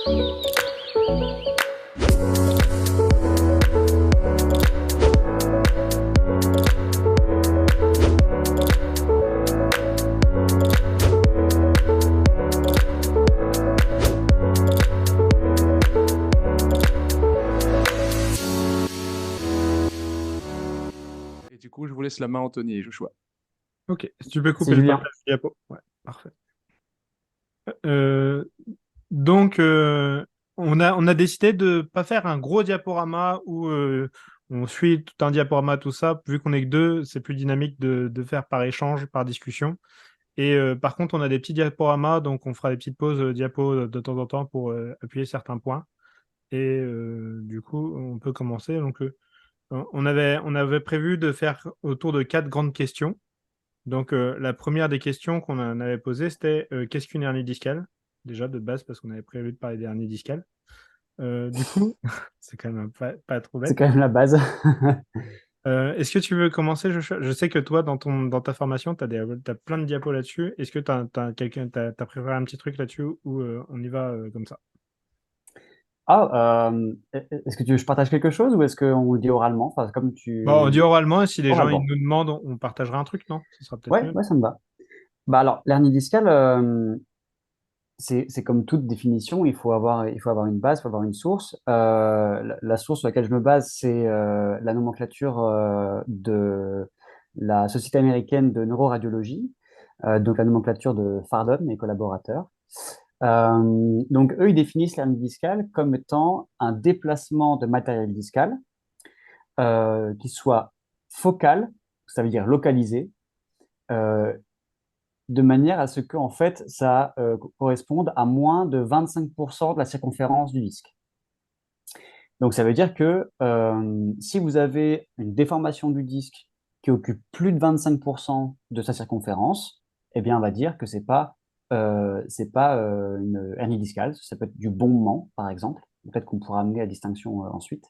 Et du coup, je vous laisse la main, Anthony et Joshua. Ok, si tu peux C'est couper le Julien. partage diapo. Ouais, parfait. Euh, donc, on a décidé de pas faire un gros diaporama où on suit tout un diaporama, tout ça. Vu qu'on est que deux, c'est plus dynamique de faire par échange, par discussion. Et par contre, on a des petits diaporamas, donc on fera des petites pauses diapo de temps en temps pour appuyer certains points. Et du coup, on peut commencer. Donc, on avait prévu de faire autour de quatre grandes questions. Donc, la première des questions qu'on en avait posées, c'était qu'est-ce qu'une hernie discale? Déjà de base, parce qu'on avait prévu de parler d'hernie discale. Du coup, c'est quand même pas trop C'est bête. quand même la base. Est-ce que tu veux commencer, Joshua? Je sais que toi, dans ta formation, t'as plein de diapos là-dessus. Est-ce que t'as préparé un petit truc là-dessus ou on y va comme ça? Ah, est-ce que tu veux que je partage quelque chose ou est-ce qu'on le dit oralement? Enfin, comme Bon, on dit tu... oralement, et si les gens ils Oralement. nous demandent, on partagera un truc, non? Ce sera peut-être Ouais, mieux. ouais, ça me va. Bah alors, l'hernie discale, c'est comme toute définition, il faut avoir une base, il faut avoir une source. La source sur laquelle je me base, c'est la nomenclature de la Société américaine de neuroradiologie, donc la nomenclature de Fardon, mes collaborateurs. Donc, eux, ils définissent l'hernie discale comme étant un déplacement de matériel discal qui soit focal, ça veut dire localisé, euh, de manière à ce que en fait, ça corresponde à moins de 25% de la circonférence du disque. Donc, ça veut dire que si vous avez une déformation du disque qui occupe plus de 25% de sa circonférence, eh bien, on va dire que c'est pas une hernie discale, ça peut être du bombement, par exemple. Peut-être qu'on pourra amener la distinction ensuite.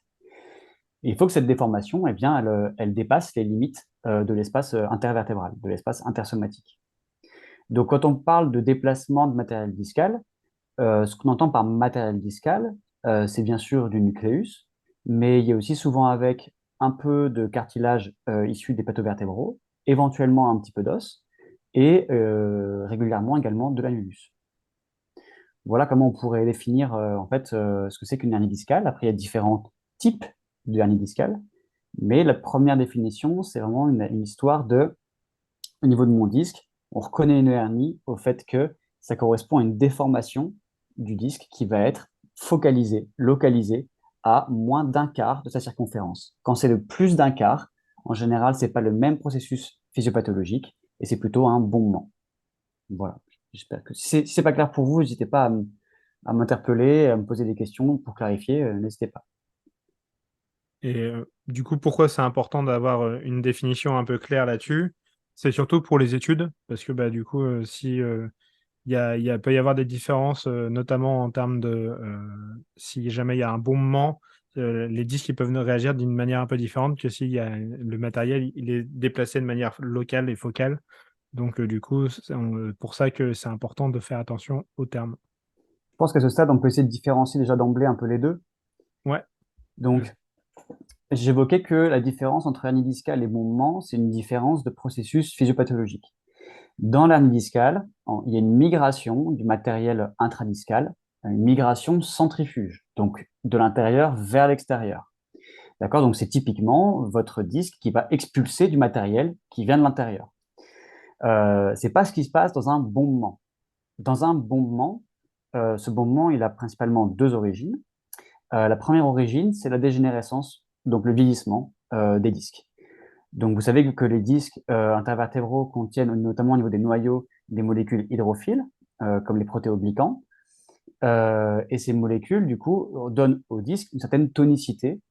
Et il faut que cette déformation, eh bien, elle dépasse les limites de l'espace intervertébral, de l'espace intersomatique. Donc, quand on parle de déplacement de matériel discal, ce qu'on entend par matériel discal, c'est bien sûr du nucléus, mais il y a aussi souvent avec un peu de cartilage issu des patovertébraux, éventuellement un petit peu d'os, et régulièrement également de l'annulus. Voilà comment on pourrait définir en fait ce que c'est qu'une hernie discale. Après, il y a différents types de hernie discale, mais la première définition, c'est vraiment une histoire de, au niveau de mon disque, on reconnaît une hernie au fait que ça correspond à une déformation du disque qui va être focalisée, localisée à moins d'un quart de sa circonférence. Quand c'est le plus d'un quart, en général, c'est pas le même processus physiopathologique et c'est plutôt un bombement. Voilà. J'espère que si c'est pas clair pour vous, n'hésitez pas à m'interpeller, à me poser des questions pour clarifier, n'hésitez pas. Et du coup, pourquoi c'est important d'avoir une définition un peu claire là-dessus? C'est surtout pour les études, parce que bah, du coup, si peut y avoir des différences, notamment en termes de si jamais il y a un bon moment, les disques ils peuvent réagir d'une manière un peu différente que s'il y a le matériel, il est déplacé de manière locale et focale. Donc, du coup, c'est pour ça que c'est important de faire attention aux termes. Je pense qu'à ce stade, on peut essayer de différencier déjà d'emblée un peu les deux. Ouais. Donc, j'évoquais que la différence entre hernie discale et bombement, c'est une différence de processus physiopathologique. Dans l'hernie discale, il y a une migration du matériel intradiscal, une migration centrifuge, donc de l'intérieur vers l'extérieur. D'accord? Donc c'est typiquement votre disque qui va expulser du matériel qui vient de l'intérieur. C'est pas ce qui se passe dans un bombement. Dans un bombement, ce bombement, il a principalement deux origines. La première origine, c'est la dégénérescence, donc le vieillissement des disques. Donc, vous savez que les disques intervertébraux contiennent, notamment au niveau des noyaux, des molécules hydrophiles, comme les protéoglycans. Et ces molécules, du coup, donnent au disque une certaine tonicité,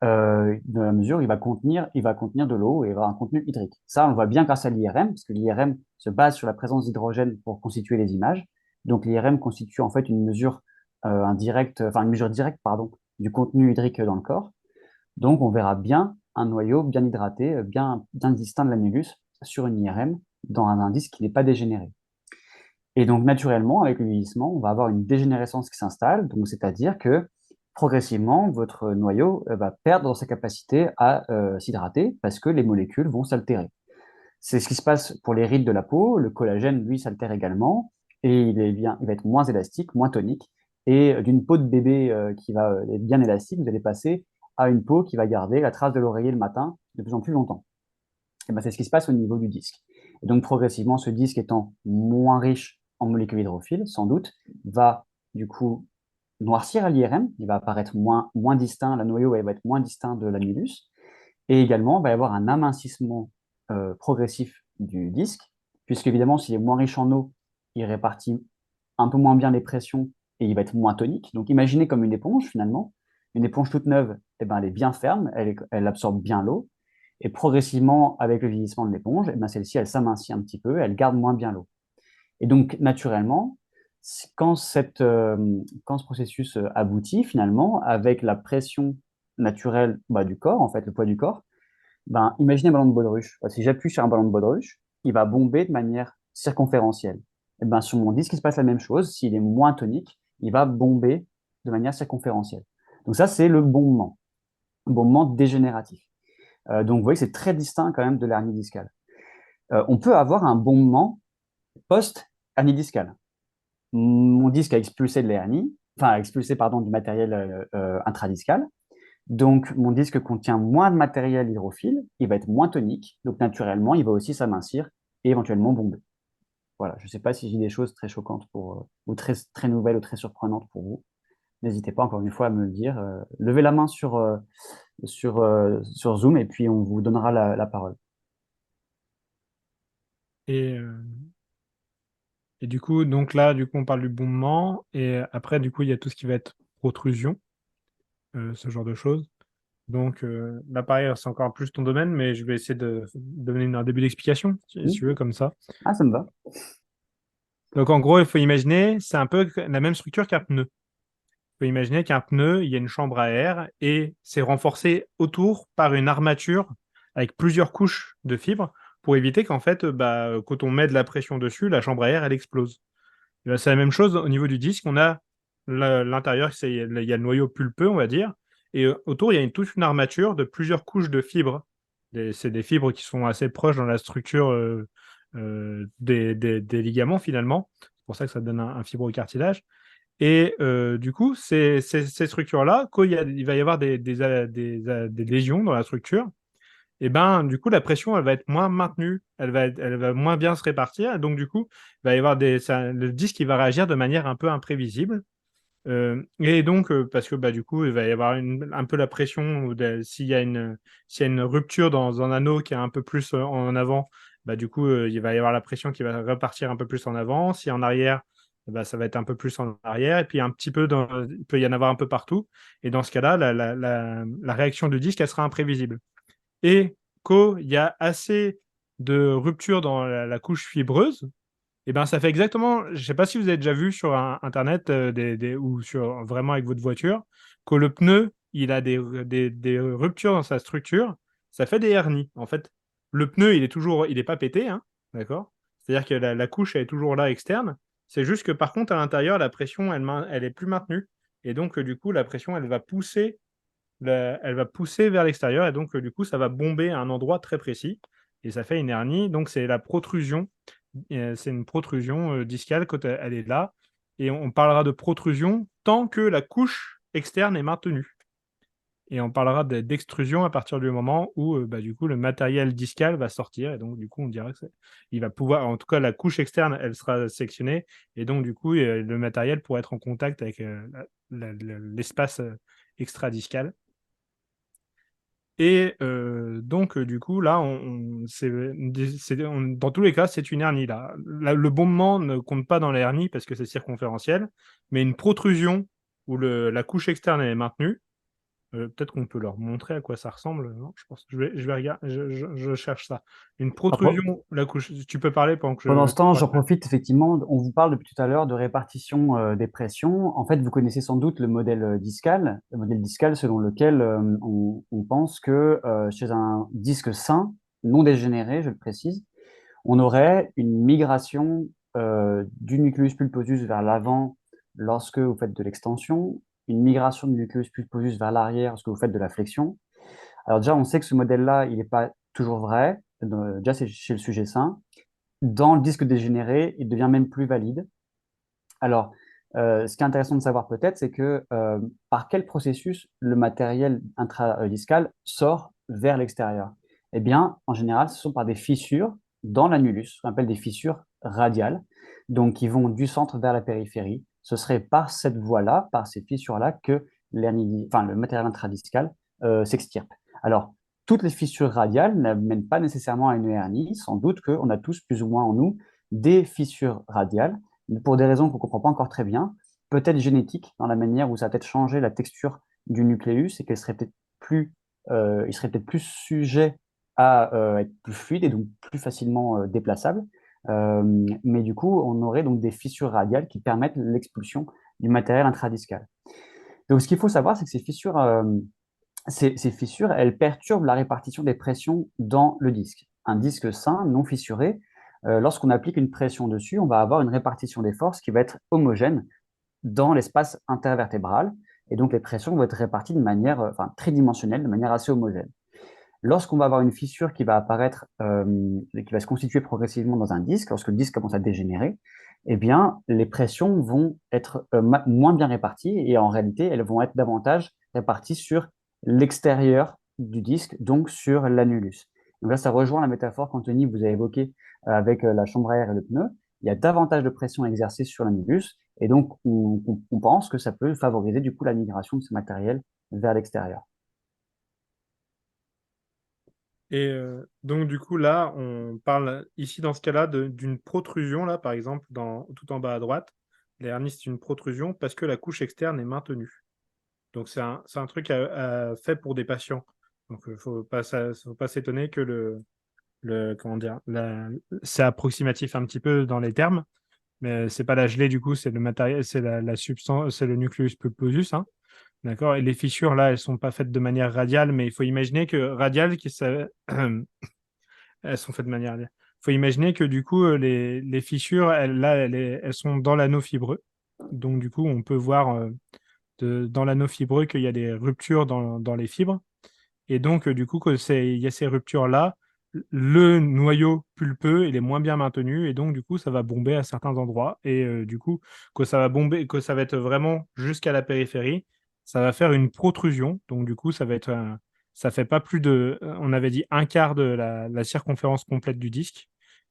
dans la mesure où il va contenir de l'eau et il va avoir un contenu hydrique. Ça, on le voit bien grâce à l'IRM, parce que l'IRM se base sur la présence d'hydrogène pour constituer les images. Donc, l'IRM constitue en fait une mesure indirecte, enfin une mesure directe, pardon, du contenu hydrique dans le corps. Donc, on verra bien un noyau bien hydraté, bien distinct de l'annulus sur une IRM dans un indice qui n'est pas dégénéré. Et donc, naturellement, avec le vieillissement, on va avoir une dégénérescence qui s'installe. Donc, c'est-à-dire que progressivement, votre noyau va perdre sa capacité à s'hydrater parce que les molécules vont s'altérer. C'est ce qui se passe pour les rides de la peau. Le collagène, lui, s'altère également et il va être moins élastique, moins tonique. Et d'une peau de bébé qui va être bien élastique, vous allez passer à une peau qui va garder la trace de l'oreiller le matin de plus en plus longtemps. Et ben, c'est ce qui se passe au niveau du disque. Et donc, progressivement, ce disque étant moins riche en molécules hydrophiles, sans doute, va du coup noircir à l'IRM. Il va apparaître moins distinct, la noyau va être moins distinct de l'annulus. Et également, il va y avoir un amincissement progressif du disque, puisque évidemment, s'il est moins riche en eau, il répartit un peu moins bien les pressions et il va être moins tonique. Donc, imaginez comme une éponge finalement. Une éponge toute neuve, eh ben, elle est bien ferme, elle absorbe bien l'eau. Et progressivement, avec le vieillissement de l'éponge, eh ben, celle-ci, elle s'amincit un petit peu, elle garde moins bien l'eau. Et donc, naturellement, quand ce processus aboutit finalement, avec la pression naturelle du corps, en fait, le poids du corps, ben, imaginez un ballon de baudruche. Si j'appuie sur un ballon de baudruche, il va bomber de manière circonférentielle. Et ben, sur mon disque, il se passe la même chose. S'il est moins tonique, il va bomber de manière circonférentielle. Donc ça, c'est le bombement, un bombement dégénératif. Donc vous voyez que c'est très distinct quand même de l'hernie discale. On peut avoir un bombement post-hernie discale. Mon disque a expulsé de l'hernie, enfin a expulsé pardon, du matériel intradiscal. Donc, mon disque contient moins de matériel hydrophile, il va être moins tonique, donc naturellement, il va aussi s'amincir et éventuellement bomber. Voilà, je ne sais pas si j'ai des choses très choquantes ou très nouvelles ou très surprenantes pour vous. N'hésitez pas encore une fois à me le dire. Levez la main sur Zoom et puis on vous donnera la parole. Et, euh, et du coup, donc là, du coup, on parle du bombement. Et après, du coup, il y a tout ce qui va être protrusion, ce genre de choses. Donc là, pareil, c'est encore plus ton domaine, mais je vais essayer de donner un début d'explication, si tu veux, comme ça. Ah, ça me va. Donc en gros, il faut imaginer, c'est un peu la même structure qu'un pneu. Il faut imaginer qu'un pneu, il y a une chambre à air et c'est renforcé autour par une armature avec plusieurs couches de fibres pour éviter qu'en fait, quand on met de la pression dessus, la chambre à air, elle explose. Et ben, c'est la même chose au niveau du disque. On a l'intérieur, il y a le noyau pulpeux, on va dire, et autour, il y a toute une armature de plusieurs couches de fibres. C'est des fibres qui sont assez proches dans la structure des ligaments, finalement. C'est pour ça que ça donne un fibrocartilage. Et du coup, ces structures-là, quand il va y avoir des lésions dans la structure, et ben, du coup, la pression, elle va être moins maintenue, elle va moins bien se répartir. Et donc, du coup, il va y avoir le disque qui va réagir de manière un peu imprévisible. Et donc, parce que du coup, il va y avoir un peu la pression, s'il y a une rupture dans un anneau qui est un peu plus en avant, du coup, il va y avoir la pression qui va repartir un peu plus en avant. Si en arrière, ça va être un peu plus en arrière. Et puis, un petit peu il peut y en avoir un peu partout. Et dans ce cas-là, la réaction du disque, elle sera imprévisible. Et quand il y a assez de rupture dans la couche fibreuse, et ben, ça fait exactement, je ne sais pas si vous avez déjà vu sur Internet ou vraiment avec votre voiture, que le pneu, il a des ruptures dans sa structure, ça fait des hernies. En fait, le pneu, il est pas pété, hein, d'accord? C'est-à-dire que la couche, elle est toujours là externe. C'est juste que par contre, à l'intérieur, la pression, elle est plus maintenue. Et donc, du coup, la pression, elle va pousser vers l'extérieur et donc du coup ça va bomber à un endroit très précis et ça fait une hernie. Donc c'est la protrusion, c'est une protrusion discale quand elle est là et on parlera de protrusion tant que la couche externe est maintenue. Et on parlera d'extrusion à partir du moment où du coup le matériel discal va sortir et donc du coup on dira que il va pouvoir, en tout cas la couche externe elle sera sectionnée et donc du coup le matériel pourra être en contact avec l'espace extradiscal. Et donc, du coup, là, dans tous les cas, c'est une hernie. Là. Le bombement ne compte pas dans la hernie parce que c'est circonférentiel, mais une protrusion où la couche externe est maintenue, peut-être qu'on peut leur montrer à quoi ça ressemble. Non, je pense, je vais regarder, je cherche ça. Une Après, protrusion, la couche. Tu peux parler pendant que pendant je. ce temps, j'en profite effectivement. On vous parle depuis tout à l'heure de répartition des pressions. En fait, vous connaissez sans doute le modèle discal, selon lequel on pense que chez un disque sain, non dégénéré, je le précise, on aurait une migration du nucleus pulposus vers l'avant lorsque vous faites de l'extension, une migration du nucleus pulposus vers l'arrière lorsque vous faites de la flexion. Alors déjà, on sait que ce modèle-là, il n'est pas toujours vrai. Déjà, c'est chez le sujet sain. Dans le disque dégénéré, il devient même plus valide. Alors, ce qui est intéressant de savoir peut-être, c'est que par quel processus le matériel intradiscal sort vers l'extérieur? Eh bien, en général, ce sont par des fissures dans l'annulus, ce qu'on appelle des fissures radiales, donc qui vont du centre vers la périphérie. Ce serait par cette voie-là, par ces fissures-là, que le matériel intradiscal s'extirpe. Alors, toutes les fissures radiales ne mènent pas nécessairement à une hernie. Sans doute qu'on a tous plus ou moins en nous des fissures radiales, pour des raisons qu'on ne comprend pas encore très bien, peut-être génétiques, dans la manière où ça a peut-être changé la texture du nucléus et qu'elle serait peut-être plus, il serait peut-être plus sujet à être plus fluide et donc plus facilement déplaçable. Mais du coup, on aurait donc des fissures radiales qui permettent l'expulsion du matériel intradiscal. Donc, ce qu'il faut savoir, c'est que ces fissures, elles perturbent la répartition des pressions dans le disque. Un disque sain, non fissuré, lorsqu'on applique une pression dessus, on va avoir une répartition des forces qui va être homogène dans l'espace intervertébral. Et donc, les pressions vont être réparties de manière tridimensionnelle, de manière assez homogène. Lorsqu'on va avoir une fissure qui va apparaître, qui va se constituer progressivement dans un disque, lorsque le disque commence à dégénérer, eh bien, les pressions vont être moins bien réparties et en réalité, elles vont être davantage réparties sur l'extérieur du disque, donc sur l'annulus. Donc là, ça rejoint la métaphore qu'Anthony vous a évoquée avec la chambre à air et le pneu. Il y a davantage de pression exercée sur l'annulus et donc on pense que ça peut favoriser du coup la migration de ce matériel vers l'extérieur. Et donc, du coup, là, on parle ici, dans ce cas-là, d'une protrusion, là, par exemple, tout en bas à droite. L'hernie, c'est une protrusion parce que la couche externe est maintenue. Donc, c'est un truc fait pour des patients. Donc, il ne faut pas s'étonner que comment dire, c'est approximatif un petit peu dans les termes, mais c'est pas la gelée, du coup, c'est le matériel, c'est la substance, c'est le nucleus pulposus, hein. D'accord? Et les fissures, là, elles sont pas faites de manière radiale, mais il faut imaginer que radiale, elles sont faites de manière radiale. Il faut imaginer que du coup, les fissures, elles sont dans l'anneau fibreux. Donc, du coup, on peut voir dans l'anneau fibreux qu'il y a des ruptures dans les fibres. Et donc, du coup, il y a ces ruptures-là, le noyau pulpeux, il est moins bien maintenu. Et donc, du coup, ça va bomber à certains endroits. Et du coup, que ça va bomber, que ça va être vraiment jusqu'à la périphérie, ça va faire une protrusion. Donc, du coup, ça fait pas plus de, on avait dit un quart de la circonférence complète du disque.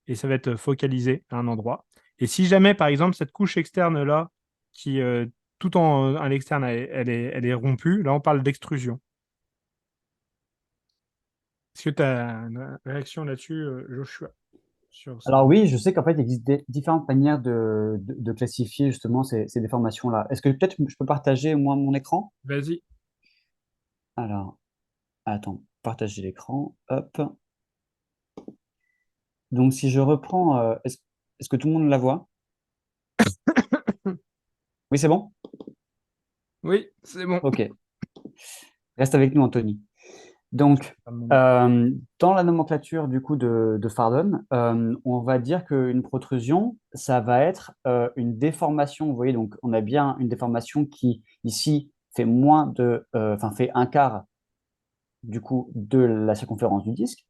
Et ça va être focalisé à un endroit. Et si jamais, par exemple, cette couche externe-là, qui, tout à l'externe, elle est rompue, là, on parle d'extrusion. Est-ce que tu as une réaction là-dessus, Joshua, sur ça? Alors oui, je sais qu'en fait, il existe différentes manières de classifier justement ces déformations-là. Est-ce que peut-être je peux partager moi mon écran? Vas-y. Alors, attends, partager l'écran. Hop. Donc si je reprends, est-ce que tout le monde la voit? Oui, c'est bon? Oui, c'est bon. Ok. Reste avec nous, Anthony. Donc, Un moment. dans la nomenclature du coup de Fardon, on va dire qu'une protrusion, ça va être une déformation. Vous voyez, donc on a bien une déformation qui ici fait fait un quart du coup de la circonférence du disque.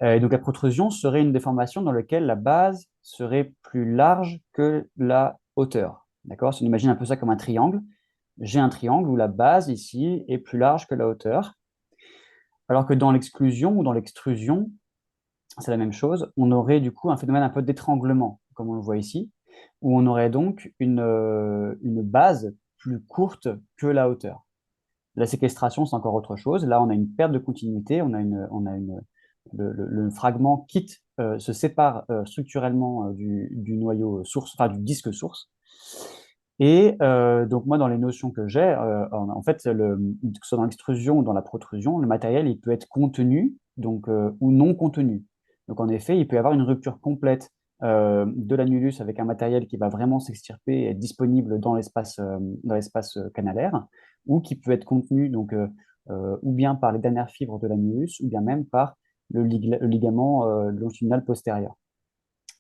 Et donc la protrusion serait une déformation dans laquelle la base serait plus large que la hauteur. D'accord? Si on imagine un peu ça comme un triangle, j'ai un triangle où la base ici est plus large que la hauteur. Alors que dans l'exclusion ou dans l'extrusion, c'est la même chose. On aurait du coup un phénomène un peu d'étranglement, comme on le voit ici, où on aurait donc une base plus courte que la hauteur. La séquestration, c'est encore autre chose. Là, on a une perte de continuité, le fragment quitte, se sépare structurellement du noyau source, enfin du disque source. Et donc moi, dans les notions que j'ai, en fait, que ce soit dans l'extrusion ou dans la protrusion, le matériel, il peut être contenu donc, ou non contenu. Donc en effet, il peut y avoir une rupture complète de l'annulus avec un matériel qui va vraiment s'extirper et être disponible dans l'espace canalaire, ou qui peut être contenu donc, ou bien par les dernières fibres de l'annulus, ou bien même par le ligament longitudinal postérieur.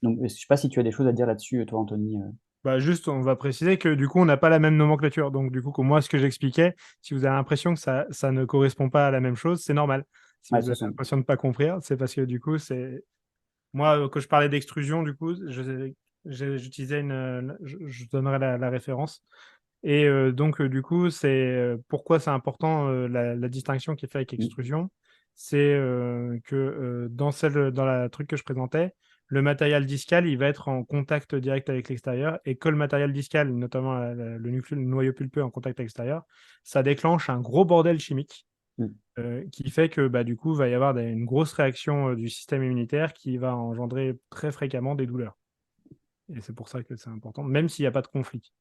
Donc, je ne sais pas si tu as des choses à dire là-dessus, toi, Anthony. Bah, juste, on va préciser que du coup, on n'a pas la même nomenclature. Donc, du coup, comme moi, ce que j'expliquais, si vous avez l'impression que ça ne correspond pas à la même chose, c'est normal. Si Ouais, vous ce avez sont... l'impression de ne pas comprendre, c'est parce que du coup, c'est. Moi, quand je parlais d'extrusion, du coup, j'utilisais je donnerai la référence. Et donc, du coup, c'est pourquoi c'est important la distinction qui est faite avec Mm. extrusion, c'est que dans la truc que je présentais, le matériel discal, il va être en contact direct avec l'extérieur, et que le matériel discal, notamment le noyau pulpeux en contact avec l'extérieur, ça déclenche un gros bordel chimique Mm. qui fait que bah, du coup, il va y avoir une grosse réaction du système immunitaire qui va engendrer très fréquemment des douleurs. Et c'est pour ça que c'est important, même s'il n'y a pas de conflit.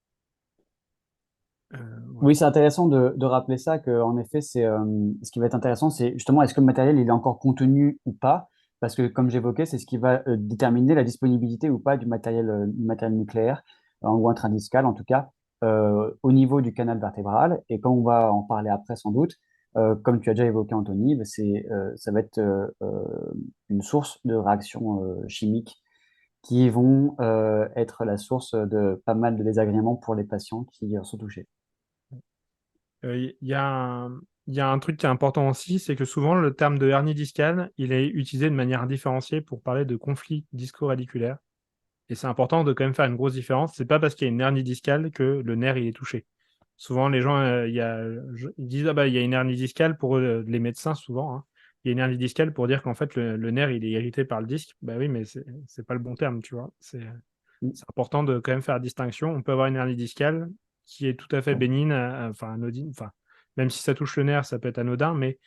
Voilà. Oui, c'est intéressant de rappeler ça, qu'en effet, ce qui va être intéressant, c'est justement est-ce que le matériel il est encore contenu ou pas, parce que comme j'évoquais, c'est ce qui va déterminer la disponibilité ou pas du matériel nucléaire, ou intradiscal en tout cas, au niveau du canal vertébral. Et quand on va en parler après sans doute, comme tu as déjà évoqué Anthony, bah, ça va être une source de réactions chimiques qui vont être la source de pas mal de désagréments pour les patients qui sont touchés. Il y a un truc qui est important aussi, c'est que souvent le terme de hernie discale, il est utilisé de manière différenciée pour parler de conflit disco-radiculaire. Et c'est important de quand même faire une grosse différence. C'est pas parce qu'il y a une hernie discale que le nerf il est touché. Souvent, les gens ils disent ah bah il y a une hernie discale pour les médecins souvent, hein. Il y a une hernie discale pour dire qu'en fait le nerf il est irrité par le disque. Bah oui, mais c'est pas le bon terme, tu vois. C'est important de quand même faire la distinction. On peut avoir une hernie discale qui est tout à fait bénigne, enfin anodine, enfin, même si ça touche le nerf, ça peut être anodin, mais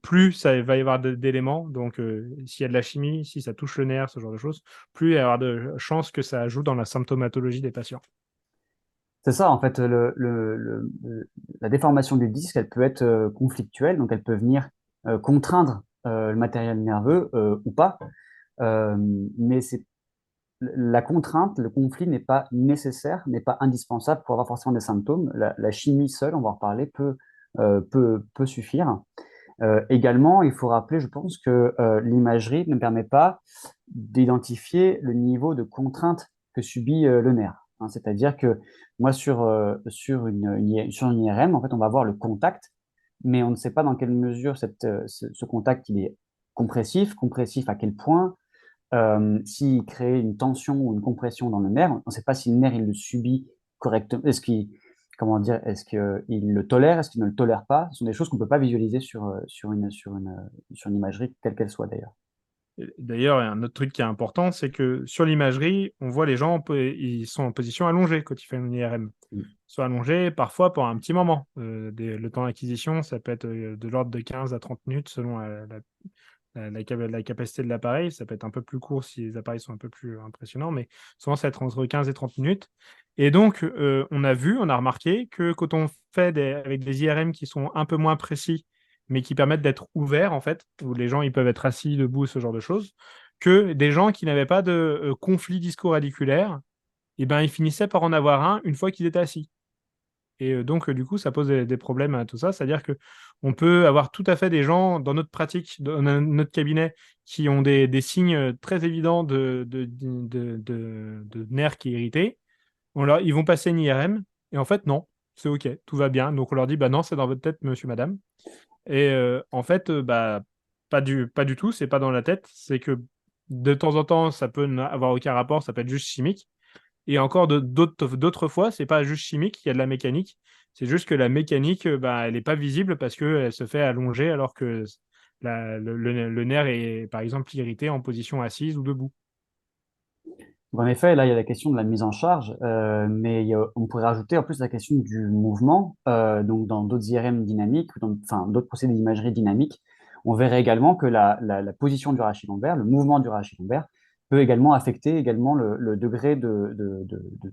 plus ça va y avoir d'éléments. Donc, s'il y a de la chimie, si ça touche le nerf, ce genre de choses, plus il va y avoir de chances que ça joue dans la symptomatologie des patients. C'est ça, en fait, la déformation du disque, elle peut être conflictuelle, donc elle peut venir contraindre le matériel nerveux ou pas. Euh, mais la contrainte, le conflit n'est pas nécessaire, n'est pas indispensable pour avoir forcément des symptômes. La chimie seule, on va en reparler, peut suffire. Également, il faut rappeler, je pense, que l'imagerie ne permet pas d'identifier le niveau de contrainte que subit le nerf, hein. C'est-à-dire que moi, sur une IRM, en fait, on va voir le contact, mais on ne sait pas dans quelle mesure ce contact il est compressif à quel point, s'il crée une tension ou une compression dans le nerf, on ne sait pas si le nerf il le subit correctement, comment dire, est-ce qu'il le tolère, est-ce qu'il ne le tolère pas. Ce sont des choses qu'on ne peut pas visualiser sur une imagerie, quelle qu'elle soit d'ailleurs. D'ailleurs, il y a un autre truc qui est important, c'est que sur l'imagerie, on voit les gens, ils sont en position allongée quand ils font une IRM. Mm. Ils sont allongés parfois pour un petit moment. Le temps d'acquisition, ça peut être de l'ordre de 15 à 30 minutes selon la capacité de l'appareil. Ça peut être un peu plus court si les appareils sont un peu plus impressionnants, mais souvent, ça va être entre 15 et 30 minutes. Et donc, on a remarqué que quand on fait avec des IRM qui sont un peu moins précis, mais qui permettent d'être ouverts, en fait, où les gens ils peuvent être assis, debout, ce genre de choses, que des gens qui n'avaient pas de conflit disco-radiculaire, eh ben, ils finissaient par en avoir un une fois qu'ils étaient assis. Et donc, du coup, ça pose des problèmes à tout ça. C'est-à-dire que on peut avoir tout à fait des gens dans notre pratique, dans notre cabinet, qui ont des signes très évidents de nerfs qui est irrité. Ils vont passer une IRM, et en fait, non, c'est OK, tout va bien. Donc, on leur dit, bah non, c'est dans votre tête, monsieur, madame. Et en fait, bah, pas du tout, c'est pas dans la tête. C'est que de temps en temps, ça peut n'avoir aucun rapport, ça peut être juste chimique. Et encore d'autres fois, c'est pas juste chimique, il y a de la mécanique. C'est juste que la mécanique, bah, elle n'est pas visible parce qu'elle se fait allonger alors que le nerf est, par exemple, irrité en position assise ou debout. Donc, en effet, là, il y a la question de la mise en charge, mais on pourrait rajouter en plus la question du mouvement. Donc, dans d'autres IRM dynamiques, enfin, d'autres procédés d'imagerie dynamique, on verrait également que la position du rachis lombaire, le mouvement du rachis lombaire, peut également affecter également le degré de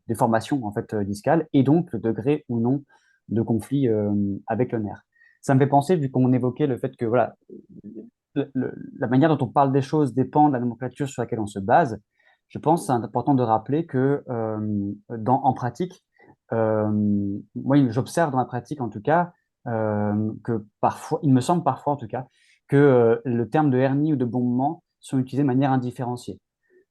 déformation en fait, discale et donc le degré ou non de conflit avec le nerf. Ça me fait penser, vu qu'on évoquait le fait que voilà, la manière dont on parle des choses dépend de la nomenclature sur laquelle on se base. Je pense que c'est important de rappeler que en pratique, moi j'observe dans la pratique en tout cas que parfois, il me semble parfois en tout cas, que le terme de hernie ou de bombement sont utilisés de manière indifférenciée.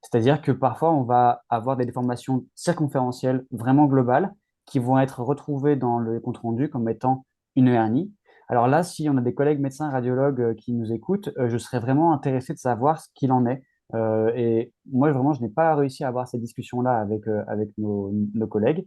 C'est-à-dire que parfois, on va avoir des déformations circonférentielles vraiment globales qui vont être retrouvées dans le compte rendu comme étant une hernie. Alors là, si on a des collègues médecins radiologues qui nous écoutent, je serais vraiment intéressé de savoir ce qu'il en est. Et moi, vraiment, je n'ai pas réussi à avoir cette discussion-là avec nos collègues.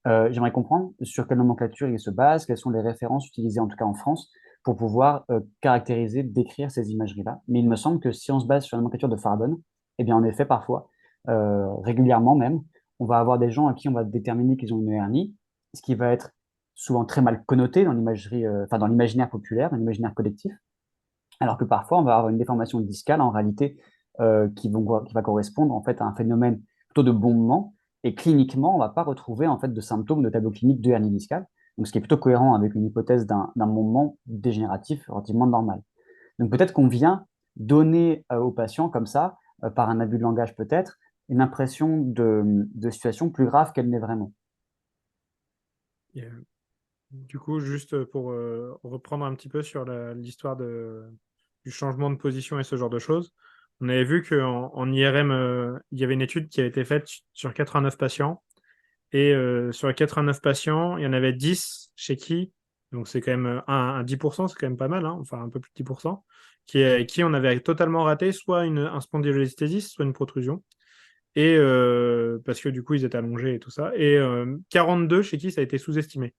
J'aimerais comprendre sur quelle nomenclature ils se basent, quelles sont les références utilisées en tout cas en France pour pouvoir caractériser, décrire ces imageries-là. Mais il me semble que si on se base sur la nomenclature de Farbonne, eh bien en effet, parfois, régulièrement même, on va avoir des gens à qui on va déterminer qu'ils ont une hernie, ce qui va être souvent très mal connoté dans l'imagerie, enfin dans l'imaginaire populaire, dans l'imaginaire collectif, alors que parfois on va avoir une déformation discale en réalité qui va correspondre en fait à un phénomène plutôt de bombement et cliniquement on ne va pas retrouver en fait de symptômes de tableau clinique de hernie discale, donc ce qui est plutôt cohérent avec une hypothèse d'un bombement dégénératif relativement normal. Donc peut-être qu'on vient donner aux patients comme ça, par un abus de langage peut-être, une impression de situation plus grave qu'elle n'est vraiment. Et, du coup, juste pour reprendre un petit peu sur l'histoire du changement de position et ce genre de choses, on avait vu qu'en IRM, il y avait une étude qui a été faite sur 89 patients. Et sur les 89 patients, il y en avait 10 chez qui, donc c'est quand même un 10%, c'est quand même pas mal, hein, enfin un peu plus de 10%, qui on avait totalement raté soit un spondylolisthésis, soit une protrusion. Et parce que du coup, ils étaient allongés et tout ça. Et 42 chez qui ça a été sous-estimé.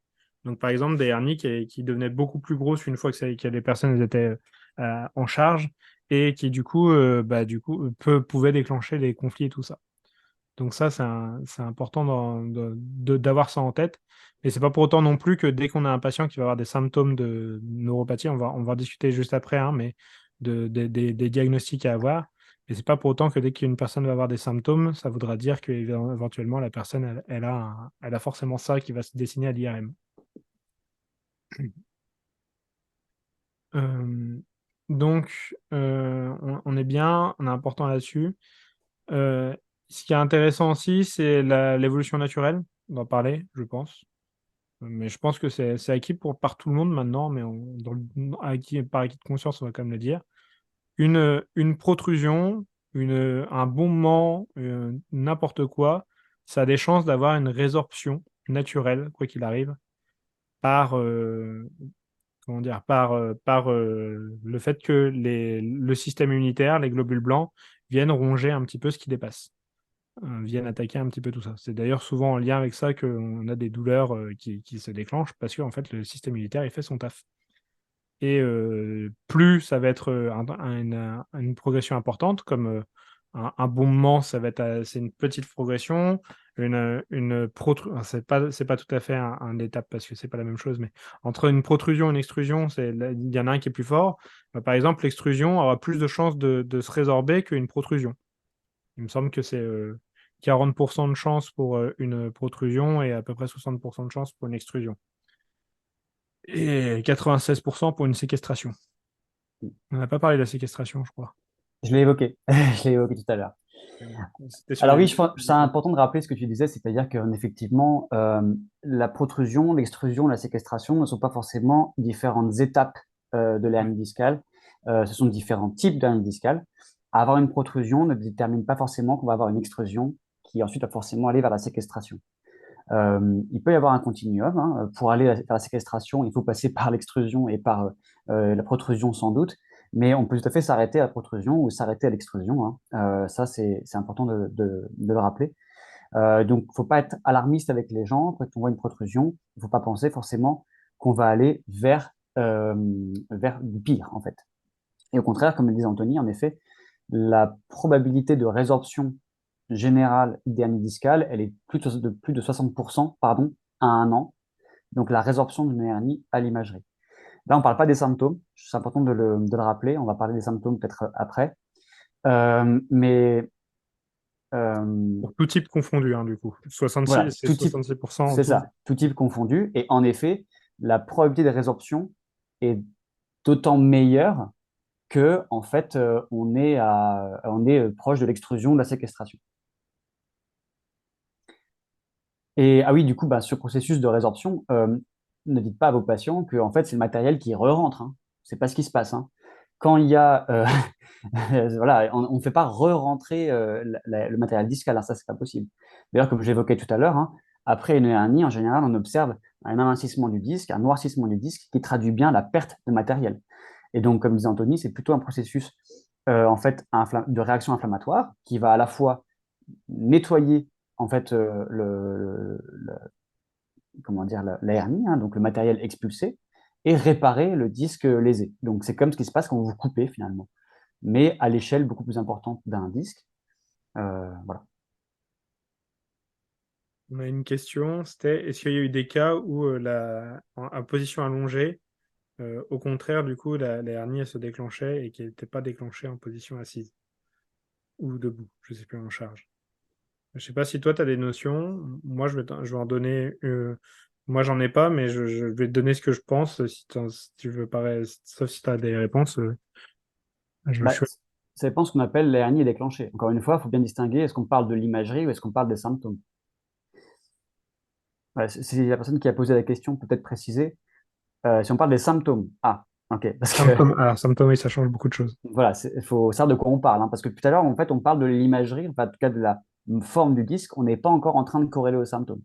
Donc, par exemple, des hernies qui devenaient beaucoup plus grosses une fois que les personnes elles étaient en charge et qui, pouvaient déclencher des conflits et tout ça. Donc ça, c'est important d'avoir ça en tête. Et c'est pas pour autant non plus que dès qu'on a un patient qui va avoir des symptômes de neuropathie, on va en discuter juste après, hein, mais des diagnostics à avoir. Mais c'est pas pour autant que dès qu'une personne va avoir des symptômes, ça voudra dire qu'éventuellement la personne, elle a forcément ça qui va se dessiner à l'IRM. Euh, donc, on est bien, on est important là-dessus. Euh, Ce qui est intéressant aussi, c'est l'évolution naturelle. On va en parler, je pense. Mais je pense que c'est acquis par tout le monde maintenant, mais par acquis de conscience, on va quand même le dire. Une protrusion, un bombement, n'importe quoi, ça a des chances d'avoir une résorption naturelle, quoi qu'il arrive, par, comment dire, par le fait que le système immunitaire, les globules blancs, viennent ronger un petit peu ce qui dépasse, viennent attaquer un petit peu tout ça. C'est d'ailleurs souvent en lien avec ça qu'on a des douleurs qui se déclenchent parce que en fait, le système immunitaire, il fait son taf. Et plus ça va être une progression importante, comme un bon moment, c'est une petite progression. C'est pas tout à fait un étape parce que c'est pas la même chose, mais entre une protrusion et une extrusion, il y en a un qui est plus fort. Bah, par exemple, l'extrusion aura plus de chances de se résorber qu'une protrusion. Il me semble que c'est 40% de chance pour une protrusion et à peu près 60% de chance pour une extrusion. Et 96% pour une séquestration. On n'a pas parlé de la séquestration, je crois. Je l'ai évoqué, je l'ai évoqué tout à l'heure. C'était sur Alors les... oui, je pense que c'est important de rappeler ce que tu disais, c'est-à-dire qu'effectivement, la protrusion, l'extrusion, la séquestration ne sont pas forcément différentes étapes de Ouais. l'hernie discale. Ce sont différents types d'hernie discale. Avoir une protrusion ne détermine pas forcément qu'on va avoir une extrusion qui ensuite va forcément aller vers la séquestration. Il peut y avoir un continuum, hein. Pour aller vers la séquestration, il faut passer par l'extrusion et par la protrusion sans doute, mais on peut tout à fait s'arrêter à la protrusion ou s'arrêter à l'extrusion, hein. Ça, c'est important de le rappeler. Donc, il ne faut pas être alarmiste avec les gens. Quand on voit une protrusion, il ne faut pas penser forcément qu'on va aller vers du pire, en fait. Et au contraire, comme le disait Anthony, en effet, la probabilité de résorption générale d'hernie discale, elle est plus de 60%, pardon, à un an. Donc la résorption d'une hernie à l'imagerie. Là, on ne parle pas des symptômes, c'est important de le rappeler, on va parler des symptômes peut-être après. Mais Pour tout type confondu, hein, du coup. 66, voilà, c'est 66% en c'est tout. ça, tout type confondu. Et en effet, la probabilité de résorption est d'autant meilleure que, en fait, on est proche de l'extrusion, de la séquestration. Et ah oui, du coup, bah, ce processus de résorption, ne dites pas à vos patients que en fait, c'est le matériel qui re-rentre, hein. C'est pas ce qui se passe, hein. quand il y a, voilà, on ne fait pas re-rentrer le matériel discal, hein, ça, c'est pas possible. D'ailleurs, comme j'évoquais tout à l'heure, hein, après une hernie, en général, on observe un amincissement du disque, un noircissement du disque qui traduit bien la perte de matériel. Et donc, comme disait Anthony, c'est plutôt un processus en fait, de réaction inflammatoire qui va à la fois nettoyer en fait, comment dire, la hernie, hein, donc le matériel expulsé, et réparer le disque lésé. Donc, c'est comme ce qui se passe quand vous coupez finalement, mais à l'échelle beaucoup plus importante d'un disque. Voilà. On a une question, c'était est-ce qu'il y a eu des cas où en position allongée, au contraire, du coup, la hernie elle se déclenchait et qu'elle n'était pas déclenchée en position assise ou debout, je ne sais plus en charge. Je ne sais pas si toi, tu as des notions. Moi, je vais en donner. Moi, j'en ai pas, mais je vais te donner ce que je pense. Si tu veux, sauf si tu as des réponses. Je Bah, suis... ça dépend de ce qu'on appelle la hernie déclenchée. Encore une fois, il faut bien distinguer, est-ce qu'on parle de l'imagerie ou est-ce qu'on parle des symptômes? Voilà, si la personne qui a posé la question peut être préciser. Si on parle des symptômes, ah, ok, parce que Symptômes, oui, ça change beaucoup de choses. voilà, il faut savoir de quoi on parle, hein, parce que tout à l'heure, en fait, on parle de l'imagerie, enfin, en tout cas de la forme du disque, on n'est pas encore en train de corréler aux symptômes.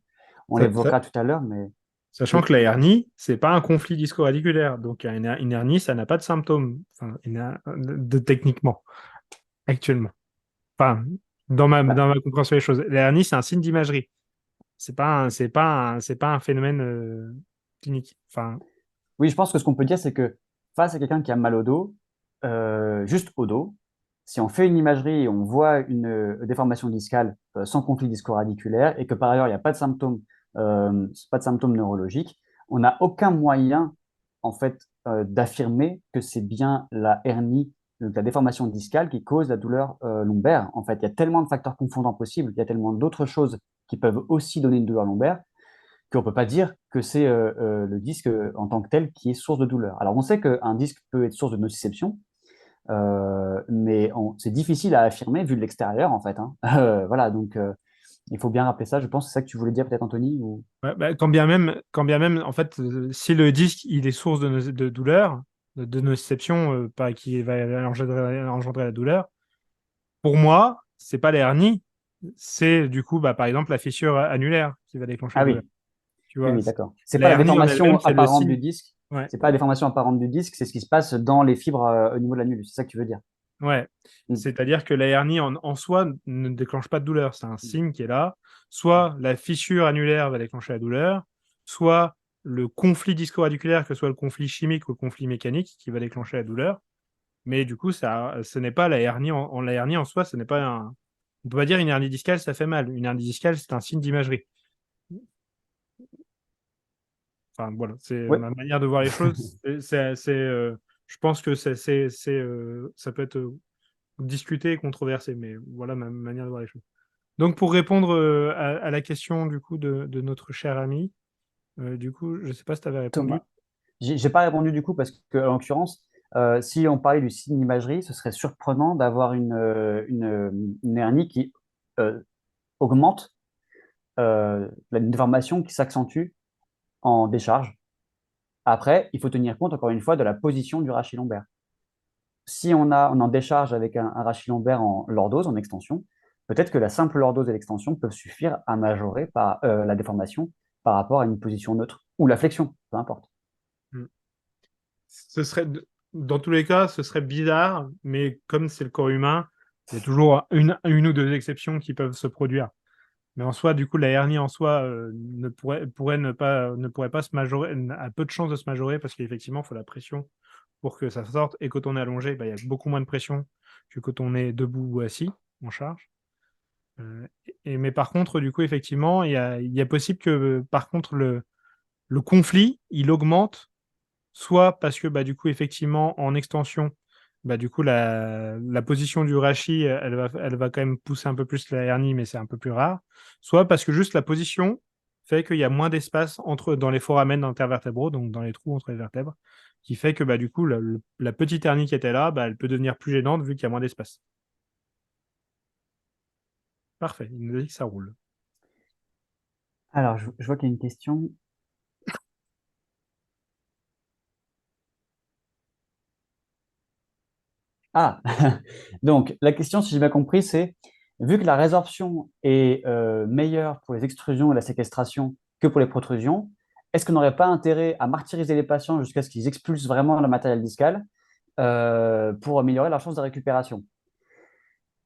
On Ça- ça- l'évoquera tout à l'heure, mais Sachant oui, que la hernie, c'est pas un conflit disco-radiculaire. Donc, une hernie, ça n'a pas de symptômes, enfin, techniquement, actuellement. Enfin, bah, dans ma compréhension des choses. La hernie, c'est un signe d'imagerie. C'est pas un phénomène clinique. Enfin, oui, je pense que ce qu'on peut dire, c'est que face à quelqu'un qui a mal au dos, juste au dos, si on fait une imagerie et on voit une déformation discale sans conflit disco-radiculaire et que par ailleurs, il n'y a pas de symptômes neurologiques, on n'a aucun moyen, en fait, d'affirmer que c'est bien la hernie, donc la déformation discale qui cause la douleur lombaire. En fait, il y a tellement de facteurs confondants possibles, il y a tellement d'autres choses qui peuvent aussi donner une douleur lombaire qu'on ne peut pas dire que c'est le disque en tant que tel qui est source de douleur. Alors, on sait qu'un disque peut être source de nociception, mais c'est difficile à affirmer vu de l'extérieur, en fait, hein. Voilà, donc il faut bien rappeler ça. Je pense que c'est ça que tu voulais dire, peut-être, Anthony ou... ouais, bah, quand bien même, en fait, si le disque il est source de douleur, de nociception, qui va engendrer la douleur, pour moi, c'est pas la hernie, c'est du coup, bah, par exemple, la fissure annulaire qui va déclencher Ah la douleur. oui, Tu oui, vois, oui, d'accord. C'est la pas la hernie en elle-même, déformation c'est le apparente du signe. disque, Ouais, c'est pas la déformation apparente du disque, c'est ce qui se passe dans les fibres au niveau de l'annulus. C'est ça que tu veux dire. ouais. Mm. C'est-à-dire que la hernie en soi ne déclenche pas de douleur. C'est un signe qui est là. Soit la fissure annulaire va déclencher la douleur, soit le conflit disco-radiculaire, que ce soit le conflit chimique ou le conflit mécanique, qui va déclencher la douleur. Mais du coup, ce n'est pas la hernie la hernie en soi, ce n'est pas un. On peut pas dire une hernie discale, ça fait mal. Une hernie discale, c'est un signe d'imagerie. Enfin, voilà, c'est Ouais. ma manière de voir les choses. Je pense que ça peut être discuté et controversé, mais voilà ma manière de voir les choses. Donc, pour répondre à la question du coup de notre cher ami, du coup, je ne sais pas si tu avais répondu. Thomas. J'ai pas répondu du coup parce que, en l'occurrence, si on parlait du signe d'imagerie, ce serait surprenant d'avoir une hernie qui euh, augmente, une déformation qui s'accentue en décharge. Après, il faut tenir compte encore une fois de la position du rachis lombaire. Si on en décharge avec un rachis lombaire en lordose, en extension, peut-être que la simple lordose et l'extension peuvent suffire à majorer la déformation par rapport à une position neutre ou la flexion, peu importe. Hmm. Ce serait, dans tous les cas, ce serait bizarre, mais comme c'est le corps humain, il y a toujours une ou deux exceptions qui peuvent se produire. Mais en soi, du coup, la hernie en soi ne pourrait pas se majorer, a peu de chances de se majorer parce qu'effectivement, il faut la pression pour que ça sorte. Et quand on est allongé, bah, il y a beaucoup moins de pression que quand on est debout ou assis en charge. Mais par contre, du coup, effectivement, il y a possible que par contre le conflit, il augmente, soit parce que bah, du coup, effectivement, en extension, bah, du coup, la position du rachis, elle va quand même pousser un peu plus la hernie, mais c'est un peu plus rare. Soit parce que juste la position fait qu'il y a moins d'espace dans les foramen intervertébraux, donc dans les trous entre les vertèbres, qui fait que bah, du coup, la petite hernie qui était là, bah, elle peut devenir plus gênante vu qu'il y a moins d'espace. Parfait, il nous a dit que ça roule. Alors, je vois qu'il y a une question. Ah, donc la question, si j'ai bien compris, c'est vu que la résorption est meilleure pour les extrusions et la séquestration que pour les protrusions, est-ce qu'on n'aurait pas intérêt à martyriser les patients jusqu'à ce qu'ils expulsent vraiment le matériel discal pour améliorer leur chance de récupération?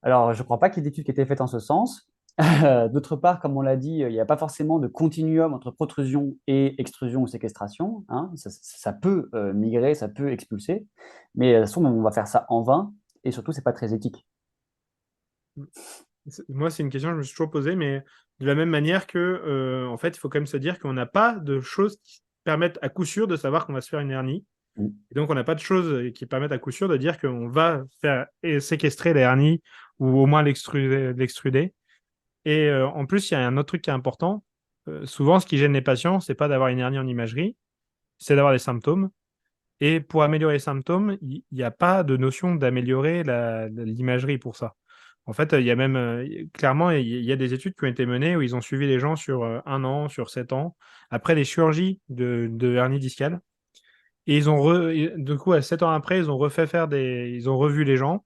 Alors, je ne crois pas qu'il y ait d'études qui aient été faites en ce sens. D'autre part, comme on l'a dit, il n'y a pas forcément de continuum entre protrusion et extrusion ou séquestration, hein. Ça peut migrer, ça peut expulser, mais de toute façon, on va faire ça en vain et surtout, ce n'est pas très éthique. Moi, c'est une question que je me suis toujours posée, mais de la même manière que, en fait, il faut quand même se dire qu'on n'a pas de choses qui permettent à coup sûr de savoir qu'on va se faire une hernie. Mm. Et donc, on n'a pas de choses qui permettent à coup sûr de dire qu'on va faire séquestrer la hernie ou au moins l'extruder. Et en plus, il y a un autre truc qui est important. Souvent, ce qui gêne les patients, c'est pas d'avoir une hernie en imagerie, c'est d'avoir des symptômes. Et pour améliorer les symptômes, il n'y a pas de notion d'améliorer l'imagerie pour ça. En fait, il y a même clairement, il y a des études qui ont été menées où ils ont suivi les gens sur 1 an, sur 7 ans, après les chirurgies de hernie discale. Et du coup, à 7 ans après, ils ont revu les gens.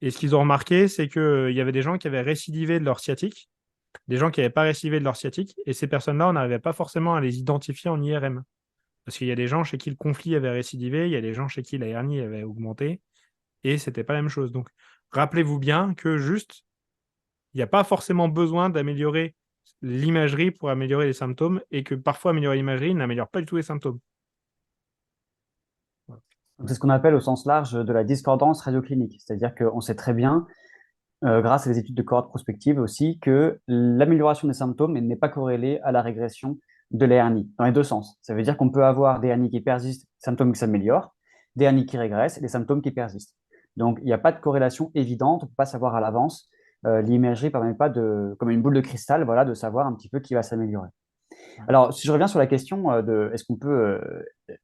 Et ce qu'ils ont remarqué, c'est qu'il y avait des gens qui avaient récidivé de leur sciatique, des gens qui n'avaient pas récidivé de leur sciatique. Et ces personnes-là, on n'arrivait pas forcément à les identifier en IRM. Parce qu'il y a des gens chez qui le conflit avait récidivé, il y a des gens chez qui la hernie avait augmenté, et c'était pas la même chose. Donc, rappelez-vous bien que juste, il n'y a pas forcément besoin d'améliorer l'imagerie pour améliorer les symptômes, et que parfois améliorer l'imagerie n'améliore pas du tout les symptômes. Voilà. Donc, c'est ce qu'on appelle au sens large de la discordance radioclinique, c'est-à-dire qu'on sait très bien, grâce à des études de cohorte prospective aussi, que l'amélioration des symptômes n'est pas corrélée à la régression de la hernie, dans les deux sens. Ça veut dire qu'on peut avoir des hernies qui persistent, des symptômes qui s'améliorent, des hernies qui régressent et des symptômes qui persistent. Donc, il n'y a pas de corrélation évidente, on ne peut pas savoir à l'avance. L'imagerie ne permet pas de, comme une boule de cristal, voilà, de savoir un petit peu qui va s'améliorer. Alors, si je reviens sur la question de est-ce qu'on peut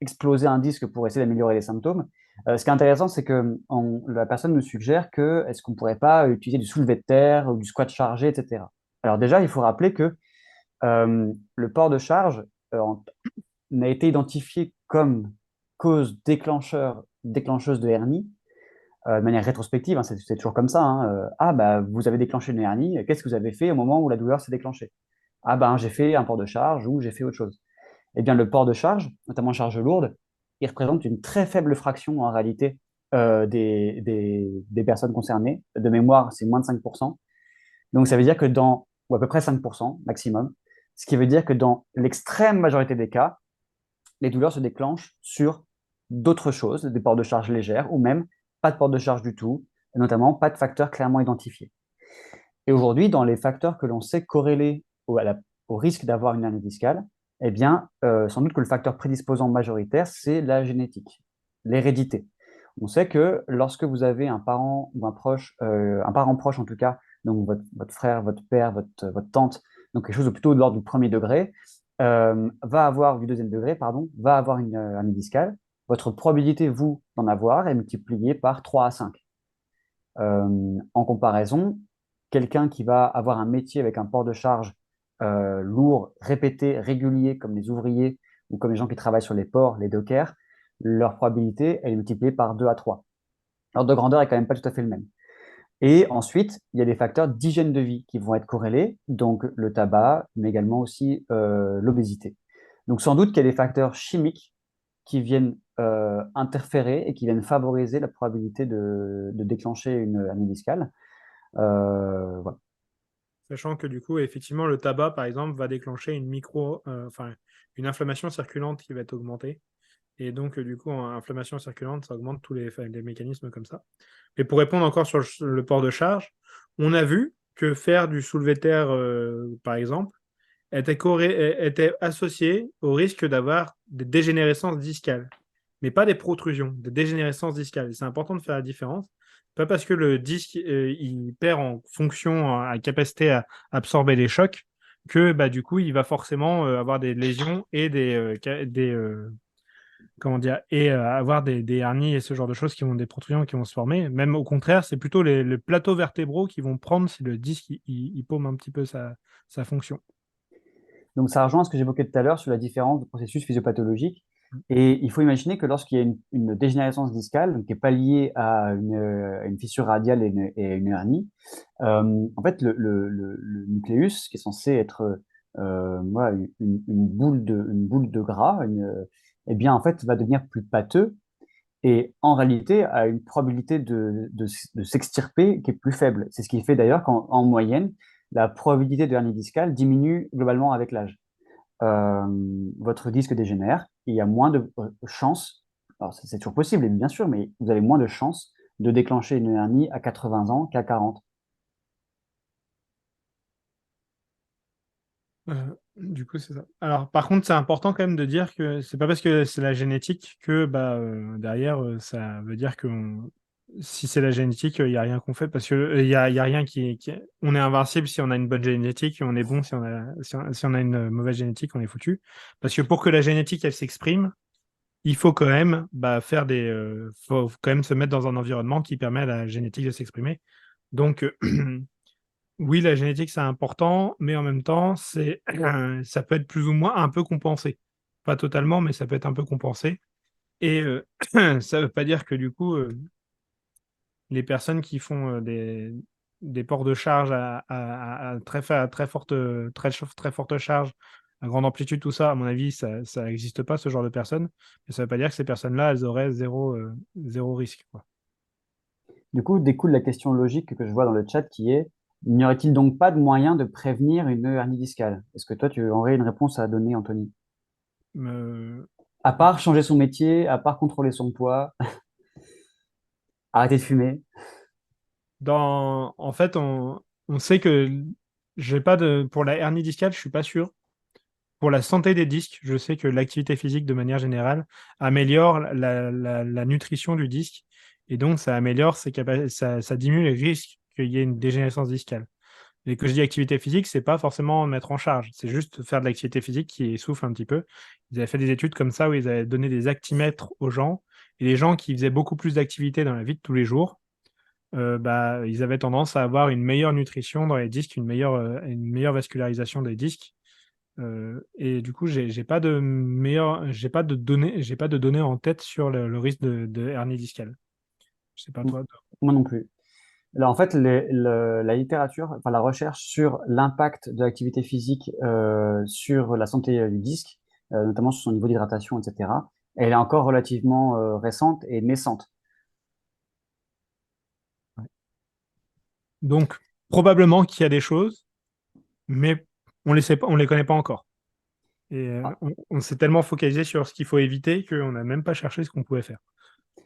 exploser un disque pour essayer d'améliorer les symptômes, ce qui est intéressant, c'est que la personne nous suggère que est-ce qu'on ne pourrait pas utiliser du soulevé de terre ou du squat chargé, etc. Alors déjà, il faut rappeler que le port de charge n'a été identifié comme cause déclencheuse de hernie de manière rétrospective, hein, c'est toujours comme ça, hein. Ah, bah, vous avez déclenché une hernie, qu'est-ce que vous avez fait au moment où la douleur s'est déclenchée? Ah, ben, j'ai fait un port de charge ou j'ai fait autre chose. Eh bien, le port de charge, notamment charge lourde, il représente une très faible fraction en réalité des personnes concernées. De mémoire, c'est moins de 5%. Donc, ça veut dire que ou à peu près 5% maximum, ce qui veut dire que dans l'extrême majorité des cas, les douleurs se déclenchent sur d'autres choses, des ports de charge légères ou même pas de port de charge du tout, et notamment pas de facteurs clairement identifiés. Et aujourd'hui, dans les facteurs que l'on sait corréler au risque d'avoir une hernie discale, eh bien, sans doute que le facteur prédisposant majoritaire, c'est la génétique, l'hérédité. On sait que lorsque vous avez un parent ou un parent proche en tout cas, donc votre frère, votre père, votre tante, donc quelque chose de plutôt de l'ordre du premier degré, du deuxième degré, pardon, va avoir une hernie discale, votre probabilité, vous, d'en avoir est multipliée par 3 à 5. En comparaison, quelqu'un qui va avoir un métier avec un port de charge lourd, répété, régulier, comme les ouvriers ou comme les gens qui travaillent sur les ports, les dockers, leur probabilité elle est multipliée par 2 à 3. L'ordre de grandeur est quand même pas tout à fait le même. Et ensuite, il y a des facteurs d'hygiène de vie qui vont être corrélés, donc le tabac, mais également aussi l'obésité. Donc sans doute qu'il y a des facteurs chimiques qui viennent interférer et qui viennent favoriser la probabilité de déclencher une hernie discale. Voilà. Sachant que du coup, effectivement, le tabac, par exemple, va déclencher une inflammation circulante qui va être augmentée. Et donc, du coup, en inflammation circulante, ça augmente tous les mécanismes comme ça. Mais pour répondre encore sur le port de charge, on a vu que faire du soulevé de terre, par exemple, était associé au risque d'avoir des dégénérescences discales, mais pas des protrusions, des dégénérescences discales. C'est important de faire la différence. Pas parce que le disque il perd en fonction, à capacité à absorber les chocs, que bah, du coup, il va forcément avoir des lésions et comment dire, et avoir des hernies et ce genre de choses des protrusions qui vont se former. Même au contraire, c'est plutôt les plateaux vertébraux qui vont prendre si le disque il paume un petit peu sa fonction. Donc ça rejoint ce que j'évoquais tout à l'heure sur la différence de processus physiopathologiques. Et il faut imaginer que lorsqu'il y a une dégénérescence discale, donc qui n'est pas liée à une fissure radiale et une hernie, en fait, le nucléus, qui est censé être voilà, une boule de gras, eh bien, en fait, va devenir plus pâteux et en réalité a une probabilité de s'extirper qui est plus faible. C'est ce qui fait d'ailleurs qu'en moyenne, la probabilité de hernie discale diminue globalement avec l'âge. Euh, Votre disque dégénère, il y a moins de chances, alors c'est toujours possible, bien sûr, mais vous avez moins de chances de déclencher une hernie à 80 ans qu'à 40. Du coup, c'est ça. Alors, par contre, c'est important quand même de dire que c'est pas parce que c'est la génétique que derrière, ça veut dire que si c'est la génétique, il n'y a rien qu'on fait parce que y a rien On est invincible si on a une bonne génétique, et on est bon si on a une mauvaise génétique, on est foutu. Parce que pour que la génétique, elle s'exprime, il faut quand même faut quand même se mettre dans un environnement qui permet à la génétique de s'exprimer. Donc, oui, la génétique, c'est important, mais en même temps, ça peut être plus ou moins un peu compensé. Pas totalement, mais ça peut être un peu compensé. Et ça ne veut pas dire que du coup, les personnes qui font des ports de charge à très forte charge, à grande amplitude, tout ça, à mon avis, ça n'existe pas, ce genre de personnes. Mais ça ne veut pas dire que ces personnes-là, elles auraient zéro risque, quoi. Du coup, découle la question logique que je vois dans le chat qui est, n'y aurait-il donc pas de moyen de prévenir une hernie discale? Est-ce que toi, tu aurais une réponse à donner, Anthony? Euh, À part changer son métier, à part contrôler son poids, arrêter de fumer. En fait, on sait que j'ai pas de, pour la hernie discale, je suis pas sûr. Pour la santé des disques, je sais que l'activité physique, de manière générale, améliore la nutrition du disque et donc ça améliore ça diminue les risques qu'il y ait une dégénérescence discale. Et que je dis activité physique, c'est pas forcément mettre en charge, c'est juste faire de l'activité physique qui essouffle un petit peu. Ils avaient fait des études comme ça où ils avaient donné des actimètres aux gens et les gens qui faisaient beaucoup plus d'activité dans la vie de tous les jours, ils avaient tendance à avoir une meilleure nutrition dans les disques, une meilleure vascularisation des disques. Et du coup, j'ai pas de données en tête sur le risque de hernie discale. Je sais pas toi. Moi non plus. Là, en fait, la littérature, enfin la recherche sur l'impact de l'activité physique sur la santé du disque, notamment sur son niveau d'hydratation, etc., elle est encore relativement récente et naissante. Donc, probablement qu'il y a des choses, mais on les sait pas, on les connaît pas encore. Et Ah, on s'est tellement focalisé sur ce qu'il faut éviter qu'on n'a même pas cherché ce qu'on pouvait faire.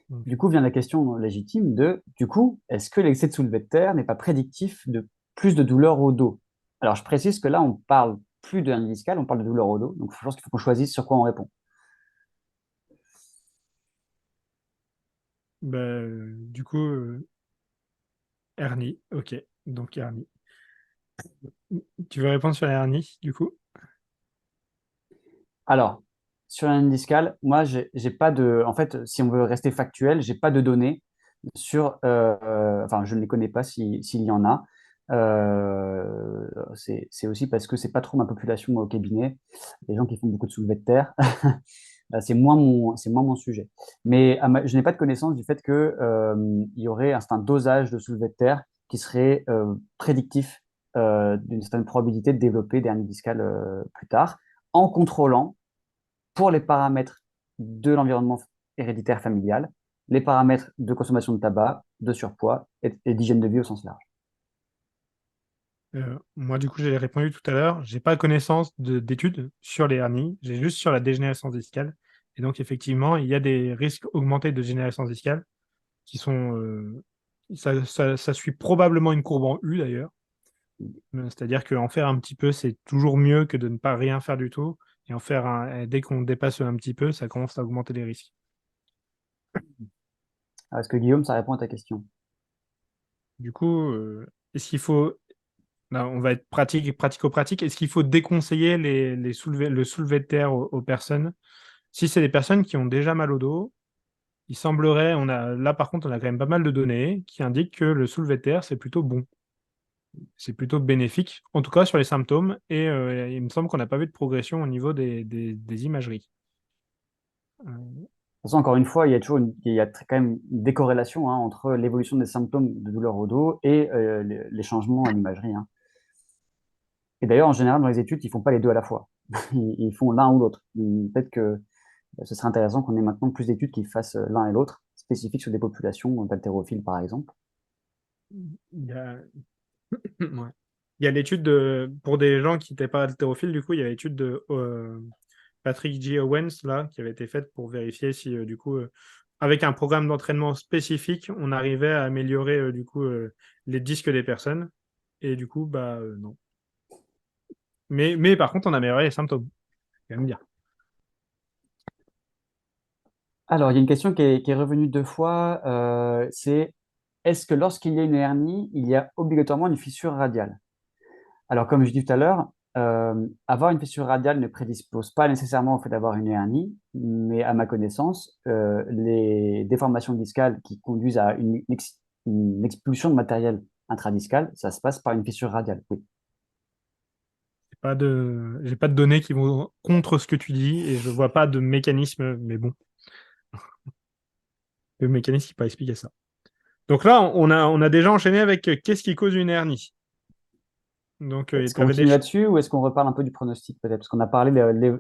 Donc, du coup, vient la question légitime de, du coup, est-ce que l'excès de soulevé de terre n'est pas prédictif de plus de douleur au dos? Alors, je précise que là, on parle plus de hernie discale, on parle de douleur au dos. Donc, je pense qu'il faut qu'on choisisse sur quoi on répond. du coup, hernie, ok. Donc hernie. Tu veux répondre sur la hernie, du coup? Alors, sur l'hernie discale, moi, j'ai pas de. En fait, si on veut rester factuel, j'ai pas de données sur. Enfin, je ne les connais pas s'il y en a. C'est aussi parce que c'est pas trop ma population au cabinet. Les gens qui font beaucoup de soulevés de terre, c'est moins mon sujet. Mais je n'ai pas de connaissance du fait que il y aurait un dosage de soulevé de terre qui serait prédictif d'une certaine probabilité de développer des hernies discales plus tard, en contrôlant pour les paramètres de l'environnement héréditaire familial, les paramètres de consommation de tabac, de surpoids et d'hygiène de vie au sens large. Moi, du coup, j'ai répondu tout à l'heure. J'ai pas connaissance d'études sur les hernies. J'ai juste sur la dégénérescence discale. Et donc, effectivement, il y a des risques augmentés de dégénérescence discale qui sont. Ça suit probablement une courbe en U d'ailleurs. C'est-à-dire qu'en faire un petit peu, c'est toujours mieux que de ne pas rien faire du tout. Et dès qu'on dépasse un petit peu, ça commence à augmenter les risques. Est-ce que Guillaume, ça répond à ta question? Du coup, est-ce qu'il faut là, on va être pratico-pratique. Est-ce qu'il faut déconseiller le soulevé de terre aux personnes? Si c'est des personnes qui ont déjà mal au dos, il semblerait, là par contre, on a quand même pas mal de données qui indiquent que le soulevé de terre, c'est plutôt bon. C'est plutôt bénéfique, en tout cas sur les symptômes, et il me semble qu'on n'a pas vu de progression au niveau des imageries. toute façon, encore une fois, il y a quand même une décorrélation entre l'évolution des symptômes de douleur au dos et les changements à l'imagerie. Et d'ailleurs, en général, dans les études, ils font pas les deux à la fois. Ils font l'un ou l'autre. Peut-être que ce serait intéressant qu'on ait maintenant plus d'études qui fassent l'un et l'autre, spécifiques sur des populations d'haltérophiles, par exemple. Il y a, ouais. Il y a l'étude pour des gens qui n'étaient pas haltérophiles, du coup, il y a l'étude de Patrick G. Owens là, qui avait été faite pour vérifier si, du coup, avec un programme d'entraînement spécifique, on arrivait à améliorer, du coup, les disques des personnes. Et du coup, bah, non. Mais par contre, on améliorait les symptômes. Quand même bien. Alors, il y a une question qui est revenue deux fois, c'est est-ce que lorsqu'il y a une hernie, il y a obligatoirement une fissure radiale? Alors, comme je dis tout à l'heure, avoir une fissure radiale ne prédispose pas nécessairement au fait d'avoir une hernie, mais à ma connaissance, les déformations discales qui conduisent à une expulsion de matériel intradiscal, ça se passe par une fissure radiale, oui. J'ai pas de données qui vont contre ce que tu dis et je vois pas de mécanisme, mais bon, le mécanisme qui peut expliquer ça. Donc là, on a déjà enchaîné avec qu'est-ce qui cause une hernie. Donc, Est-ce qu'on t'avais des continue là-dessus ou est-ce qu'on reparle un peu du pronostic peut-être? Parce qu'on a parlé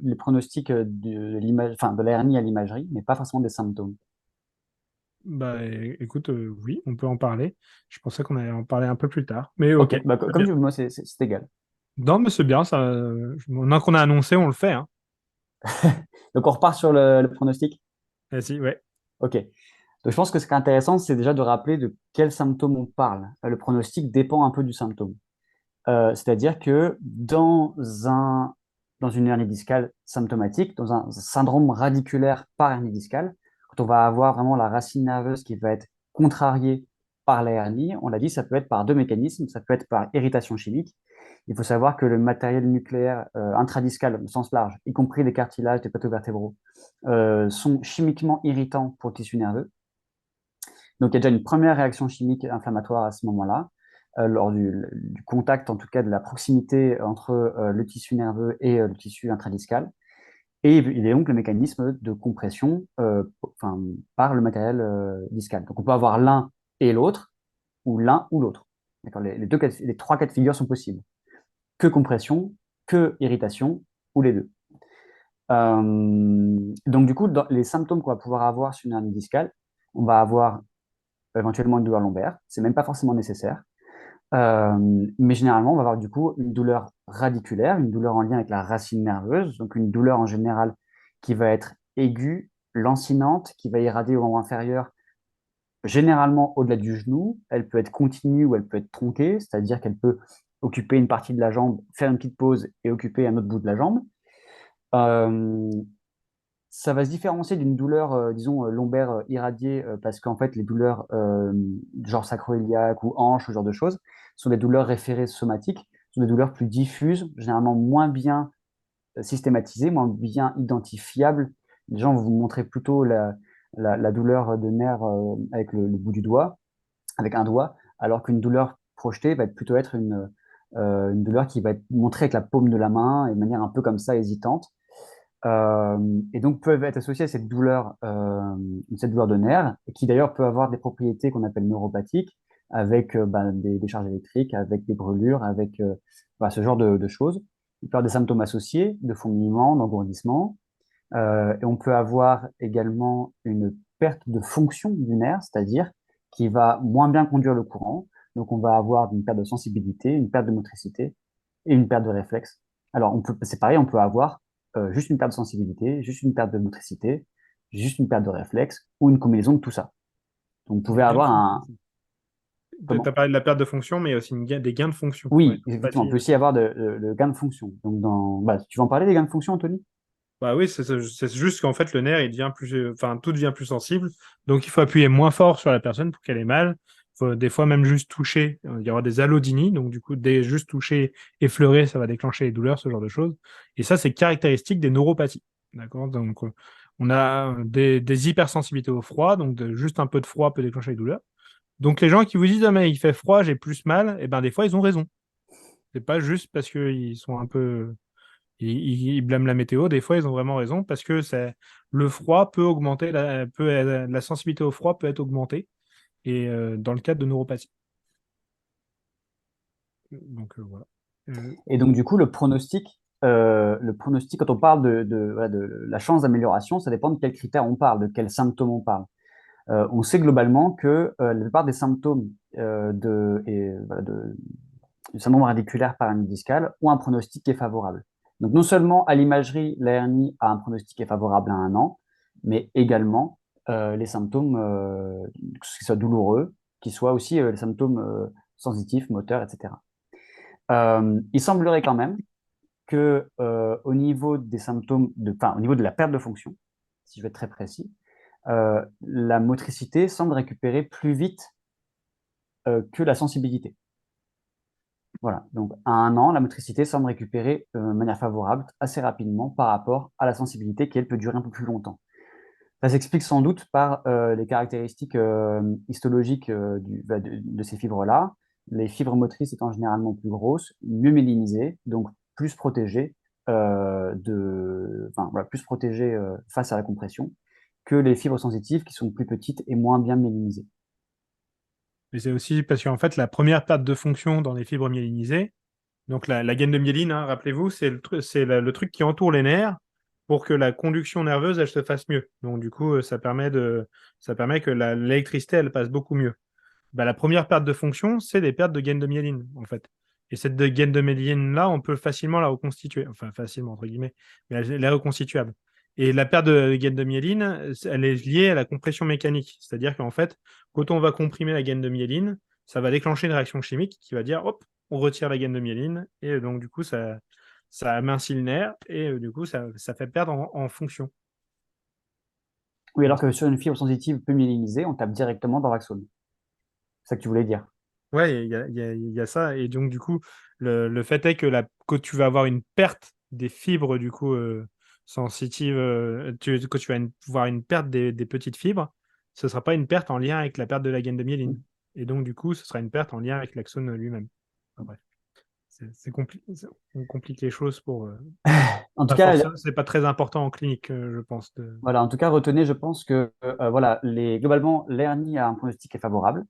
les pronostics enfin, de la hernie à l'imagerie, mais pas forcément des symptômes. Bah, écoute, oui, on peut en parler. Je pensais qu'on allait en parler un peu plus tard. Mais ok, Ok, bah, très comme bien. je veux, moi, c'est égal. Non, mais c'est bien, ça. Maintenant qu'on a annoncé, on le fait. Hein. Donc, on repart sur le pronostic. Vas-y, ouais. Ok. Donc, je pense que ce qui est intéressant, c'est déjà de rappeler de quels symptômes on parle. Le pronostic dépend un peu du symptôme. C'est-à-dire que dans une hernie discale symptomatique, dans un syndrome radiculaire par hernie discale, quand on va avoir vraiment la racine nerveuse qui va être contrariée par la hernie, on l'a dit, ça peut être par deux mécanismes. Ça peut être par irritation chimique. Il faut savoir que le matériel nucléaire intradiscal au sens large, y compris les cartilages des plateaux vertébraux, sont chimiquement irritants pour le tissu nerveux. Donc, il y a déjà une première réaction chimique inflammatoire à ce moment-là, lors du contact, en tout cas de la proximité entre le tissu nerveux et le tissu intradiscal. Et il y a donc le mécanisme de compression enfin, par le matériel discal. Donc, on peut avoir l'un et l'autre, ou l'un ou l'autre. D'accord, les trois cas de figure sont possibles. Que compression, que irritation, ou les deux. Donc, du coup, dans les symptômes qu'on va pouvoir avoir sur une hernie discale, on va avoir éventuellement une douleur lombaire. C'est même pas forcément nécessaire. Mais généralement, on va avoir du coup une douleur radiculaire, une douleur en lien avec la racine nerveuse, donc une douleur en général qui va être aiguë, lancinante, qui va irradier au membre inférieur, généralement au-delà du genou. Elle peut être continue ou elle peut être tronquée, c'est-à-dire qu'elle peut occuper une partie de la jambe, faire une petite pause et occuper un autre bout de la jambe. Euh, Ça va se différencier d'une douleur, disons, lombaire irradiée, parce qu'en fait, les douleurs genre sacro-iliaque ou hanche, ce genre de choses, sont des douleurs référées somatiques, sont des douleurs plus diffuses, généralement moins bien systématisées, moins bien identifiables. Les gens vont vous montrer plutôt la douleur de nerf avec le bout du doigt, avec un doigt, alors qu'une douleur projetée va plutôt être une douleur qui va être montrée avec la paume de la main et de manière un peu comme ça hésitante. Et donc peuvent être associés à cette douleur de nerf, qui d'ailleurs peut avoir des propriétés qu'on appelle neuropathiques, avec des charges électriques, avec des brûlures, avec ce genre de choses. Il peut y avoir des symptômes associés de fourmillement, d'engourdissement. Et on peut avoir également une perte de fonction du nerf, c'est-à-dire qui va moins bien conduire le courant. Donc on va avoir une perte de sensibilité, une perte de motricité et une perte de réflexe. Alors c'est pareil, on peut avoir juste une perte de sensibilité, juste une perte de motricité, juste une perte de réflexe ou une combinaison de tout ça. Donc vous pouvez Des gains de avoir fonction. un... Tu as Comment? parlé de la perte de fonction, mais il y a aussi des gains de fonction. Ouais, Oui, effectivement, on neuropathie peut aussi aussi. avoir de gain de fonction. Donc tu vas en parler des gains de fonction, Anthony? Bah oui, c'est juste qu'en fait, le nerf, il devient plus, enfin, tout devient plus sensible. Donc, il faut appuyer moins fort sur la personne pour qu'elle ait mal. Faut des fois même juste toucher. Il y aura des allodynies. Donc, du coup, juste toucher, effleurer, ça va déclencher les douleurs, ce genre de choses. Et ça, c'est caractéristique des neuropathies. D'accord? Donc, on a des hypersensibilités au froid. Donc, juste un peu de froid peut déclencher les douleurs. Donc, les gens qui vous disent, ah, mais il fait froid, j'ai plus mal, eh ben, des fois, ils ont raison. C'est pas juste parce qu'ils sont un peu Ils blâment la météo, des fois ils ont vraiment raison parce que le froid peut augmenter, la sensibilité au froid peut être augmentée et dans le cadre de neuropathie. Donc voilà. Et donc, du coup, le pronostic, quand on parle voilà, de la chance d'amélioration, ça dépend de quels critères on parle, de quels symptômes on parle. On sait globalement que la plupart des symptômes voilà, du syndrome radiculaire paramédical ont un pronostic qui est favorable. Donc, non seulement à l'imagerie, la hernie a un pronostic qui est favorable à 1 an, mais également les symptômes, que ce soit douloureux, qui soient aussi les symptômes sensitifs, moteurs, etc. Il semblerait quand même que au niveau des symptômes, enfin, au niveau de la perte de fonction, si je vais être très précis, la motricité semble récupérer plus vite que la sensibilité. Voilà, donc à 1 an, la motricité semble récupérer de manière favorable assez rapidement par rapport à la sensibilité qui, elle, peut durer un peu plus longtemps. Ça s'explique sans doute par les caractéristiques histologiques de ces fibres-là. Les fibres motrices étant généralement plus grosses, mieux mélinisées, donc plus protégées, enfin, voilà, plus protégées face à la compression, que les fibres sensitives qui sont plus petites et moins bien mélinisées. Mais c'est aussi parce qu'en fait, la première perte de fonction dans les fibres myélinisées, donc la gaine de myéline, hein, rappelez-vous, c'est le truc qui entoure les nerfs pour que la conduction nerveuse, elle se fasse mieux. Donc du coup, ça permet que l'électricité, elle passe beaucoup mieux. Bah, la première perte de fonction, c'est des pertes de gaine de myéline, en fait. Et cette gaine de myéline-là, on peut facilement la reconstituer. Enfin, facilement, entre guillemets, mais elle est reconstituable. Et la perte de gaine de myéline, elle est liée à la compression mécanique. C'est-à-dire qu'en fait, quand on va comprimer la gaine de myéline, ça va déclencher une réaction chimique qui va dire, hop, on retire la gaine de myéline. Et donc, du coup, ça amincit le nerf et du coup, ça fait perdre en fonction. Oui, Donc, alors que sur une fibre sensitive peu myélinisée, on tape directement dans l'axone. C'est ça que tu voulais dire. ouais, il y a ça. Et donc, du coup, le fait est que tu vas avoir une perte des fibres, du coup, sensitives, que tu vas voir une perte des petites fibres, ce ne sera pas une perte en lien avec la perte de la gaine de myéline. Et donc, du coup, ce sera une perte en lien avec l'axone lui-même. Enfin, bref, on complique les choses pour. En tout Pas cas, forcément, c'est pas très important en clinique, je pense. voilà, en tout cas, retenez, je pense que voilà, globalement, l'hernie a un pronostic qui est favorable,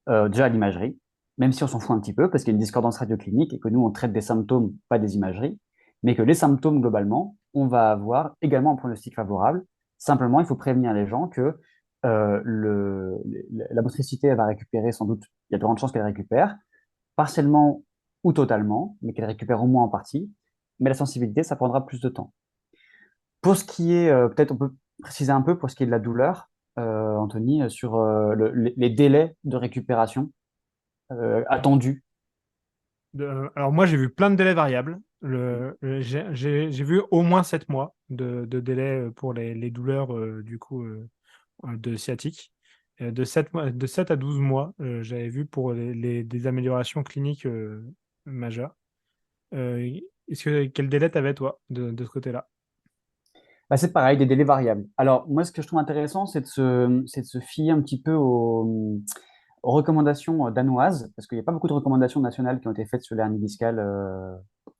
déjà à l'imagerie, même si on s'en fout un petit peu, parce qu'il y a une discordance radioclinique et que nous, on traite des symptômes, pas des imageries, mais que les symptômes, globalement, on va avoir également un pronostic favorable. Simplement, il faut prévenir les gens que la motricité, elle va récupérer sans doute, il y a de grandes chances qu'elle récupère, partiellement ou totalement, mais qu'elle récupère au moins en partie, mais la sensibilité, ça prendra plus de temps. Pour ce qui est, peut-être on peut préciser un peu pour ce qui est de la douleur, Anthony, sur les délais de récupération attendus. Alors moi, j'ai vu plein de délais variables. J'ai vu au moins 7 mois de délai pour les douleurs du coup de sciatique. De 7 à 12 mois, j'avais vu pour des améliorations cliniques majeures. Euh, quel délai t'avais toi de ce côté-là? Bah, c'est pareil, des délais variables. Alors, moi, ce que je trouve intéressant, c'est de se fier un petit peu aux recommandations danoises, parce qu'il n'y a pas beaucoup de recommandations nationales qui ont été faites sur l'hernie discale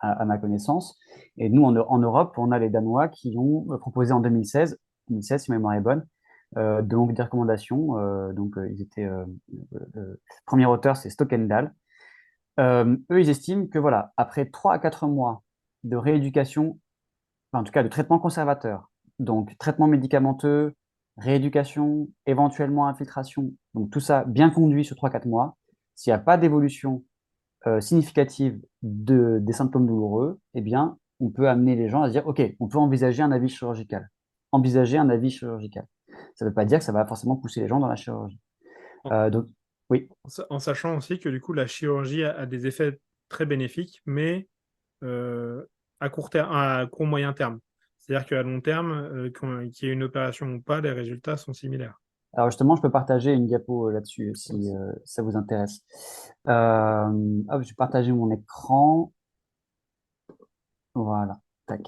à ma connaissance. Et nous, en Europe, on a les Danois qui ont proposé en 2016, si ma mémoire est bonne, donc des recommandations. Ils étaient le premier auteur, c'est Stockendal. Eux, ils estiment que voilà, après 3 à 4 mois de rééducation, enfin, en tout cas de traitement conservateur, donc traitement médicamenteux, rééducation, éventuellement infiltration, donc tout ça bien conduit sur 3 4 mois, s'il n'y a pas d'évolution significative des symptômes douloureux, eh bien, on peut amener les gens à se dire, OK, on peut envisager un avis chirurgical. Envisager un avis chirurgical. Ça ne veut pas dire que ça va forcément pousser les gens dans la chirurgie. Donc, oui. En sachant aussi que du coup, la chirurgie a des effets très bénéfiques, mais euh, à court terme, à court moyen terme. C'est-à-dire qu'à long terme, qu'il y ait une opération ou pas, les résultats sont similaires. Alors justement, je peux partager une diapo là-dessus si ça vous intéresse. Hop, je vais partager mon écran. Voilà. Tac.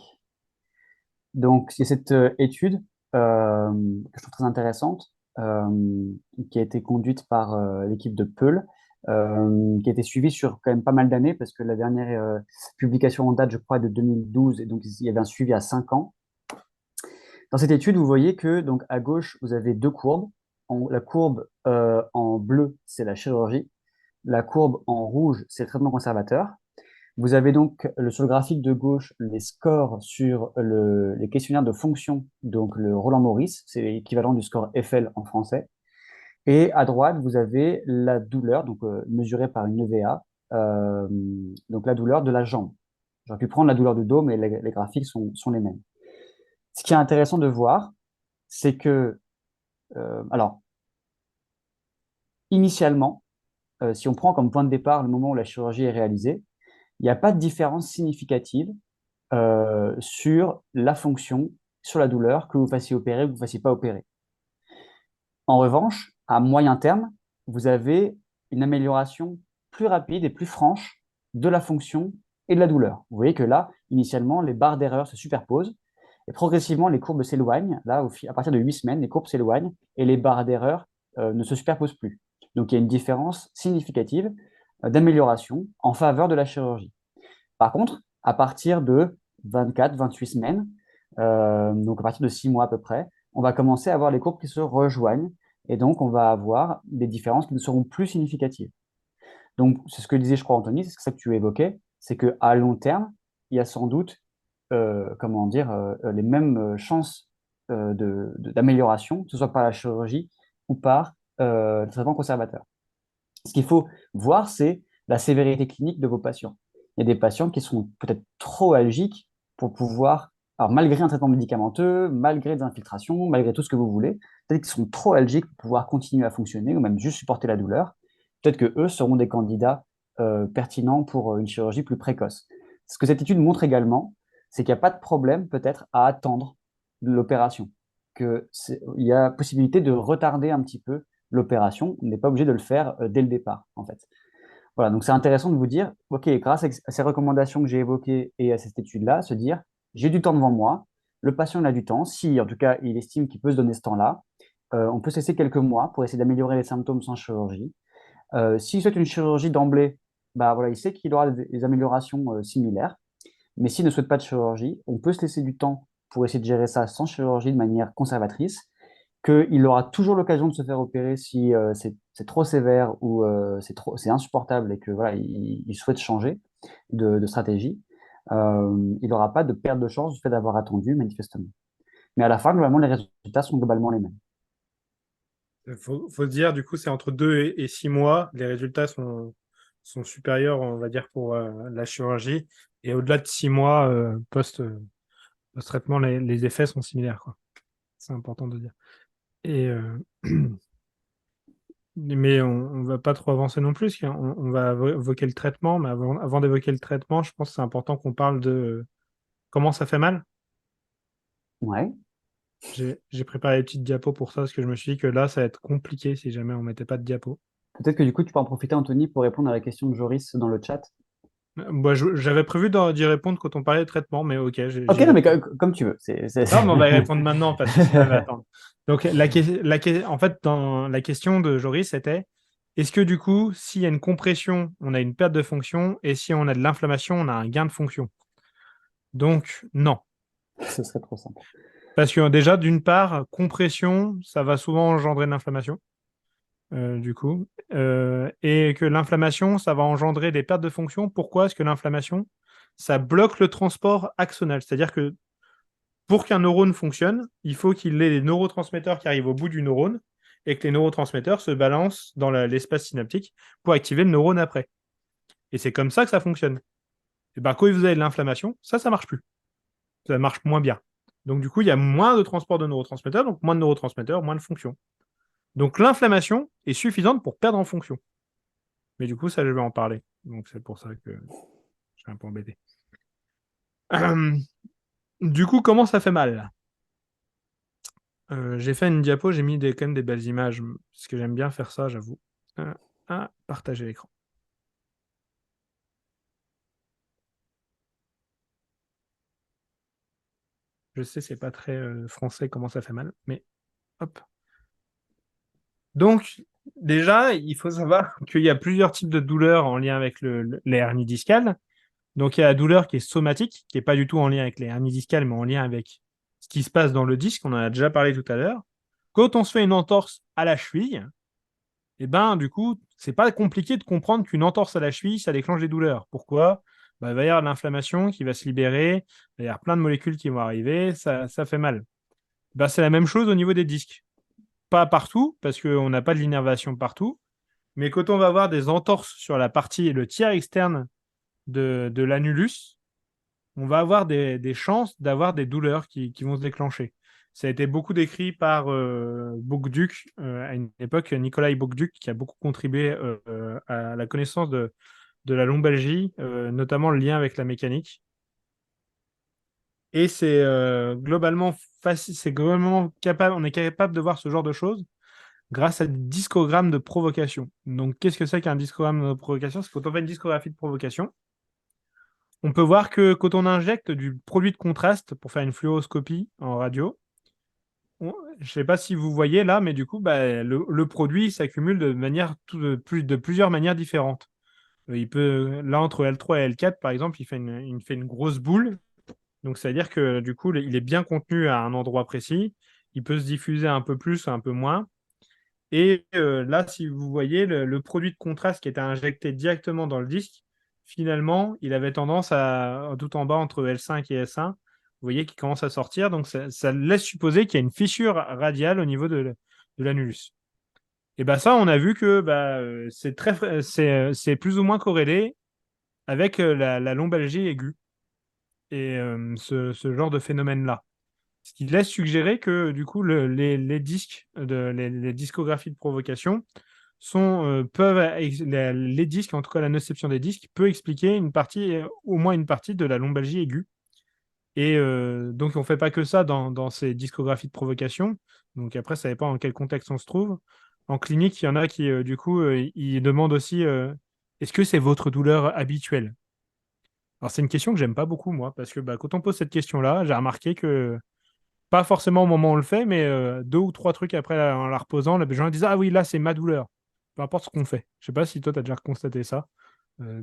Donc, c'est cette étude que je trouve très intéressante, qui a été conduite par l'équipe de Peul, qui a été suivie sur quand même pas mal d'années, parce que la dernière publication en date, je crois, est de 2012, et donc il y avait un suivi à 5 ans. Dans cette étude, vous voyez que donc à gauche, vous avez deux courbes. La courbe en bleu, c'est la chirurgie. La courbe en rouge, c'est le traitement conservateur. Vous avez donc sur le graphique de gauche les scores sur les questionnaires de fonction, donc le Roland-Morris, c'est l'équivalent du score Eiffel en français. Et à droite, vous avez la douleur, donc mesurée par une EVA, donc la douleur de la jambe. J'aurais pu prendre la douleur du dos, mais les graphiques sont les mêmes. Ce qui est intéressant de voir, c'est que, alors, initialement, si on prend comme point de départ le moment où la chirurgie est réalisée, il n'y a pas de différence significative sur la fonction, sur la douleur, que vous fassiez opérer ou que vous ne fassiez pas opérer. En revanche, à moyen terme, vous avez une amélioration plus rapide et plus franche de la fonction et de la douleur. Vous voyez que là, initialement, les barres d'erreur se superposent et progressivement, les courbes s'éloignent. Là, à partir de 8 semaines, les courbes s'éloignent et les barres d'erreur ne se superposent plus. Donc, il y a une différence significative d'amélioration en faveur de la chirurgie. Par contre, à partir de 24-28 semaines, donc à partir de 6 mois à peu près, on va commencer à avoir les courbes qui se rejoignent et donc on va avoir des différences qui ne seront plus significatives. Donc, c'est ce que disait, je crois, Anthony, c'est ça que tu évoquais, c'est qu'à long terme, il y a sans doute comment dire, les mêmes chances d'amélioration, que ce soit par la chirurgie ou par le traitement conservateur. Ce qu'il faut voir, c'est la sévérité clinique de vos patients. Il y a des patients qui sont peut-être trop algiques pour pouvoir, alors malgré un traitement médicamenteux, malgré des infiltrations, malgré tout ce que vous voulez, peut-être qu'ils sont trop algiques pour pouvoir continuer à fonctionner ou même juste supporter la douleur. Peut-être que eux seront des candidats pertinents pour une chirurgie plus précoce. Ce que cette étude montre également, c'est qu'il n'y a pas de problème peut-être à attendre l'opération, qu'il y a possibilité de retarder un petit peu l'opération. On n'est pas obligé de le faire dès le départ, en fait. Voilà, donc c'est intéressant de vous dire, OK, grâce à ces recommandations que j'ai évoquées et à cette étude-là, se dire, j'ai du temps devant moi, le patient il a du temps, si en tout cas il estime qu'il peut se donner ce temps-là, on peut se laisser quelques mois pour essayer d'améliorer les symptômes sans chirurgie. S'il souhaite une chirurgie d'emblée, bah voilà, il sait qu'il aura des améliorations similaires, mais s'il ne souhaite pas de chirurgie, on peut se laisser du temps pour essayer de gérer ça sans chirurgie de manière conservatrice, qu'il aura toujours l'occasion de se faire opérer si c'est trop sévère ou c'est insupportable et que voilà, il souhaite changer de stratégie. Il n'aura pas de perte de chance du fait d'avoir attendu, manifestement. Mais à la fin, globalement, les résultats sont globalement les mêmes. Faut se dire, du coup, c'est entre 2 et 6 mois. Les résultats sont supérieurs, on va dire, pour la chirurgie. Et au-delà de 6 mois, post-traitement, les effets sont similaires, quoi. C'est important de dire. Et, mais on ne va pas trop avancer non plus, parce on va évoquer le traitement. Mais avant d'évoquer le traitement, je pense que c'est important qu'on parle de comment ça fait mal. Ouais. J'ai préparé des petites diapos pour ça, parce que je me suis dit que là, ça va être compliqué si jamais on mettait pas de diapos. Peut-être que du coup, tu peux en profiter, Anthony, pour répondre à la question de Joris dans le chat. Bah, j'avais prévu d'y répondre quand on parlait de traitement, mais ok, Ok, j'y non, mais réponds. comme tu veux. Non, mais on va y répondre maintenant parce que sinon, elle va attendre. Donc, en fait, dans la question de Joris, c'était est-ce que du coup, s'il y a une compression, on a une perte de fonction et si on a de l'inflammation, on a un gain de fonction? Donc, non. Ce serait trop simple. Parce que déjà, d'une part, compression, ça va souvent engendrer de l'inflammation, du coup. Et que l'inflammation, ça va engendrer des pertes de fonction. Pourquoi est-ce que l'inflammation, ça bloque le transport axonal? C'est-à-dire que pour qu'un neurone fonctionne, il faut qu'il ait des neurotransmetteurs qui arrivent au bout du neurone et que les neurotransmetteurs se balancent dans l'espace synaptique pour activer le neurone après. Et c'est comme ça que ça fonctionne. Et ben, quand vous avez de l'inflammation, ça marche plus. Ça marche moins bien. Donc, du coup, il y a moins de transport de neurotransmetteurs, donc moins de neurotransmetteurs, moins de fonction. Donc, l'inflammation est suffisante pour perdre en fonction. Mais du coup, ça, je vais en parler. Donc, c'est pour ça que je suis un peu embêté. Du coup, comment ça fait mal? J'ai fait une diapo, j'ai mis quand même des belles images, parce que j'aime bien faire ça, j'avoue. Partager l'écran. Je sais, c'est pas très français comment ça fait mal, mais hop. Donc, Déjà, il faut savoir qu'il y a plusieurs types de douleurs en lien avec les hernies discales. Donc, il y a la douleur qui est somatique, qui n'est pas du tout en lien avec les hernies discales, mais en lien avec ce qui se passe dans le disque. On en a déjà parlé tout à l'heure. Quand on se fait une entorse à la cheville, et ben, du coup, c'est pas compliqué de comprendre qu'une entorse à la cheville, ça déclenche des douleurs. Pourquoi? Bah, il va y avoir de l'inflammation qui va se libérer, il va y avoir plein de molécules qui vont arriver, ça fait mal. Bah, c'est la même chose au niveau des disques. Pas partout, parce qu'on n'a pas de l'innervation partout, mais quand on va avoir des entorses sur la partie, le tiers externe de l'annulus, on va avoir des chances d'avoir des douleurs qui vont se déclencher. Ça a été beaucoup décrit par Bogduk, à une époque, Nikolai Bogduk, qui a beaucoup contribué à la connaissance de la lombalgie, notamment le lien avec la mécanique. Et c'est globalement facile, c'est globalement capable, on est capable de voir ce genre de choses grâce à des discogrammes de provocation. Donc, qu'est-ce que c'est qu'un discogramme de provocation? C'est quand on fait une discographie de provocation, on peut voir que quand on injecte du produit de contraste pour faire une fluoroscopie en radio, je ne sais pas si vous voyez là, mais du coup, bah, le produit s'accumule de plusieurs manières différentes. Il peut, là, entre L3 et L4, par exemple, il fait une grosse boule. Donc, c'est-à-dire que du coup, il est bien contenu à un endroit précis. Il peut se diffuser un peu plus, un peu moins. Et là, si vous voyez, le produit de contraste qui était injecté directement dans le disque, finalement, il avait tendance à, tout en bas, entre L5 et S1, vous voyez qu'il commence à sortir. Donc, ça laisse supposer qu'il y a une fissure radiale au niveau de l'annulus. Et bien ça, on a vu que bah, c'est plus ou moins corrélé avec la lombalgie aiguë et ce genre de phénomène-là. Ce qui laisse suggérer que du coup, les disques, les discographies de provocation les disques, en tout cas la nociception des disques, peut expliquer une partie, au moins une partie de la lombalgie aiguë. Et donc, on ne fait pas que ça dans ces discographies de provocation. Donc après, ça dépend dans quel contexte on se trouve. En clinique, il y en a qui, du coup, ils demandent aussi est-ce que c'est votre douleur habituelle? Alors, c'est une question que j'aime pas beaucoup, moi, parce que bah, quand on pose cette question-là, j'ai remarqué que pas forcément au moment où on le fait, mais deux ou trois trucs après en la reposant, les gens disent ah oui, là, c'est ma douleur. Peu importe ce qu'on fait. Je sais pas si toi, tu as déjà constaté ça.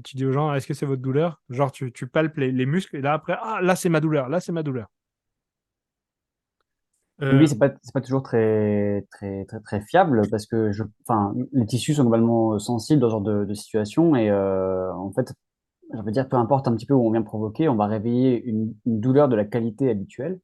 Tu dis aux gens, est-ce que c'est votre douleur? Genre, tu palpes les muscles et là, après, ah, là, c'est ma douleur. Là, c'est ma douleur. Oui, Euh, c'est pas toujours très fiable parce que enfin, les tissus sont globalement sensibles dans ce genre de situation et en fait, je veux dire, peu importe un petit peu où on vient provoquer, on va réveiller une douleur de la qualité habituelle.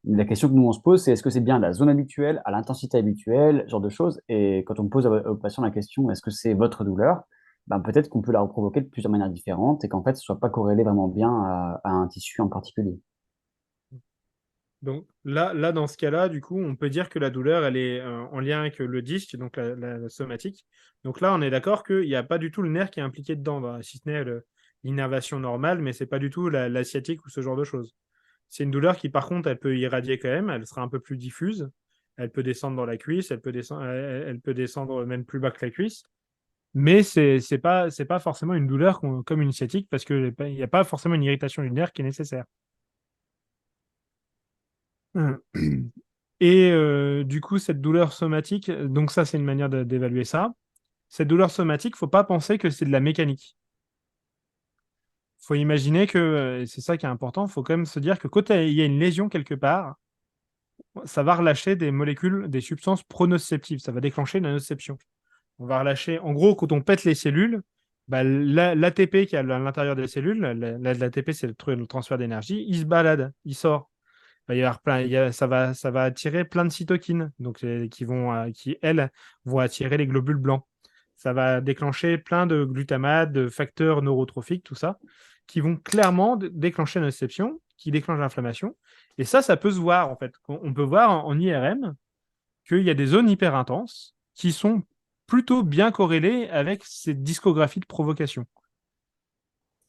La question que nous on se pose, c'est est-ce que c'est bien à la zone habituelle, à l'intensité habituelle, ce genre de choses. Et quand on pose au patient la question, est-ce que c'est votre douleur? Ben, peut-être qu'on peut la reprovoquer de plusieurs manières différentes et qu'en fait, ce soit pas corrélé vraiment bien à un tissu en particulier. donc là, dans ce cas-là, du coup, on peut dire que la douleur, elle est en lien avec le disque, donc la somatique. Donc là, on est d'accord qu'il n'y a pas du tout le nerf qui est impliqué dedans, bah, si ce n'est l'innervation normale, mais c'est pas du tout la sciatique ou ce genre de choses. C'est une douleur qui, par contre, elle peut irradier quand même, elle sera un peu plus diffuse. Elle peut descendre dans la cuisse, elle peut descendre même plus bas que la cuisse. Mais c'est pas forcément une douleur comme une sciatique parce qu'il n'y a pas forcément une irritation du nerf qui est nécessaire. Hum. Et du coup, cette douleur somatique, donc ça, c'est une manière d'évaluer ça. Cette douleur somatique, faut pas penser que c'est de la mécanique. Faut imaginer que, et c'est ça qui est important, faut quand même se dire que quand il y a une lésion quelque part, ça va relâcher des molécules, des substances pronoceptives. Ça va déclencher une nociception. On va relâcher. En gros, quand on pète les cellules, bah, l'ATP qui est à l'intérieur des cellules, l'ATP, c'est le transfert d'énergie, il se balade, il sort. Il va y avoir plein, ça va attirer plein de cytokines, donc qui elles vont attirer les globules blancs. Ça va déclencher plein de glutamates, de facteurs neurotrophiques, tout ça, qui vont clairement déclencher une nociception, qui déclenche l'inflammation. Et ça peut se voir en fait. On peut voir en IRM qu'il y a des zones hyper intenses qui sont plutôt bien corrélées avec ces discographies de provocation.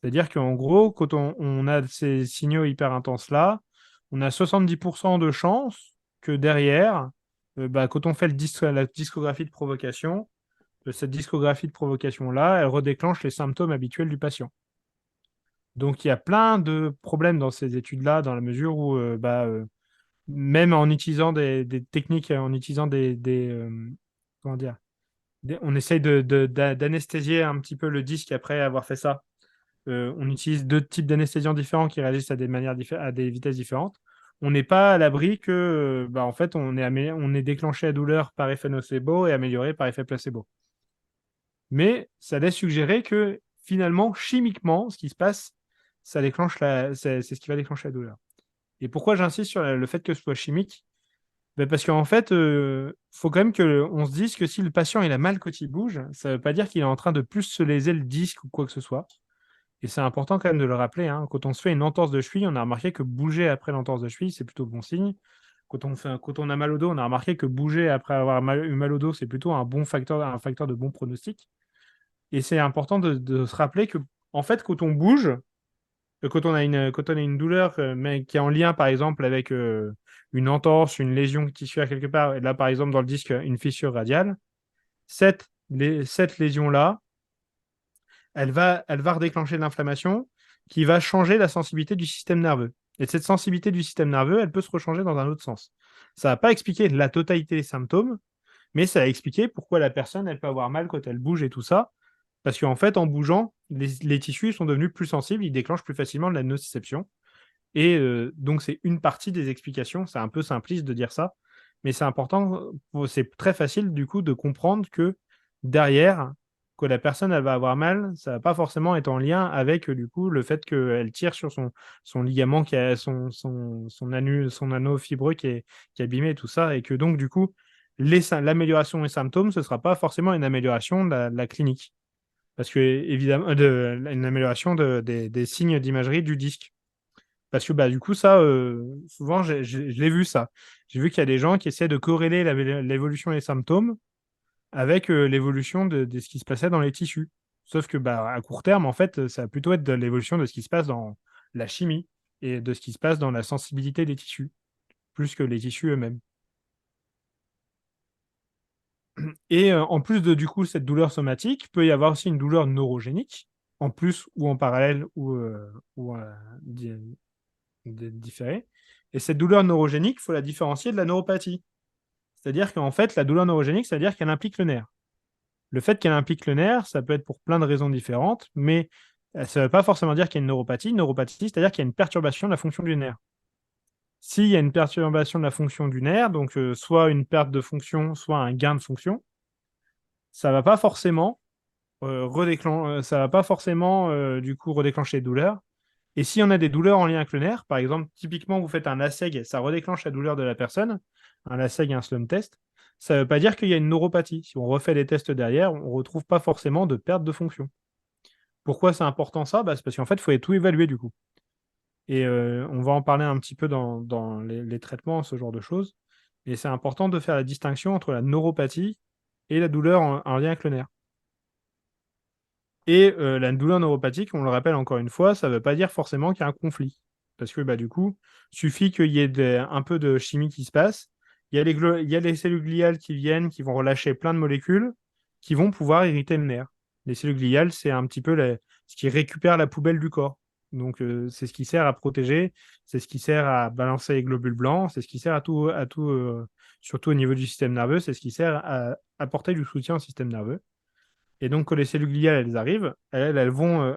C'est-à-dire qu'en gros, quand on a ces signaux hyper intenses-là, on a 70% de chances que derrière, bah, quand on fait la discographie de provocation, cette discographie de provocation-là, elle redéclenche les symptômes habituels du patient. Donc il y a plein de problèmes dans ces études-là, dans la mesure où même en utilisant des techniques, en utilisant comment dire, On essaye d'anesthésier un petit peu le disque après avoir fait ça. On utilise deux types d'anesthésiants différents qui réagissent à à des vitesses différentes. On n'est pas à l'abri que, en fait, on est déclenché la douleur par effet nocebo et amélioré par effet placebo. Mais ça laisse suggérer que finalement, chimiquement, ce qui se passe, c'est ce qui va déclencher la douleur. Et pourquoi j'insiste sur le fait que ce soit chimique? Ben parce qu'en fait, faut quand même qu'on se dise que si le patient il a mal quand il bouge, ça ne veut pas dire qu'il est en train de plus se léser le disque ou quoi que ce soit. Et c'est important quand même de le rappeler, hein. Quand on se fait une entorse de cheville, on a remarqué que bouger après l'entorse de cheville, c'est plutôt bon signe. Quand on a mal au dos, on a remarqué que bouger après avoir eu mal au dos, c'est plutôt un facteur de bon pronostic. Et c'est important de se rappeler que, en fait, quand on bouge, quand on a une douleur mais qui est en lien, par exemple, avec une entorse, une lésion tissulaire quelque part, et là, par exemple, dans le disque, une fissure radiale, cette lésion-là, elle va redéclencher de l'inflammation qui va changer la sensibilité du système nerveux. Et cette sensibilité du système nerveux, elle peut se rechanger dans un autre sens. Ça ne va pas expliquer la totalité des symptômes, mais ça va expliquer pourquoi la personne, elle peut avoir mal quand elle bouge et tout ça. Parce qu'en fait, en bougeant, les tissus sont devenus plus sensibles, ils déclenchent plus facilement de la nociception. Et donc, c'est une partie des explications. C'est un peu simpliste de dire ça, mais c'est important. C'est très facile, du coup, de comprendre que derrière, que la personne, elle va avoir mal, ça va pas forcément être en lien avec, du coup, le fait qu'elle tire sur son ligament, son anneau fibreux qui est abîmé et tout ça. Et que donc, du coup, l'amélioration des symptômes, ce sera pas forcément une amélioration de la clinique. Parce que, évidemment, une amélioration des signes d'imagerie du disque. Parce que du coup, ça, souvent, je l'ai vu ça. J'ai vu qu'il y a des gens qui essaient de corréler l'évolution des symptômes avec l'évolution de ce qui se passait dans les tissus. Sauf que à court terme, en fait, ça va plutôt être de l'évolution de ce qui se passe dans la chimie et de ce qui se passe dans la sensibilité des tissus, plus que les tissus eux-mêmes. Et en plus de du coup cette douleur somatique, il peut y avoir aussi une douleur neurogénique, en plus ou en parallèle ou différé. Et cette douleur neurogénique, il faut la différencier de la neuropathie. C'est-à-dire qu'en fait, la douleur neurogénique, c'est-à-dire qu'elle implique le nerf. Le fait qu'elle implique le nerf, ça peut être pour plein de raisons différentes, mais ça ne veut pas forcément dire qu'il y a une neuropathie. Une neuropathie, c'est-à-dire qu'il y a une perturbation de la fonction du nerf. S'il y a une perturbation de la fonction du nerf, donc soit une perte de fonction, soit un gain de fonction, ça ne va pas forcément du coup redéclencher les douleurs. Et si on a des douleurs en lien avec le nerf, par exemple, typiquement, vous faites un ASEG, ça redéclenche la douleur de la personne, un ASEG et un slum test, ça ne veut pas dire qu'il y a une neuropathie. Si on refait les tests derrière, on ne retrouve pas forcément de perte de fonction. Pourquoi c'est important ça? C'est parce qu'en fait, il faut tout évaluer du coup. Et on va en parler un petit peu dans les traitements, ce genre de choses. Et c'est important de faire la distinction entre la neuropathie et la douleur en lien avec le nerf. Et la douleur neuropathique, on le rappelle encore une fois, ça ne veut pas dire forcément qu'il y a un conflit. Parce que du coup, il suffit qu'il y ait un peu de chimie qui se passe. Il y a les cellules gliales qui viennent, qui vont relâcher plein de molécules qui vont pouvoir irriter le nerf. Les cellules gliales, c'est un petit peu ce qui récupère la poubelle du corps. Donc, c'est ce qui sert à protéger, c'est ce qui sert à balancer les globules blancs, c'est ce qui sert surtout au niveau du système nerveux, c'est ce qui sert à apporter du soutien au système nerveux. Et donc, quand les cellules gliales elles arrivent, elles vont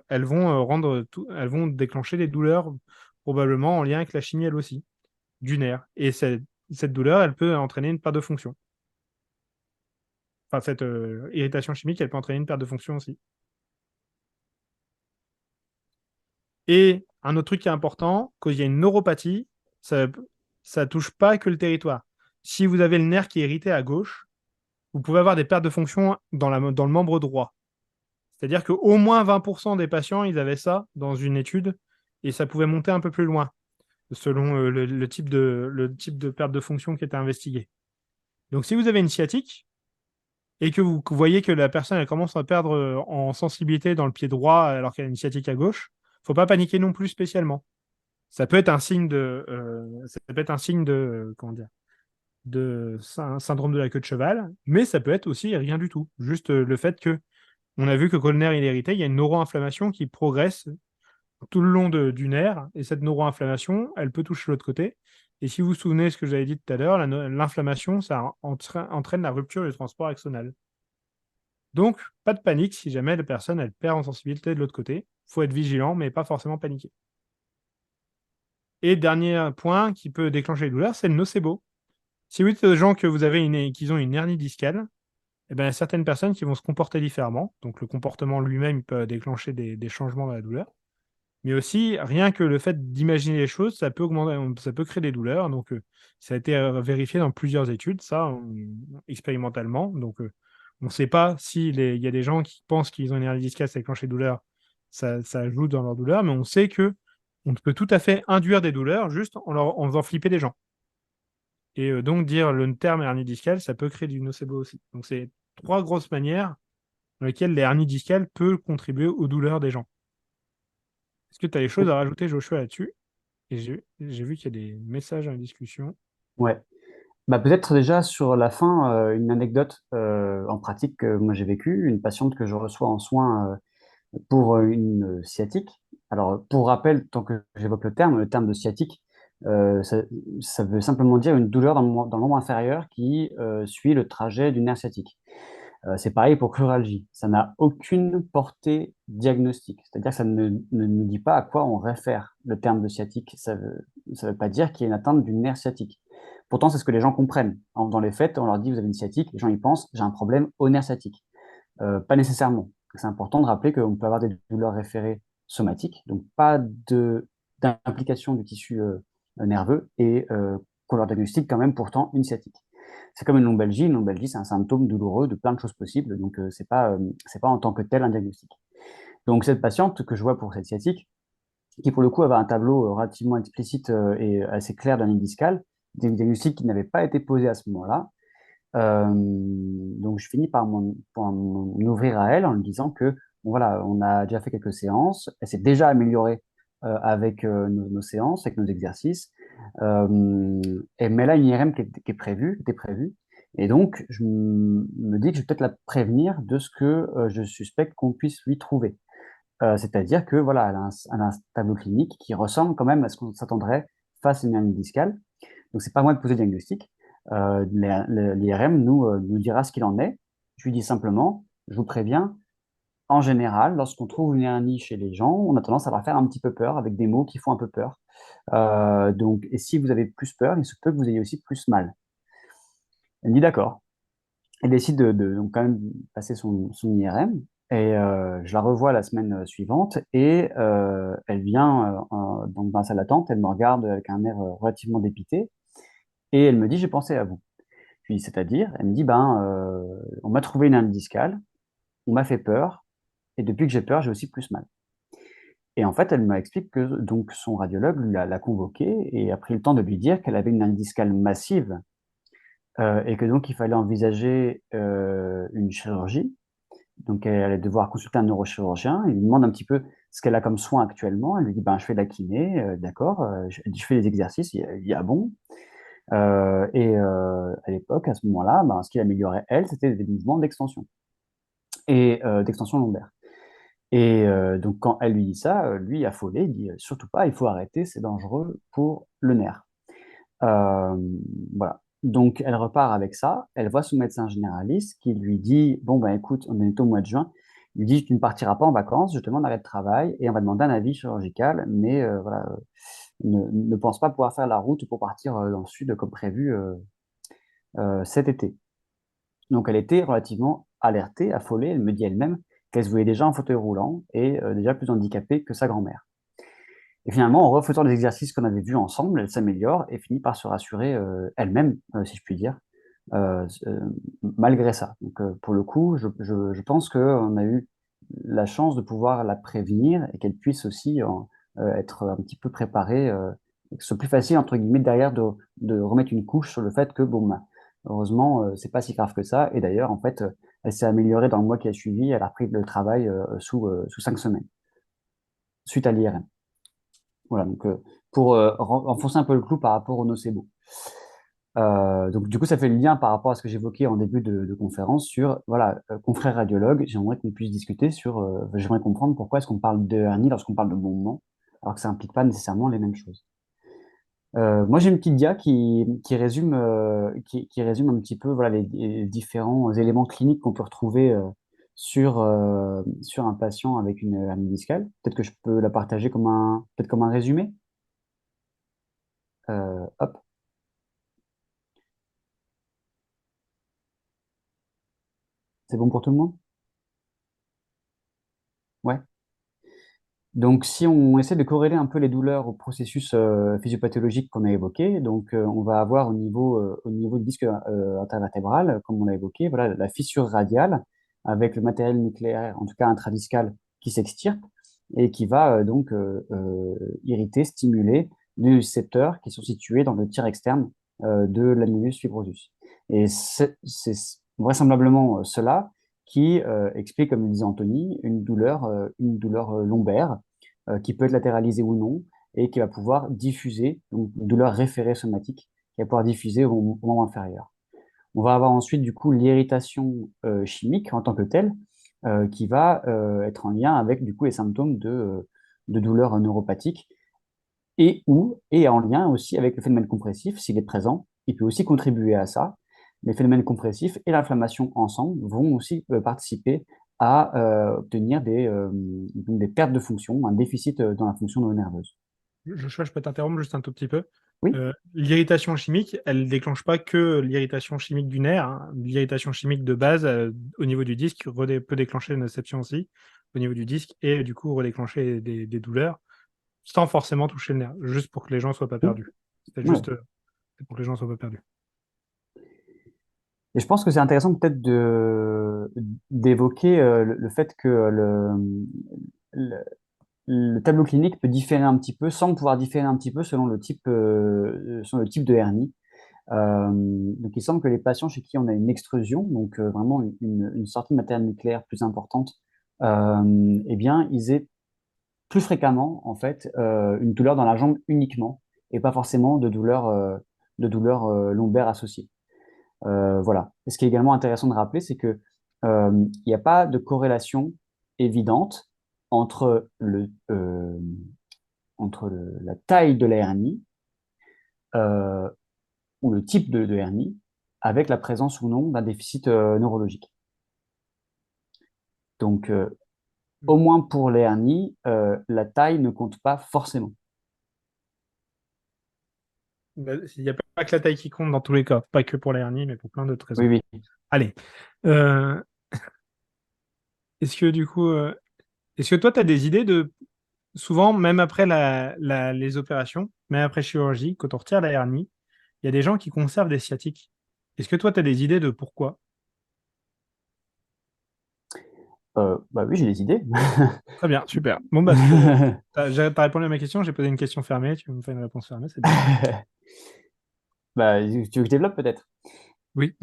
déclencher des douleurs probablement en lien avec la chimie elle aussi, du nerf. Et cette douleur, elle peut entraîner une perte de fonction. Enfin, cette irritation chimique, elle peut entraîner une perte de fonction aussi. Et un autre truc qui est important, quand il y a une neuropathie, ça ne touche pas que le territoire. Si vous avez le nerf qui est irrité à gauche, vous pouvez avoir des pertes de fonction dans le membre droit. C'est-à-dire qu'au moins 20% des patients, ils avaient ça dans une étude et ça pouvait monter un peu plus loin selon le type de perte de fonction qui était investigué. Donc, si vous avez une sciatique et que vous voyez que la personne elle commence à perdre en sensibilité dans le pied droit alors qu'elle a une sciatique à gauche, il ne faut pas paniquer non plus spécialement. Ça peut être un signe comment dire, de syndrome de la queue de cheval, mais ça peut être aussi rien du tout. Juste le fait que on a vu que quand le nerf est irrité, il y a une neuroinflammation qui progresse tout le long du nerf, et cette neuroinflammation, elle peut toucher l'autre côté. Et si vous vous souvenez de ce que j'avais dit tout à l'heure, l'inflammation, ça entraîne la rupture du transport axonal. Donc, pas de panique si jamais la personne elle perd en sensibilité de l'autre côté. Il faut être vigilant, mais pas forcément paniquer. Et dernier point qui peut déclencher les douleurs, c'est le nocebo. Si vous dites aux gens que qu'ils ont une hernie discale, eh ben, il y a certaines personnes qui vont se comporter différemment. Donc, le comportement lui-même peut déclencher des changements dans la douleur. Mais aussi, rien que le fait d'imaginer les choses, ça peut ça peut créer des douleurs. Donc, ça a été vérifié dans plusieurs études, expérimentalement. Donc, on ne sait pas s'il il y a des gens qui pensent qu'ils ont une hernie discale, ça déclenche des douleurs, ça joue dans leur douleur, mais on sait que on peut tout à fait induire des douleurs juste en faisant flipper les gens. Et donc, dire le terme hernie discale, ça peut créer du nocebo aussi. Donc, c'est trois grosses manières dans lesquelles les hernies discales peuvent contribuer aux douleurs des gens. Est-ce que tu as des choses à rajouter, Joshua, là-dessus? Et j'ai vu qu'il y a des messages en discussion. Ouais. Bah, peut-être déjà sur la fin, une anecdote en pratique que moi j'ai vécue, une patiente que je reçois en soins pour une sciatique. Alors, pour rappel, tant que j'évoque le terme de sciatique, ça veut simplement dire une douleur dans le membre inférieur qui suit le trajet du nerf sciatique. C'est pareil pour cruralgie. Ça n'a aucune portée diagnostique. C'est-à-dire que ça ne nous dit pas à quoi on réfère le terme de sciatique. Ça veut pas dire qu'il y a une atteinte du nerf sciatique. Pourtant, c'est ce que les gens comprennent. Dans les faits, on leur dit, vous avez une sciatique, les gens y pensent, j'ai un problème au nerf sciatique. Pas nécessairement. C'est important de rappeler qu'on peut avoir des douleurs référées somatiques, donc pas d'implication du tissu nerveux, et qu'on leur diagnostique quand même pourtant une sciatique. C'est comme une lombalgie. Une lombalgie, c'est un symptôme douloureux de plein de choses possibles, donc c'est pas en tant que tel un diagnostic. Donc cette patiente que je vois pour cette sciatique, qui pour le coup avait un tableau relativement explicite et assez clair d'un discal, des diagnostics qui n'avaient pas été posés à ce moment-là. Donc je finis par m'en ouvrir à elle en lui disant que bon, voilà, on a déjà fait quelques séances, elle s'est déjà améliorée avec nos séances, avec nos exercices, mais là une IRM qui était prévue, et donc me dis que je vais peut-être la prévenir de ce que je suspecte qu'on puisse lui trouver. C'est-à-dire que voilà, elle a un tableau clinique qui ressemble quand même à ce qu'on s'attendrait face à une hernie discale. Donc, c'est pas à moi de poser le diagnostic. L'IRM nous dira ce qu'il en est. Je lui dis simplement, je vous préviens, en général, lorsqu'on trouve une hernie chez les gens, on a tendance à leur faire un petit peu peur avec des mots qui font un peu peur. Et si vous avez plus peur, il se peut que vous ayez aussi plus mal. Elle me dit d'accord. Elle décide donc quand même passer son IRM et je la revois la semaine suivante et elle vient donc dans la salle d'attente, elle me regarde avec un air relativement dépité et elle me dit, j'ai pensé à vous. Puis, c'est-à-dire, elle me dit, ben, on m'a trouvé une hernie discale, on m'a fait peur, et depuis que j'ai peur, j'ai aussi plus mal. Et en fait, elle m'explique que donc son radiologue l'a convoquée et a pris le temps de lui dire qu'elle avait une hernie discale massive et que donc il fallait envisager une chirurgie. Donc, elle allait devoir consulter un neurochirurgien. Il lui demande un petit peu ce qu'elle a comme soin actuellement. Elle lui dit, ben, je fais de la kiné, d'accord, je fais des exercices, il y a bon. À l'époque, à ce moment-là, ben, ce qui améliorait, elle, c'était des mouvements d'extension et d'extension lombaire. Donc, quand elle lui dit ça, lui, affolé, il dit surtout pas, il faut arrêter, c'est dangereux pour le nerf. Euh, voilà. Donc, elle repart avec ça. Elle voit son médecin généraliste qui lui dit, bon, ben écoute, on est au mois de juin. Il lui dit, tu ne partiras pas en vacances, je te demande d'arrêt de travail et on va demander un avis chirurgical, mais voilà, ne pense pas pouvoir faire la route pour partir dans le sud comme prévu cet été. Donc, elle était relativement alertée, affolée. Elle me dit elle-même qu'elle se voyait déjà en fauteuil roulant et déjà plus handicapée que sa grand-mère. Et finalement, en refaisant les exercices qu'on avait vus ensemble, elle s'améliore et finit par se rassurer elle-même, si je puis dire, euh, euh, malgré ça. Donc, pour le coup, je pense qu'on a eu la chance de pouvoir la prévenir et qu'elle puisse aussi être un petit peu préparée, et que ce soit plus facile, entre guillemets, derrière de remettre une couche sur le fait que, bon, bah, heureusement, c'est pas si grave que ça. Et d'ailleurs, en fait, elle s'est améliorée dans le mois qui a suivi. Elle a repris le travail sous 5 semaines, suite à l'IRM. Voilà, donc pour enfoncer un peu le clou par rapport au nocebo. Donc du coup, ça fait le lien par rapport à ce que j'évoquais en début de conférence sur, voilà, confrère radiologue, j'aimerais qu'on puisse discuter sur, j'aimerais comprendre pourquoi est-ce qu'on parle de hernie lorsqu'on parle de mouvement, alors que ça implique pas nécessairement les mêmes choses. Moi, j'ai une petite dia qui résume un petit peu voilà, les différents éléments cliniques qu'on peut retrouver sur un patient avec une hernie discale. Peut-être que je peux la partager peut-être comme un résumé. Hop. C'est bon pour tout le monde? Ouais. Donc, si on essaie de corréler un peu les douleurs au processus physiopathologique qu'on a évoqué, donc on va avoir au niveau du disque intervertébral, comme on l'a évoqué, voilà, la fissure radiale avec le matériel nucléaire, en tout cas intradiscal, qui s'extirpe et qui va irriter, stimuler les récepteurs qui sont situés dans le tiers externe de l'annulus fibrosus. Et c'est vraisemblablement cela qui explique, comme le disait Anthony, une douleur lombaire qui peut être latéralisée ou non, et qui va pouvoir diffuser, donc une douleur référée somatique, qui va pouvoir diffuser au membre inférieur. On va avoir ensuite du coup l'irritation chimique en tant que telle, qui va être en lien avec du coup les symptômes de douleur neuropathique, et en lien aussi avec le phénomène compressif, s'il est présent, il peut aussi contribuer à ça. Les phénomènes compressifs et l'inflammation ensemble vont aussi participer à obtenir donc des pertes de fonction, un déficit dans la fonction nerveuse. Joshua, je peux t'interrompre juste un tout petit peu. Oui, L'irritation chimique, elle ne déclenche pas que l'irritation chimique du nerf, hein. L'irritation chimique de base, au niveau du disque, peut déclencher une nociception aussi, au niveau du disque, et du coup redéclencher des douleurs, sans forcément toucher le nerf, juste pour que les gens ne soient pas oui, perdus. C'était ouais. juste pour que les gens ne soient pas perdus. Et je pense que c'est intéressant peut-être d'évoquer le fait que le, le tableau clinique peut différer un petit peu, semble pouvoir différer un petit peu selon le type de hernie. Donc, il semble que les patients chez qui on a une extrusion, donc vraiment une sortie matérielle nucléaire plus importante, eh bien, ils aient plus fréquemment, en fait, une douleur dans la jambe uniquement, et pas forcément de douleur lombaire associée. Voilà. Et ce qui est également intéressant de rappeler, c'est que il n'y a pas de corrélation évidente entre la taille de la hernie euh, ou le type de hernie avec la présence ou non d'un déficit neurologique. Donc, au moins pour les hernies, la taille ne compte pas forcément. Bah, il n'y a pas que la taille qui compte dans tous les cas, pas que pour la hernie, mais pour plein d'autres Oui, raisons. oui. Allez. Euh, est-ce que du coup, est-ce que toi, tu as des idées de souvent, même après les opérations, même après chirurgie, quand on retire la hernie, il y a des gens qui conservent des sciatiques. Est-ce que toi, tu as des idées de pourquoi? Bah oui, j'ai des idées. Très bien, super. Bon, bah, t'as répondu à ma question, j'ai posé une question fermée, tu me fais une réponse fermée, c'est bien. Bah, tu veux que je développe peut-être? Oui.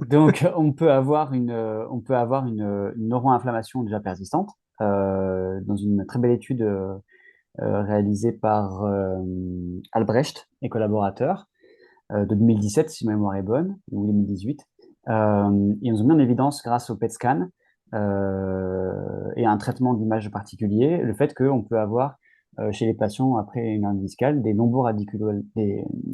Donc, on peut avoir une neuroinflammation déjà persistante dans une très belle étude réalisée par Albrecht et collaborateurs de 2017, si ma mémoire est bonne, ou 2018. Ils ont mis en évidence, grâce au PET scan et à un traitement d'image particulier, le fait qu'on peut avoir chez les patients après une hernie discale des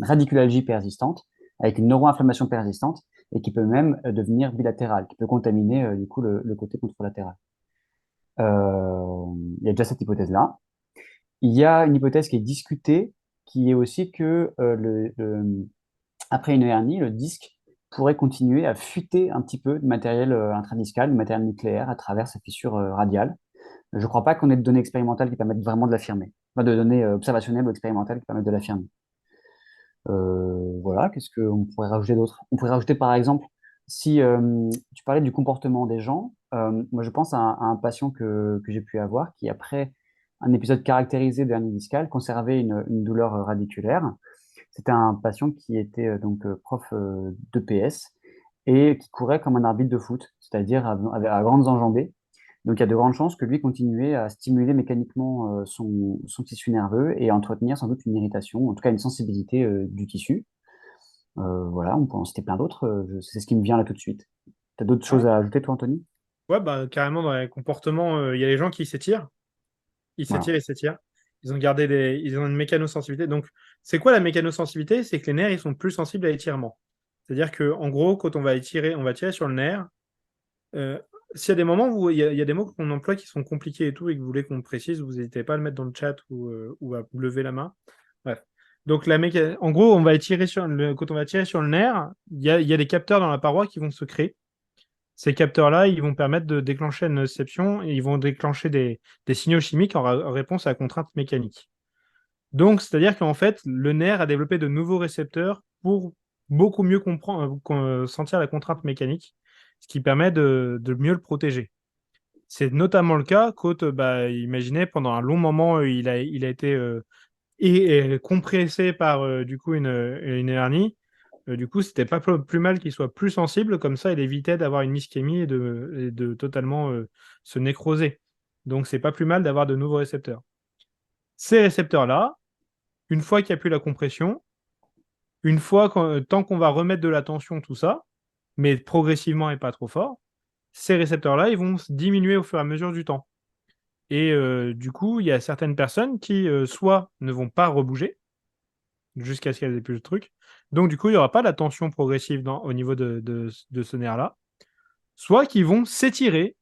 radiculalgies persistantes avec une neuroinflammation persistante et qui peut même devenir bilatérale, qui peut contaminer du coup le côté contralatéral. Il y a déjà cette hypothèse-là. Il y a une hypothèse qui est discutée, qui est aussi que après une hernie, le disque pourrait continuer à fuiter un petit peu de matériel intradiscal, de matériel nucléaire à travers sa fissure radiale. Je ne crois pas qu'on ait de données expérimentales qui permettent vraiment de l'affirmer. Pas de données observationnelles ou expérimentales qui permettent de l'affirmer. Voilà, qu'est-ce qu'on pourrait rajouter d'autre? On pourrait rajouter par exemple, si tu parlais du comportement des gens, moi je pense à un patient que j'ai pu avoir qui, après un épisode caractérisé de hernie discale, conservait une douleur radiculaire. C'était un patient qui était prof d'EPS et qui courait comme un arbitre de foot, c'est-à-dire à grandes enjambées. Donc il y a de grandes chances que lui continuait à stimuler mécaniquement son tissu nerveux et à entretenir sans doute une irritation, en tout cas une sensibilité du tissu. Voilà, on peut en citer plein d'autres. C'est ce qui me vient là tout de suite. Tu as d'autres Ah, choses à ajouter, toi, Anthony? ouais, bah, carrément, dans les comportements, il y a les gens qui s'étirent, Voilà. ils s'étirent. Ils ont une mécanosensibilité. Donc, c'est quoi la mécanosensibilité? C'est que les nerfs, ils sont plus sensibles à l'étirement. C'est-à-dire que, en gros, quand on va tirer sur le nerf, s'il y a des moments où il y a des mots qu'on emploie qui sont compliqués et tout, et que vous voulez qu'on précise, vous n'hésitez pas à le mettre dans le chat ou à lever la main. Bref. Donc, en gros, on va tirer quand on va tirer sur le nerf, il y a des capteurs dans la paroi qui vont se créer. Ces capteurs-là, ils vont permettre de déclencher une nociception et ils vont déclencher des signaux chimiques en réponse à la contrainte mécanique. Donc, c'est-à-dire qu'en fait, le nerf a développé de nouveaux récepteurs pour beaucoup mieux comprendre, sentir la contrainte mécanique, ce qui permet de mieux le protéger. C'est notamment le cas quand, imaginez, pendant un long moment, il a été compressé par du coup une hernie. Du coup, c'était pas plus mal qu'il soit plus sensible, comme ça, il évitait d'avoir une ischémie et de totalement se nécroser. Donc, c'est pas plus mal d'avoir de nouveaux récepteurs. Ces récepteurs-là, une fois qu'il n'y a plus la compression, tant qu'on va remettre de la tension, tout ça, mais progressivement et pas trop fort, ces récepteurs-là, ils vont se diminuer au fur et à mesure du temps. Et du coup, il y a certaines personnes qui, soit ne vont pas rebouger, jusqu'à ce qu'elles aient plus de trucs. Donc, du coup, il n'y aura pas la tension progressive au niveau de ce nerf-là. Soit qui vont s'étirer,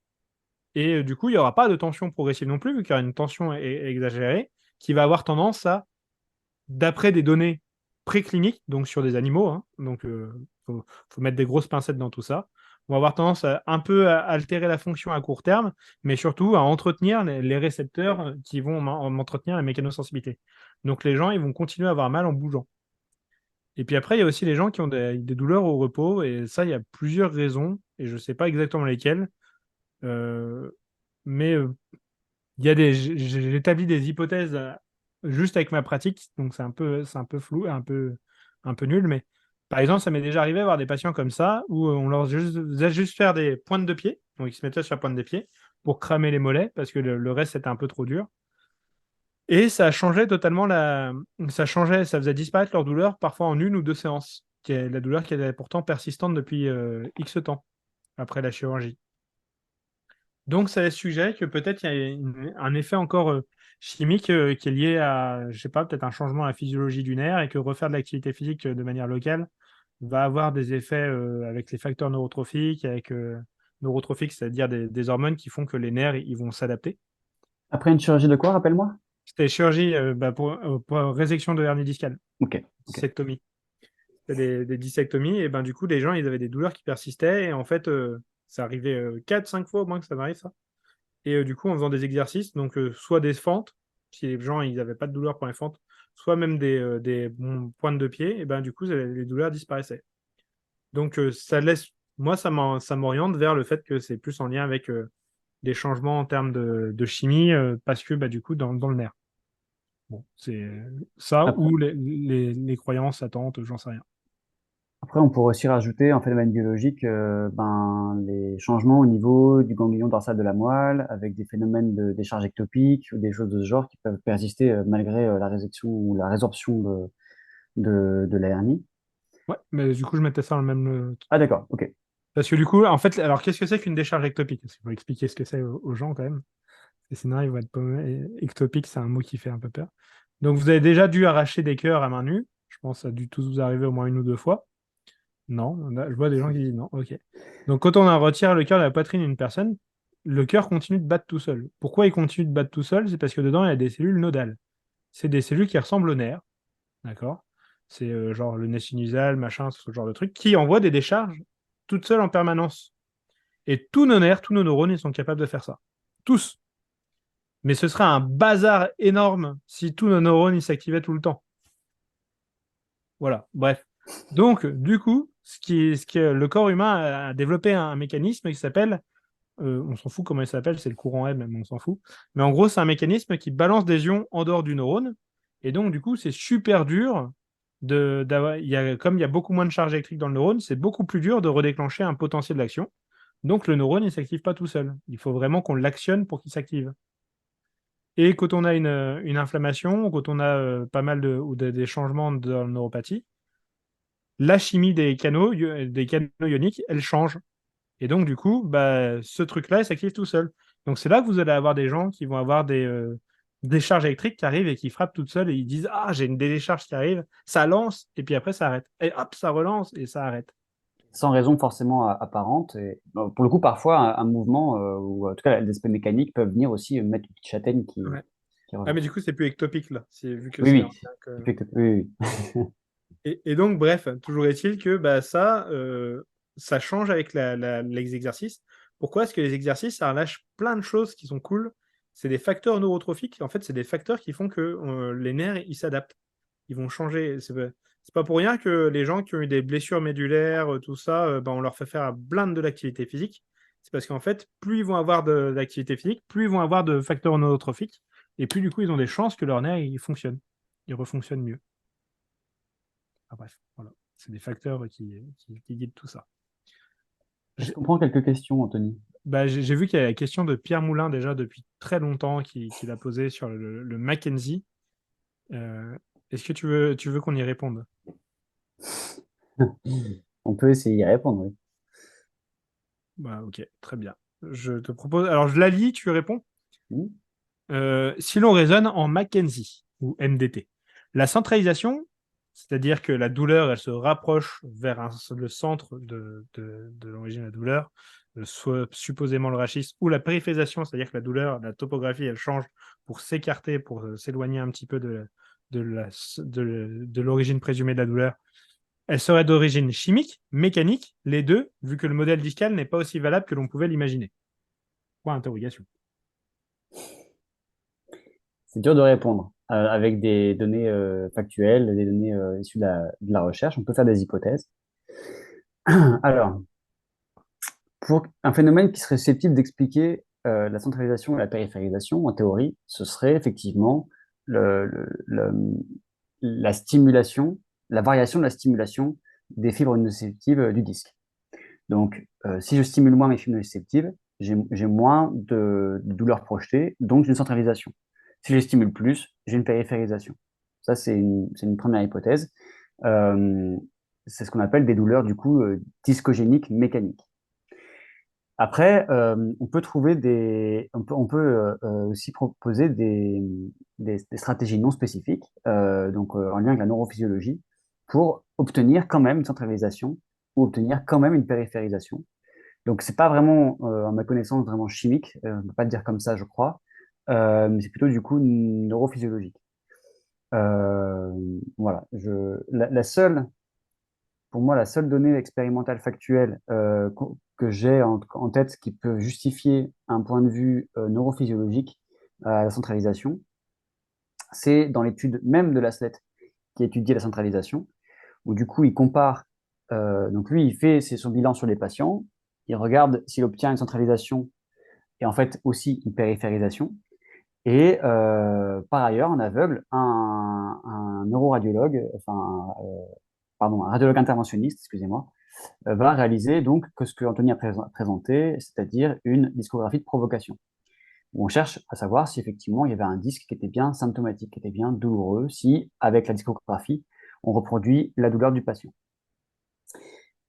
et du coup, il n'y aura pas de tension progressive non plus, vu qu'il y aura une tension exagérée, qui va avoir tendance à, d'après des données précliniques, donc sur des animaux, hein, donc faut mettre des grosses pincettes dans tout ça, on va avoir tendance à un peu à altérer la fonction à court terme, mais surtout à entretenir les récepteurs qui vont m'entretenir la mécanosensibilité. Donc les gens, ils vont continuer à avoir mal en bougeant. Et puis après, il y a aussi les gens qui ont des douleurs au repos, et ça, il y a plusieurs raisons, et je ne sais pas exactement lesquelles, euh, mais il y a j'ai établi des hypothèses juste avec ma pratique, donc c'est un peu flou, et un peu nul, mais par exemple, ça m'est déjà arrivé d'avoir des patients comme ça, où on leur faisait juste faire des pointes de pied, donc ils se mettaient sur la pointe des pieds, pour cramer les mollets, parce que le reste, c'était un peu trop dur. Et ça changeait totalement ça faisait disparaître leur douleur parfois en 1 ou 2 séances. La douleur qui était pourtant persistante depuis X temps après la chirurgie. Donc ça suggère que peut-être il y a un effet encore chimique qui est lié à, je sais pas, peut-être un changement à la physiologie du nerf et que refaire de l'activité physique de manière locale va avoir des effets avec les facteurs neurotrophiques, neurotrophiques, c'est-à-dire des hormones qui font que les nerfs ils vont s'adapter. Après une chirurgie de quoi, rappelle-moi? C'était chirurgie pour résection de hernie discale, Ok, ok. dissectomie. C'était des dissectomies, et ben du coup, les gens, ils avaient des douleurs qui persistaient, et en fait, ça arrivait 4-5 fois au moins que ça m'arrive, ça. Et du coup, en faisant des exercices, donc soit des fentes, si les gens, ils n'avaient pas de douleur pour les fentes, soit même des pointes de pied, et ben du coup, les douleurs disparaissaient. Donc, moi, ça m'oriente vers le fait que c'est plus en lien avec des changements en termes de chimie, parce que du coup, dans le nerf. Bon, c'est ça Après, ou les croyances attentes, j'en sais rien. après, on pourrait aussi rajouter en phénomène biologique les changements au niveau du ganglion dorsal de la moelle, avec des phénomènes de décharge ectopique ou des choses de ce genre qui peuvent persister malgré la résection ou la résorption de la hernie. Ouais, mais du coup, je mettais ça dans le même. Ah d'accord, ok. Parce que du coup, en fait, alors qu'est-ce que c'est qu'une décharge ectopique? Parce qu'il faut expliquer ce que c'est aux gens quand même. Et sinon, ils vont être paumés. Et ectopique, c'est un mot qui fait un peu peur. Donc, vous avez déjà dû arracher des cœurs à main nue. Je pense que ça a dû tous vous arriver au moins 1 ou 2 fois. Non, je vois des gens qui disent non. Ok. Donc, quand on retire le cœur de la poitrine d'une personne, le cœur continue de battre tout seul. Pourquoi il continue de battre tout seul? C'est parce que dedans, il y a des cellules nodales. C'est des cellules qui ressemblent aux nerfs. D'accord? C'est genre le nez sinusal, machin, ce genre de truc, qui envoient des décharges toutes seules en permanence. Et tous nos nerfs, tous nos neurones, ils sont capables de faire ça. Tous. Mais ce serait un bazar énorme si tous nos neurones, ils s'activaient tout le temps. Voilà, bref. Donc, du coup, le corps humain a développé un mécanisme qui s'appelle, on s'en fout comment il s'appelle, c'est le courant M, mais on s'en fout. Mais en gros, c'est un mécanisme qui balance des ions en dehors du neurone. Et donc, du coup, c'est super dur comme il y a beaucoup moins de charge électrique dans le neurone, c'est beaucoup plus dur de redéclencher un potentiel d'action. Donc, le neurone, il ne s'active pas tout seul. Il faut vraiment qu'on l'actionne pour qu'il s'active. Et quand on a une inflammation, ou quand on a pas mal des changements dans la neuropathie, la chimie des canaux ioniques, elle change. Et donc, du coup, ce truc-là, il s'active tout seul. Donc, c'est là que vous allez avoir des gens qui vont avoir des charges électriques qui arrivent et qui frappent toutes seules et ils disent: Ah, j'ai une décharge qui arrive, ça lance, et puis après, ça arrête. Et hop, ça relance et ça arrête. sans raison forcément apparente. Et, pour le coup, parfois, un mouvement, ou en tout cas, des aspects mécaniques peuvent venir aussi mettre une petite châtaigne Ouais. qui Ah, revient. mais du coup, c'est plus ectopique là, vu que Oui, c'est oui. en lien Oui, oui. Et donc, bref, toujours est-il que bah, ça change avec les exercices. Pourquoi? Parce que les exercices, ça relâche plein de choses qui sont cool. C'est des facteurs neurotrophiques. En fait, c'est des facteurs qui font que les nerfs, ils s'adaptent. Ils vont changer. C'est pas pour rien que les gens qui ont eu des blessures médulaires, tout ça, bah, on leur fait faire à blinde de l'activité physique. C'est parce qu'en fait, plus ils vont avoir d'activité physique, plus ils vont avoir de facteurs neurotrophiques, et plus du coup, ils ont des chances que leurs nerfs, ils fonctionnent. Ils refonctionnent mieux. Ah, bref, voilà. C'est des facteurs qui guident tout ça. Est-ce qu'on prend quelques questions, Anthony? J'ai vu qu'il y a la question de Pierre Moulin déjà depuis très longtemps qui l'a posée sur le Mackenzie. Est-ce que tu veux qu'on y réponde? On peut essayer d'y répondre, oui. Bah, ok, très bien. Je te propose. Alors, je la lis, tu réponds. Hmm. Si l'on raisonne en Mackenzie ou MDT, la centralisation, c'est-à-dire que la douleur, elle se rapproche vers le centre de l'origine de la douleur, soit supposément le rachis, ou la périphérisation, c'est-à-dire que la douleur, la topographie, elle change pour s'écarter, pour s'éloigner un petit peu de l'origine présumée de la douleur. Elle serait d'origine chimique, mécanique, les deux, vu que le modèle discal n'est pas aussi valable que l'on pouvait l'imaginer. Point d'interrogation. C'est dur de répondre. Avec des données factuelles, des données issues de la recherche, on peut faire des hypothèses. Alors, pour un phénomène qui serait susceptible d'expliquer la centralisation et la périphérisation, en théorie, ce serait effectivement le- le- le- la stimulation, la variation de la stimulation des fibres nociceptives du disque. Donc, si je stimule moins mes fibres nociceptives, j'ai moins de douleurs projetées, donc une centralisation. Si je les stimule plus, j'ai une périphérisation. Ça, c'est une première hypothèse. Euh, c'est ce qu'on appelle des douleurs, du coup, discogéniques mécaniques. Après, on peut aussi proposer des stratégies non spécifiques, en lien avec la neurophysiologie, pour obtenir quand même une centralisation ou obtenir quand même une périphérisation. Donc, c'est pas vraiment, à ma connaissance, vraiment chimique, on ne peut pas le dire comme ça, je crois, mais c'est plutôt du coup neurophysiologique. Euh, voilà, la seule pour moi, la seule donnée expérimentale factuelle que j'ai en tête qui peut justifier un point de vue neurophysiologique à la centralisation, c'est dans l'étude même de Laslett qui étudie la centralisation, où du coup, il compare, donc lui, il fait son bilan sur les patients, il regarde s'il obtient une centralisation et en fait aussi une périphérisation. Et par ailleurs, en aveugle, un neuroradiologue, pardon, un radiologue interventionniste, excusez-moi, va réaliser donc que ce que Anthony a présenté, c'est-à-dire une discographie de provocation, où on cherche à savoir si effectivement il y avait un disque qui était bien symptomatique, qui était bien douloureux, si avec la discographie, on reproduit la douleur du patient.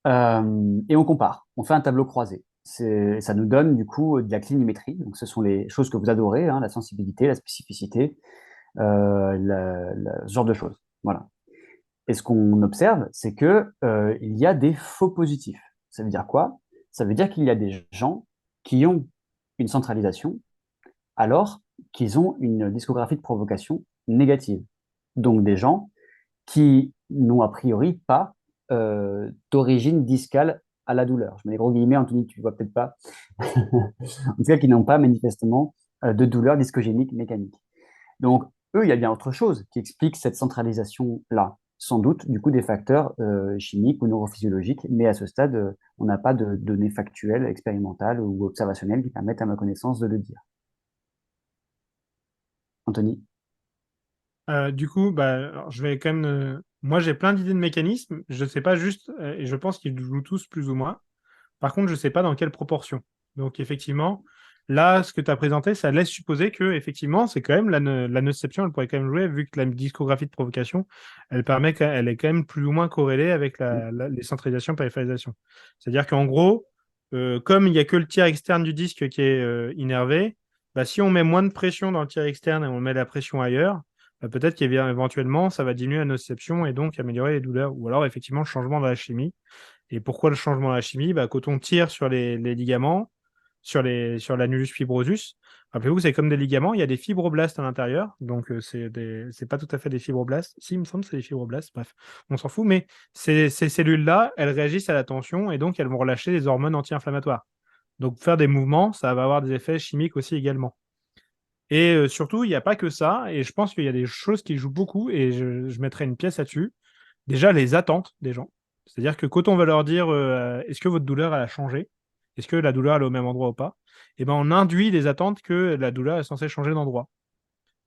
Et on compare, on fait un tableau croisé. Ça nous donne du coup de la clinimétrie, donc ce sont les choses que vous adorez, hein, la sensibilité, la spécificité, ce genre de choses. Voilà. Et ce qu'on observe, c'est que il y a des faux positifs. Ça veut dire quoi? Ça veut dire qu'il y a des gens qui ont une centralisation alors qu'ils ont une discographie de provocation négative. Donc des gens qui n'ont a priori pas d'origine discale à la douleur. Je mets des gros guillemets, Anthony, tu ne vois peut-être pas. En tout cas, qui n'ont pas manifestement de douleur discogénique mécanique. Donc, eux, il y a bien autre chose qui explique cette centralisation-là. Sans doute, du coup, des facteurs chimiques ou neurophysiologiques, mais à ce stade, on n'a pas de données factuelles, expérimentales ou observationnelles qui permettent, à ma connaissance, de le dire. Anthony? Du coup, alors, je vais quand même. Moi, j'ai plein d'idées de mécanismes. Je ne sais pas juste, et je pense qu'ils jouent tous plus ou moins. Par contre, je ne sais pas dans quelle proportion. Donc, effectivement, là, ce que tu as présenté, ça laisse supposer que, effectivement, c'est quand même la nociception, elle pourrait quand même jouer, vu que la discographie de provocation, elle est quand même plus ou moins corrélée avec les centralisations, périphérisations. C'est-à-dire qu'en gros, comme il n'y a que le tiers externe du disque qui est innervé, bah, si on met moins de pression dans le tiers externe et on met la pression ailleurs, bah, peut-être qu'éventuellement, ça va diminuer la nociception et donc améliorer les douleurs. Ou alors, effectivement, changement dans la chimie. Et pourquoi le changement à la chimie? Bah, quand on tire sur les ligaments, sur l'annulus fibrosus, rappelez-vous, c'est comme des ligaments, il y a des fibroblastes à l'intérieur. Donc, c'est pas tout à fait des fibroblastes. Si, il me semble que c'est des fibroblastes. Bref, on s'en fout. Mais ces cellules-là, elles réagissent à la tension et donc elles vont relâcher des hormones anti-inflammatoires. Donc, faire des mouvements, ça va avoir des effets chimiques aussi également. Et surtout, il n'y a pas que ça. Et je pense qu'il y a des choses qui jouent beaucoup. Et je mettrai une pièce là-dessus. Déjà, les attentes des gens. C'est-à-dire que quand on va leur dire est-ce que votre douleur elle a changé? Est-ce que la douleur elle est au même endroit ou pas? Eh ben, on induit des attentes que la douleur est censée changer d'endroit.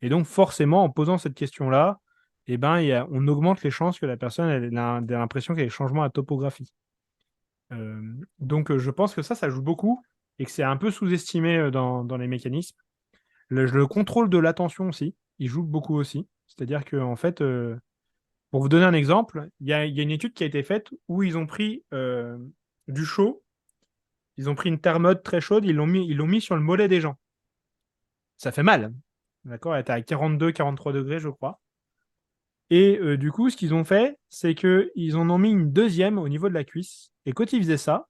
Et donc, forcément, en posant cette question-là, eh ben, on augmente les chances que la personne elle a l'impression qu'il y a des changements à topographie. Donc, je pense que ça joue beaucoup et que c'est un peu sous-estimé dans les mécanismes. Le contrôle de l'attention aussi, il joue beaucoup aussi. C'est-à-dire que, en fait, pour vous donner un exemple, il y a une étude qui a été faite où ils ont pris du chaud, ils ont pris une thermode très chaude, ils l'ont mis sur le mollet des gens. Ça fait mal. D'accord? Elle était à 42, 43 degrés, je crois. Et du coup, ce qu'ils ont fait, c'est qu'ils en ont mis une deuxième au niveau de la cuisse. Et quand ils faisaient ça,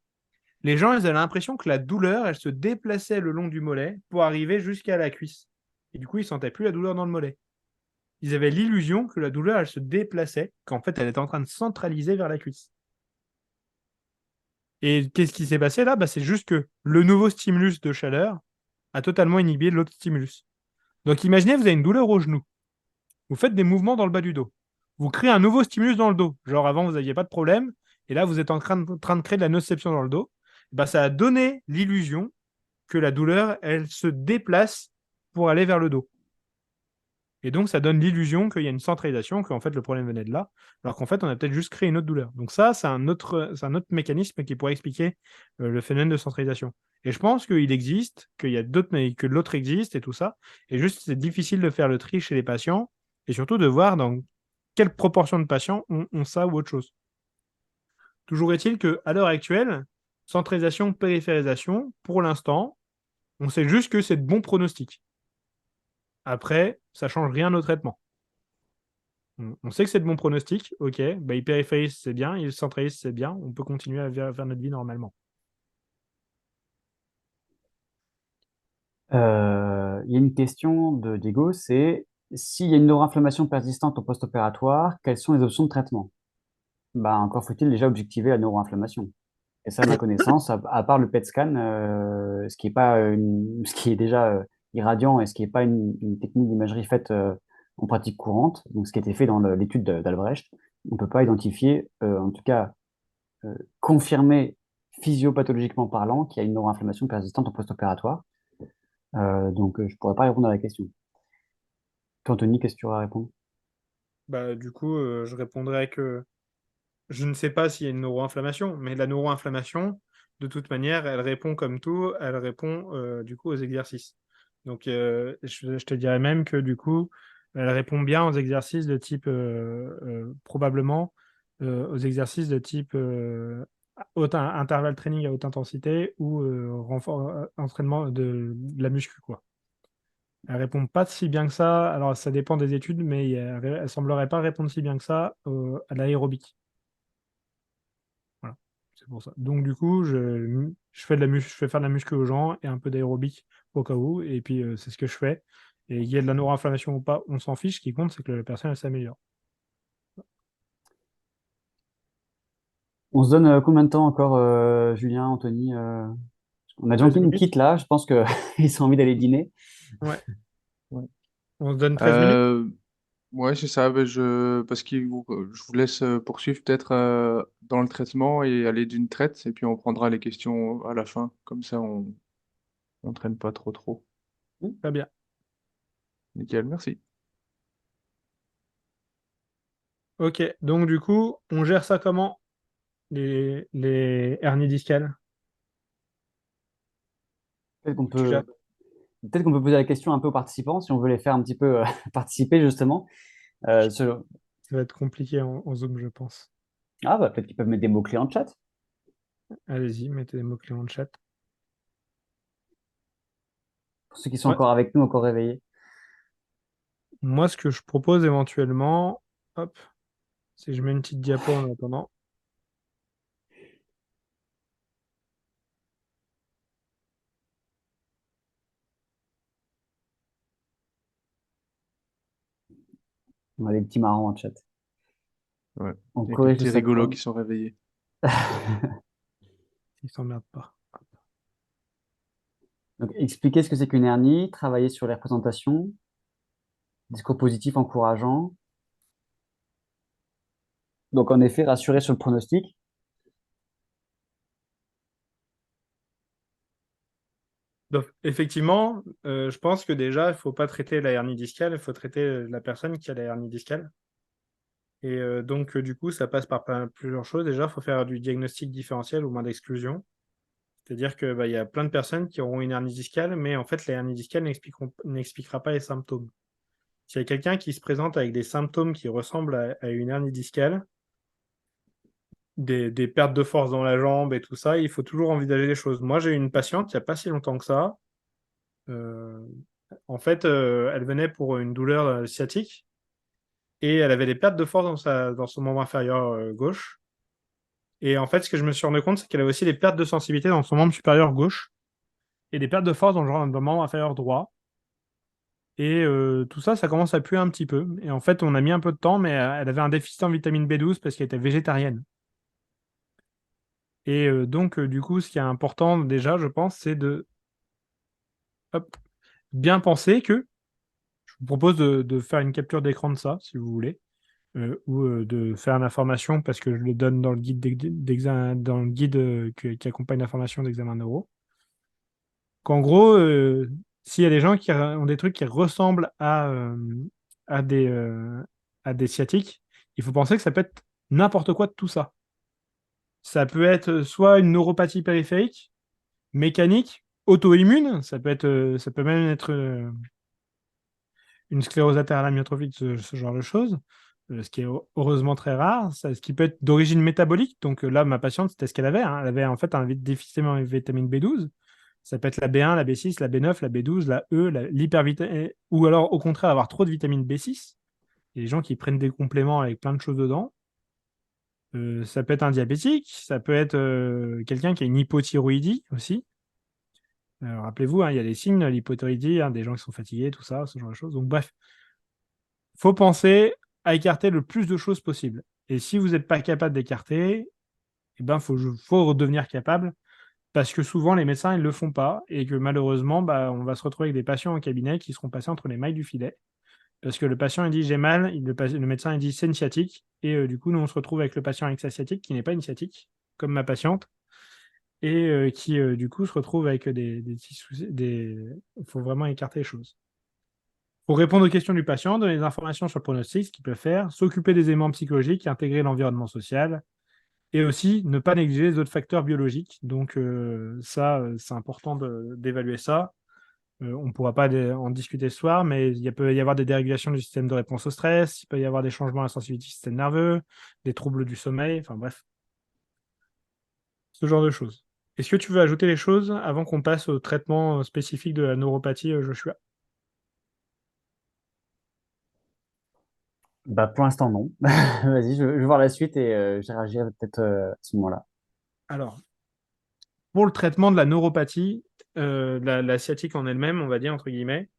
les gens, ils avaient l'impression que la douleur, elle se déplaçait le long du mollet pour arriver jusqu'à la cuisse. Et du coup, ils ne sentaient plus la douleur dans le mollet. Ils avaient l'illusion que la douleur, elle se déplaçait, qu'en fait, elle était en train de centraliser vers la cuisse. Et qu'est-ce qui s'est passé là? Bah, c'est juste que le nouveau stimulus de chaleur a totalement inhibé l'autre stimulus. Donc imaginez, vous avez une douleur au genou. Vous faites des mouvements dans le bas du dos. Vous créez un nouveau stimulus dans le dos. Genre avant, vous n'aviez pas de problème. Et là, vous êtes en train de créer de la nociception dans le dos. Bah, ça a donné l'illusion que la douleur, elle se déplace pour aller vers le dos. Et donc, ça donne l'illusion qu'il y a une centralisation, qu'en fait, le problème venait de là, alors qu'en fait, on a peut-être juste créé une autre douleur. Donc ça, c'est un autre mécanisme qui pourrait expliquer le phénomène de centralisation. Et je pense qu'il existe, qu'il y a d'autres, mais que l'autre existe et tout ça. Et juste, c'est difficile de faire le tri chez les patients et surtout de voir dans quelle proportion de patients ont ça ou autre chose. Toujours est-il qu'à l'heure actuelle, centralisation, périphérisation, pour l'instant, on sait juste que c'est de bons pronostics. Après, ça ne change rien au traitement. On sait que c'est de bons pronostics, ok, bah, il périphérise, c'est bien, il centralise, c'est bien, on peut continuer à faire notre vie normalement. Il y a une question de Diego, c'est s'il y a une neuroinflammation persistante au post-opératoire, quelles sont les options de traitement? Bah, encore faut-il déjà objectiver la neuroinflammation. Et ça, à ma connaissance, à part le PET scan, ce qui est pas ce qui est déjà irradiant et ce qui n'est pas une technique d'imagerie faite en pratique courante, donc ce qui a été fait dans l'étude d'Albrecht, on ne peut pas identifier, en tout cas confirmer physiopathologiquement parlant, qu'il y a une neuroinflammation persistante en post-opératoire. Donc, je ne pourrais pas répondre à la question. Toi, Anthony, qu'est-ce que tu auras à répondre? Bah, du coup, je répondrais que je ne sais pas s'il y a une neuroinflammation, mais la neuroinflammation, de toute manière, elle répond comme tout, elle répond du coup aux exercices. Donc, je te dirais même que du coup, elle répond bien aux exercices de type, probablement, aux exercices de type intervalle training à haute intensité ou entraînement de la muscu, quoi. Elle répond pas si bien que ça. Alors, ça dépend des études, mais elle semblerait pas répondre si bien que ça à l'aérobic. Voilà, c'est pour ça. Donc, du coup, je fais faire de la muscu aux gens et un peu d'aérobic au cas où. Et puis, c'est ce que je fais. Et il y a de la neuroinflammation ou pas, on s'en fiche. Ce qui compte, c'est que la personne, elle s'améliore. On se donne combien de temps encore, Julien, Anthony? On a des gens 13 qui nous minutes? quittent là, je pense qu'ils ont envie d'aller dîner. Ouais. Ouais. On se donne 13 minutes? Euh, ouais, c'est ça. Ben, parce que je vous laisse poursuivre peut-être dans le traitement et aller d'une traite, et puis on prendra les questions à la fin. Comme ça, on traîne pas trop. Très bien. Nickel, merci. Ok. Donc, du coup, on gère ça comment? Les hernies discales? Peut-être qu'on Tu gères. peut, peut-être qu'on peut poser la question un peu aux participants, si on veut les faire un petit peu participer, justement. Selon- Ça va être compliqué en Zoom, je pense. Ah, bah, peut-être qu'ils peuvent mettre des mots-clés en chat. Allez-y, mettez des mots-clés en chat. Pour ceux qui sont Ouais. encore avec nous, encore réveillés. Moi, ce que je propose éventuellement, hop, si je mets une petite diapo en attendant. On a des petits marrants en chat. Ouais. On Avec les corrige le petits rigolos synchrone. qui sont réveillés. Ils s'emmerdent pas. Donc, expliquer ce que c'est qu'une hernie, travailler sur les représentations, discours positif encourageant. Donc, en effet, rassurer sur le pronostic. Donc, effectivement, je pense que déjà, il faut pas traiter la hernie discale, il faut traiter la personne qui a la hernie discale. Et donc, du coup, ça passe par plusieurs choses. Déjà, il faut faire du diagnostic différentiel ou moins d'exclusion. C'est-à-dire que bah, y a plein de personnes qui auront une hernie discale, mais en fait, la hernie discale n'expliquera pas les symptômes. S'il y a quelqu'un qui se présente avec des symptômes qui ressemblent à une hernie discale, des pertes de force dans la jambe et tout ça, il faut toujours envisager les choses. Moi, j'ai eu une patiente il n'y a pas si longtemps que ça. Euh, En fait, elle venait pour une douleur sciatique et elle avait des pertes de force dans son membre inférieur gauche. Et en fait, ce que je me suis rendu compte, c'est qu'elle avait aussi des pertes de sensibilité dans son membre supérieur gauche et des pertes de force dans le membre inférieur droit. Et tout ça, ça commence à puer un petit peu. Et en fait, on a mis un peu de temps, mais elle avait un déficit en vitamine B12 parce qu'elle était végétarienne. Et donc, du coup, ce qui est important déjà, je pense, c'est de hop, bien penser que je vous propose de faire une capture d'écran de ça, si vous voulez, ou de faire l'information parce que je le donne dans le guide dans le guide qui accompagne la formation d'examen neuro. Qu'en gros, s'il y a des gens qui ont des trucs qui ressemblent à des, euh, à des sciatiques, il faut penser que ça peut être n'importe quoi de tout ça. Ça peut être soit une neuropathie périphérique, mécanique, auto-immune, ça peut même être une sclérose latérale amyotrophique, ce genre de choses, ce qui est heureusement très rare, ce qui peut être d'origine métabolique. Donc là, ma patiente, c'était ce qu'elle avait, hein. Elle avait en fait un déficit en vitamine B12. Ça peut être la B1, la B6, la B9, la B12, la E, l'hypervitamine, ou alors au contraire avoir trop de vitamine B6. Il y a des gens qui prennent des compléments avec plein de choses dedans. Ça peut être un diabétique, ça peut être quelqu'un qui a une hypothyroïdie aussi. Rappelez-vous, hein, il y a des signes, l'hypothyroïdie, hein, des gens qui sont fatigués, tout ça, ce genre de choses. Donc bref, faut penser à écarter le plus de choses possible. Et si vous n'êtes pas capable d'écarter, eh ben, faut redevenir capable parce que souvent les médecins ils le font pas et que malheureusement bah, on va se retrouver avec des patients en cabinet qui seront passés entre les mailles du filet parce que le patient il dit j'ai mal, le médecin il dit c'est une sciatique et du coup nous on se retrouve avec le patient avec sa sciatique qui n'est pas une sciatique comme ma patiente et qui du coup se retrouve avec des petits soucis, il faut vraiment écarter les choses. Pour répondre aux questions du patient, donner des informations sur le pronostic, ce qu'il peut faire, s'occuper des éléments psychologiques, intégrer l'environnement social, et aussi ne pas négliger les autres facteurs biologiques. Donc ça, c'est important d'évaluer ça. On ne pourra pas en discuter ce soir, mais peut y avoir des dérégulations du système de réponse au stress, il peut y avoir des changements à la sensibilité du système nerveux, des troubles du sommeil, enfin bref, ce genre de choses. Est-ce que tu veux ajouter les choses avant qu'on passe au traitement spécifique de la neuropathie, Joshua? Bah, pour l'instant, non. Vas-y, je vais voir la suite et je réagirai peut-être à ce moment-là. Alors, pour le traitement de la neuropathie, la sciatique en elle-même, on va dire, entre guillemets,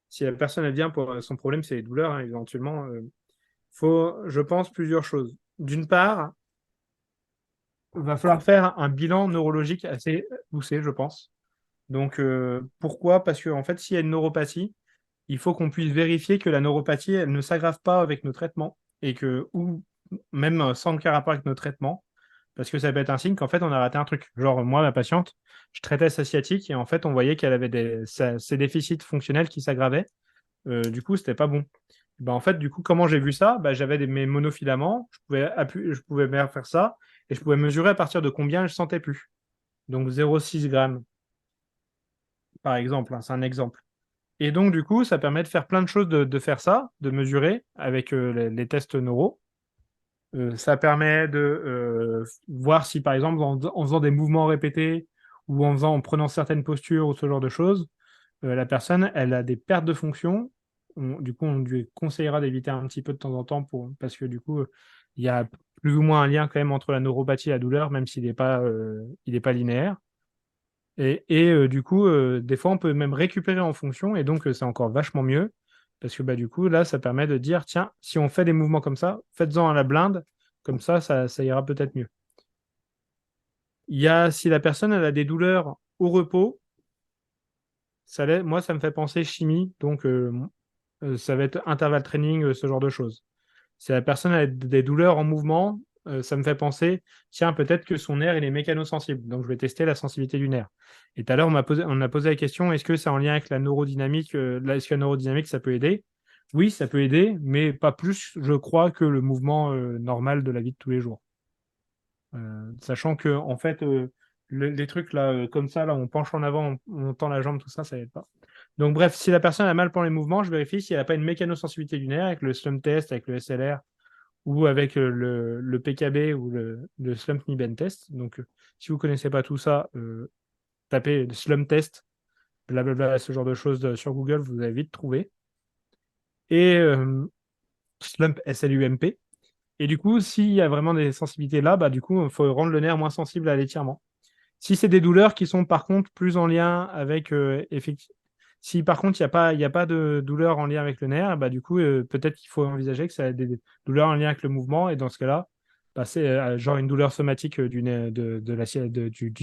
si la personne elle vient pour son problème, c'est les douleurs, hein, éventuellement, faut, je pense, plusieurs choses. D'une part, il va falloir faire un bilan neurologique assez poussé, je pense. Donc, pourquoi? Parce qu'en fait, s'il y a une neuropathie, il faut qu'on puisse vérifier que la neuropathie, elle ne s'aggrave pas avec nos traitements et que, ou même sans aucun rapport avec nos traitements, parce que ça peut être un signe qu'en fait, on a raté un truc. Genre, moi, ma patiente, je traitais sa sciatique et en fait, on voyait qu'elle avait ses déficits fonctionnels qui s'aggravaient. Du coup, c'était pas bon. Ben, en fait, du coup, comment j'ai vu ça? Ben, j'avais mes monofilaments, je pouvais bien faire ça et je pouvais mesurer à partir de combien je sentais plus. Donc 0,6 grammes, par exemple, hein, c'est un exemple. Et donc, du coup, ça permet de faire plein de choses, de faire ça, de mesurer avec les tests neuro. Ça permet de voir si, par exemple, en faisant des mouvements répétés ou en prenant certaines postures ou ce genre de choses, la personne, elle a des pertes de fonction. Du coup, on lui conseillera d'éviter un petit peu de temps en temps parce que du coup, il y a plus ou moins un lien quand même entre la neuropathie et la douleur, même s'il n'est pas linéaire. Et du coup, des fois, on peut même récupérer en fonction, et donc c'est encore vachement mieux, Parce que du coup, là, ça permet de dire, tiens, si on fait des mouvements comme ça, faites-en à la blinde, comme ça ira peut-être mieux. Il y a, si la personne elle a des douleurs au repos, moi, ça me fait penser chimie, donc ça va être intervalle training, ce genre de choses. Si la personne a des douleurs en mouvement, ça me fait penser, tiens, peut-être que son nerf il est mécanosensible, donc je vais tester la sensibilité du nerf. Et tout à l'heure, on a posé la question, est-ce que c'est en lien avec la neurodynamique, est-ce que la neurodynamique, ça peut aider? Oui, ça peut aider, mais pas plus, je crois, que le mouvement normal de la vie de tous les jours. Sachant que, en fait, les trucs là, comme ça, là, on penche en avant, on tend la jambe, tout ça, ça aide pas. Donc, bref, si la personne a mal pendant les mouvements, je vérifie si elle n'a pas une mécanosensibilité du nerf avec le slump test, avec le SLR ou avec le PKB ou le slump knee bend test. Donc, si vous ne connaissez pas tout ça, tapez slump test, blablabla, ce genre de choses sur Google, vous allez vite trouver. Et slump SLUMP. Et du coup, s'il y a vraiment des sensibilités là, du coup, il faut rendre le nerf moins sensible à l'étirement. Si c'est des douleurs qui sont par contre plus en lien avec si par contre il y a pas de douleur en lien avec le nerf, du coup peut-être qu'il faut envisager que ça a des douleurs en lien avec le mouvement et dans ce cas-là, c'est genre une douleur somatique du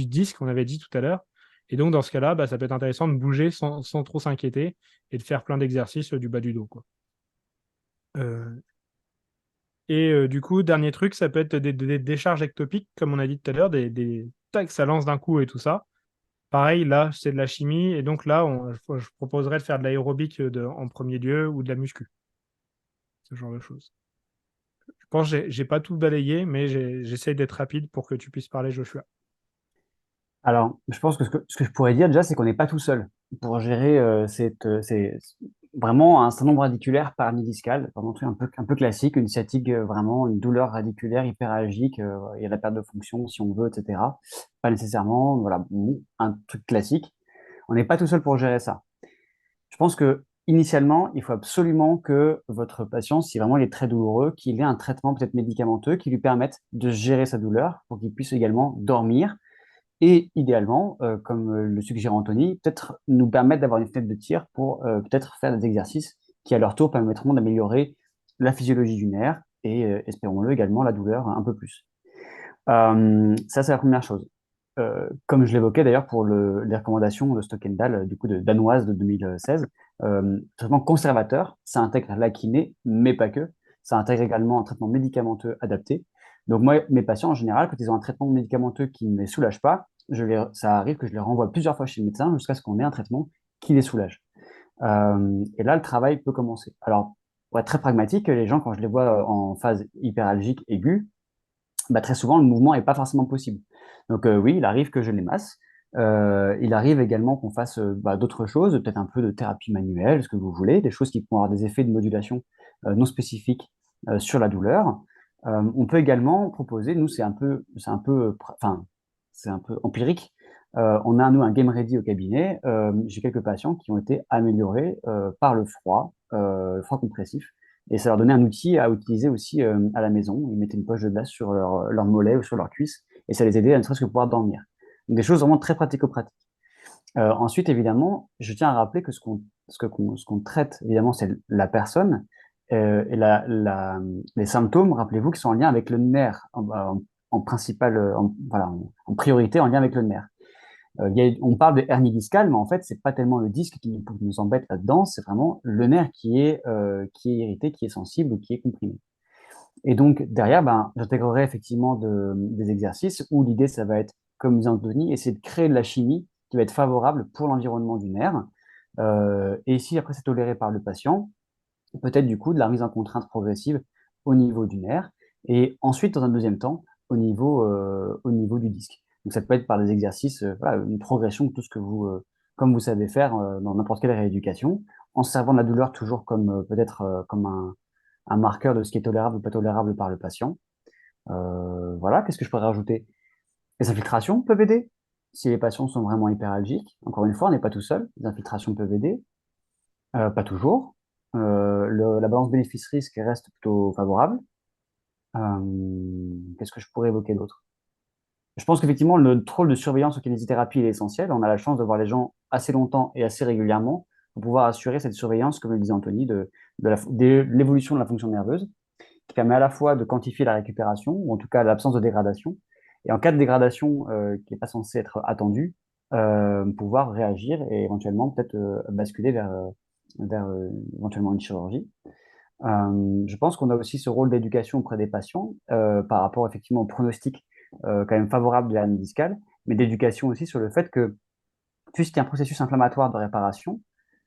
disque qu'on avait dit tout à l'heure. Et donc dans ce cas-là, ça peut être intéressant de bouger sans trop s'inquiéter et de faire plein d'exercices du bas du dos, quoi. Euh, du coup, dernier truc, ça peut être des décharges ectopiques, comme on a dit tout à l'heure, tac, ça lance d'un coup et tout ça. Pareil, là, c'est de la chimie. Et donc là, je proposerais de faire de l'aérobic en premier lieu ou de la muscu. Ce genre de choses. Je pense que j'ai pas tout balayé, mais j'essaie d'être rapide pour que tu puisses parler, Joshua. Alors, je pense que ce que je pourrais dire déjà, c'est qu'on n'est pas tout seul pour gérer c'est vraiment un syndrome radiculaire par hernie discale, vraiment un truc un peu classique, une sciatique, vraiment une douleur radiculaire hyperalgique, il y a la perte de fonction si on veut, etc. Pas nécessairement, voilà, bon, un truc classique. On n'est pas tout seul pour gérer ça. Je pense que initialement, il faut absolument que votre patient, si vraiment il est très douloureux, qu'il ait un traitement peut-être médicamenteux qui lui permette de gérer sa douleur pour qu'il puisse également dormir et idéalement, comme le suggère Anthony, peut-être nous permettre d'avoir une fenêtre de tir pour peut-être faire des exercices qui, à leur tour, permettront d'améliorer la physiologie du nerf et, espérons-le, également la douleur un peu plus. Ça, c'est la première chose. Comme je l'évoquais d'ailleurs pour les recommandations de Stockendal, du coup, danoise de 2016, traitement conservateur, ça intègre la kiné, mais pas que. Ça intègre également un traitement médicamenteux adapté. Donc moi, mes patients, en général, quand ils ont un traitement médicamenteux qui ne les soulage pas, ça arrive que je les renvoie plusieurs fois chez le médecin jusqu'à ce qu'on ait un traitement qui les soulage. Et là, le travail peut commencer. Alors, pour être très pragmatique, les gens, quand je les vois en phase hyperalgique aiguë, très souvent, le mouvement n'est pas forcément possible. Donc oui, il arrive que je les masse. Il arrive également qu'on fasse d'autres choses, peut-être un peu de thérapie manuelle, ce que vous voulez, des choses qui pourront avoir des effets de modulation non spécifiques sur la douleur. On peut également proposer, nous c'est un peu empirique. On a nous un game ready au cabinet. J'ai quelques patients qui ont été améliorés par le froid compressif, et ça leur donnait un outil à utiliser aussi à la maison. Ils mettaient une poche de glace sur leur mollet ou sur leur cuisse et ça les aidait à ne serait-ce que pouvoir dormir. Donc, des choses vraiment très pratico-pratiques. Ensuite, évidemment, je tiens à rappeler que ce qu'on traite, évidemment, c'est la personne et les symptômes, rappelez-vous, qui sont en lien avec le nerf, en principal, voilà, en priorité en lien avec le nerf. On parle de hernie discale, mais en fait, c'est pas tellement le disque qui nous embête là-dedans, c'est vraiment le nerf qui est irrité, qui est sensible ou qui est comprimé. Et donc, derrière, j'intégrerai effectivement des exercices où l'idée, ça va être, comme disait Anthony, essayer de créer de la chimie qui va être favorable pour l'environnement du nerf. Et si après c'est toléré par le patient, peut-être du coup de la mise en contrainte progressive au niveau du nerf et ensuite, dans un deuxième temps, au niveau du disque. Donc, ça peut être par des exercices, voilà, une progression de tout ce que comme vous savez faire dans n'importe quelle rééducation, en servant de la douleur toujours comme peut-être comme un marqueur de ce qui est tolérable ou pas tolérable par le patient. Voilà, qu'est-ce que je pourrais rajouter? Les infiltrations peuvent aider. Si les patients sont vraiment hyperalgiques, encore une fois, on n'est pas tout seul. Les infiltrations peuvent aider, pas toujours. La balance bénéfice-risque reste plutôt favorable. Qu'est-ce que je pourrais évoquer d'autre? Je pense qu'effectivement, le rôle de surveillance en kinésithérapie est essentiel. On a la chance de voir les gens assez longtemps et assez régulièrement. pour pouvoir assurer cette surveillance, comme le disait Anthony, de l'évolution de la fonction nerveuse, qui permet à la fois de quantifier la récupération, ou en tout cas l'absence de dégradation, et en cas de dégradation qui n'est pas censée être attendue, pouvoir réagir et éventuellement peut-être basculer vers éventuellement une chirurgie. Je pense qu'on a aussi ce rôle d'éducation auprès des patients par rapport effectivement au pronostic quand même favorable de l'hernie discale, mais d'éducation aussi sur le fait que puisqu'il y a un processus inflammatoire de réparation,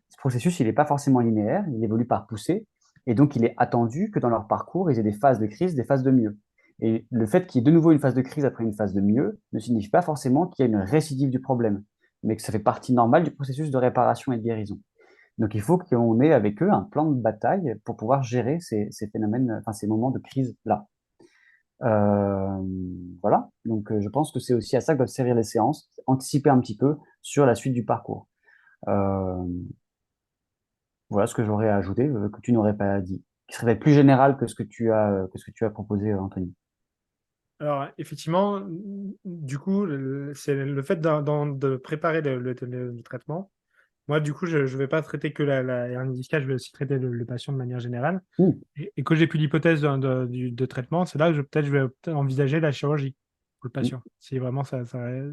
ce processus, il n'est pas forcément linéaire, il évolue par poussée, et donc il est attendu que dans leur parcours, ils aient des phases de crise, des phases de mieux. Et le fait qu'il y ait de nouveau une phase de crise après une phase de mieux ne signifie pas forcément qu'il y a une récidive du problème, mais que ça fait partie normale du processus de réparation et de guérison. Donc il faut qu'on ait avec eux un plan de bataille pour pouvoir gérer ces phénomènes, enfin ces moments de crise-là. Euh, voilà, donc je pense que c'est aussi à ça que doivent servir les séances, anticiper un petit peu sur la suite du parcours. Euh, voilà ce que j'aurais à ajouter, que tu n'aurais pas dit, qui serait peut-être plus général que ce que tu as proposé, Anthony. Alors, effectivement, du coup, c'est le fait de préparer le traitement. Moi, du coup, je ne vais pas traiter que la hernie discale, je vais aussi traiter le patient de manière générale. Hmm, Et quand j'ai plus l'hypothèse de traitement, c'est là que je vais peut-être envisager la chirurgie pour le hmm, patient. Si vraiment,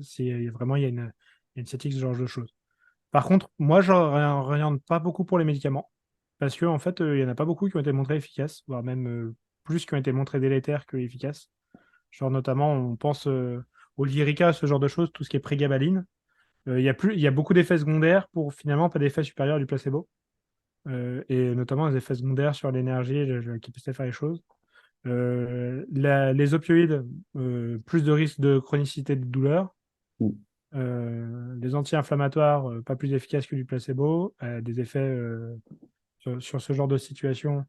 si vraiment il y a une sciatique, ce genre de choses. Par contre, moi, je n'oriente pas beaucoup pour les médicaments. Parce qu'en fait, il n'y en a pas beaucoup qui ont été montrés efficaces, voire même plus qui ont été montrés délétères que efficaces. Genre notamment, on pense au Lyrica, ce genre de choses, tout ce qui est prégabaline. Il y a beaucoup d'effets secondaires pour finalement pas d'effets supérieurs du placebo. Et notamment des effets secondaires sur l'énergie, la capacité à faire les choses. Les opioïdes, plus de risque de chronicité de douleur. hmm. Les anti-inflammatoires, pas plus efficaces que du placebo. Des effets sur ce genre de situation.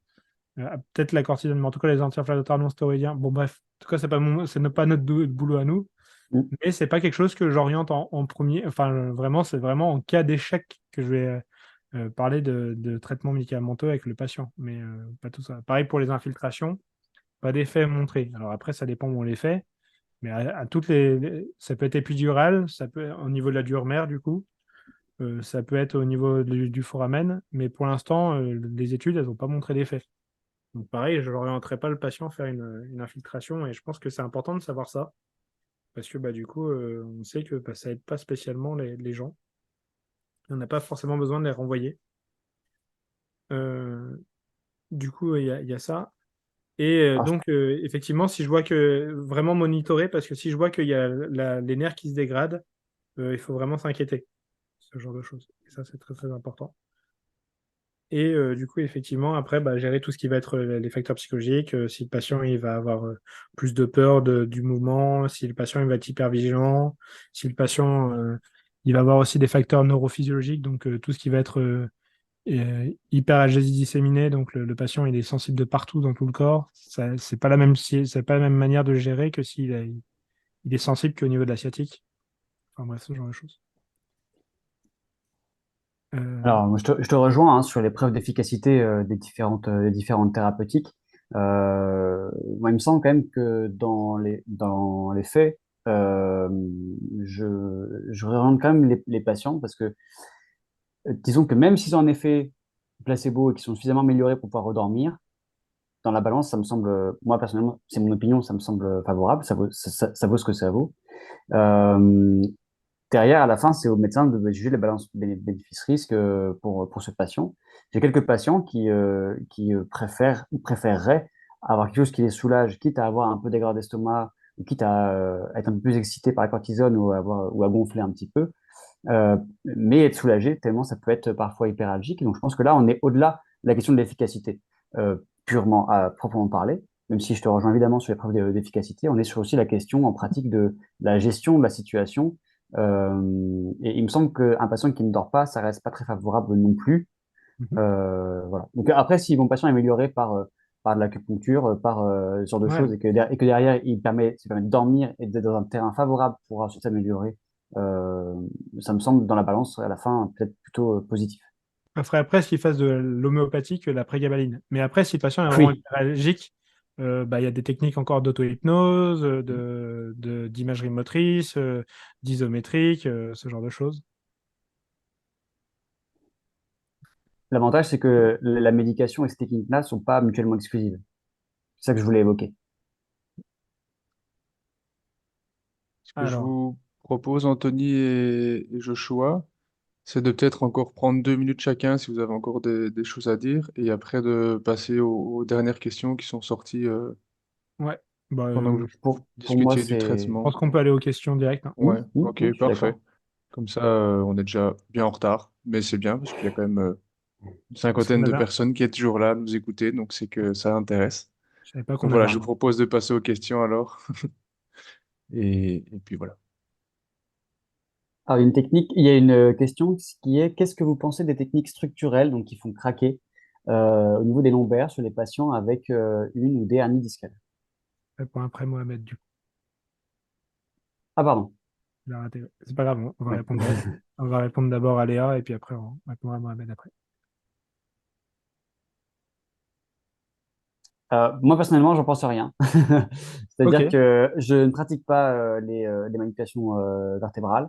Peut-être la cortisone, mais en tout cas les anti-inflammatoires non stéroïdiens. Bon, bref, en tout cas, c'est pas notre boulot à nous. Hmm. Mais c'est pas quelque chose que j'oriente en premier. Enfin, vraiment, c'est vraiment en cas d'échec que je vais parler de traitement médicamenteux avec le patient, mais pas tout ça. Pareil pour les infiltrations, pas d'effet montré. Alors après, ça dépend où on les fait, mais à toutes ça peut être épidural, ça peut au niveau de la dure mère du coup, ça peut être au niveau du foramen, mais pour l'instant, les études, elles n'ont pas montré d'effet. Donc pareil, je n'orienterai pas le patient faire une infiltration, et je pense que c'est important de savoir ça, parce que bah, du coup, on sait que bah, ça aide pas spécialement les gens. On n'a pas forcément besoin de les renvoyer. Euh, du coup, il y a ça. Et Alors, donc, effectivement, si je vois que vraiment monitorer, parce que si je vois qu'il y a les nerfs qui se dégradent, il faut vraiment s'inquiéter, ce genre de choses. Et ça, c'est très, très important. Et du coup, effectivement, après, bah, gérer tout ce qui va être les facteurs psychologiques, si le patient il va avoir plus de peur du mouvement, si le patient il va être hyper vigilant, si le patient il va avoir aussi des facteurs neurophysiologiques, donc tout ce qui va être hyperalgésie disséminée, donc le patient il est sensible de partout dans tout le corps. Ça, c'est pas la même manière de le gérer que il est sensible qu'au niveau de la sciatique. Enfin bref, ce genre de choses. Euh, moi, je te rejoins hein, sur les preuves d'efficacité des différentes thérapeutiques. Moi, il me semble quand même que dans les faits, euh, je réoriente quand même les patients parce que disons que même s'ils ont un effet placebo et qu'ils sont suffisamment améliorés pour pouvoir redormir, dans la balance, ça me semble, moi personnellement, c'est mon opinion, ça me semble favorable, ça vaut ce que ça vaut. Euh, Derrière, à la fin, c'est au médecin de juger la balance bénéfice-risque pour ce patient. J'ai quelques patients qui préfèrent ou préféreraient avoir quelque chose qui les soulage, quitte à avoir un peu d'aigreur d'estomac, ou quitte à être un peu plus excité par la cortisone ou à gonfler un petit peu, mais être soulagé tellement ça peut être parfois hyperalgique. Donc je pense que là, on est au-delà de la question de l'efficacité purement à proprement parler, même si je te rejoins évidemment sur les preuves d'efficacité, on est sur aussi la question en pratique de la gestion de la situation. Et il me semble qu'un patient qui ne dort pas, ça reste pas très favorable non plus. mhm. Voilà. Donc après, si mon patient est amélioré par de l'acupuncture, par ce genre de choses, Ouais. et que derrière, ça permet de dormir et d'être dans un terrain favorable pour ensuite s'améliorer, euh, ça me semble dans la balance à la fin peut-être plutôt positif. Ça ferait presque qu'il fasse de l'homéopathie que la prégabaline. Mais après, si le patient est vraiment Oui. hyperallergique, bah, il y a des techniques encore d'auto-hypnose, d'imagerie motrice, d'isométrique, ce genre de choses. L'avantage, c'est que la médication et ces techniques-là ne sont pas mutuellement exclusives. C'est ça que je voulais évoquer. Ce que je Alors, vous propose, Anthony et Joshua, c'est de peut-être encore prendre 2 minutes chacun si vous avez encore des choses à dire, et après de passer aux dernières questions qui sont sorties ouais, bah, pendant que vous Pour moi, discutiez du je c'est... traitement. pense qu'on peut aller aux questions directes, hein. Ouais, Je ok, suis parfait. d'accord. Comme ça, on est déjà bien en retard, mais c'est bien parce qu'il y a quand même une Parce qu'on cinquantaine de avait, personnes qui est toujours là à nous écouter, donc c'est que ça intéresse. je savais pas Donc qu'on avait voilà, un je vous nom. propose de passer aux questions alors, et puis voilà. Alors, il y a une question qui est qu'est-ce que vous pensez des techniques structurelles donc, qui font craquer au niveau des lombaires chez les patients avec une ou des hernies discales? Réponds après Mohamed, du coup. Ah, pardon. Il a raté. C'est pas grave, Oui. on va répondre d'abord à Léa et puis après on répondra à Mohamed après. Moi, personnellement, j'en pense rien. Ok, C'est-à-dire que je ne pratique pas les manipulations vertébrales.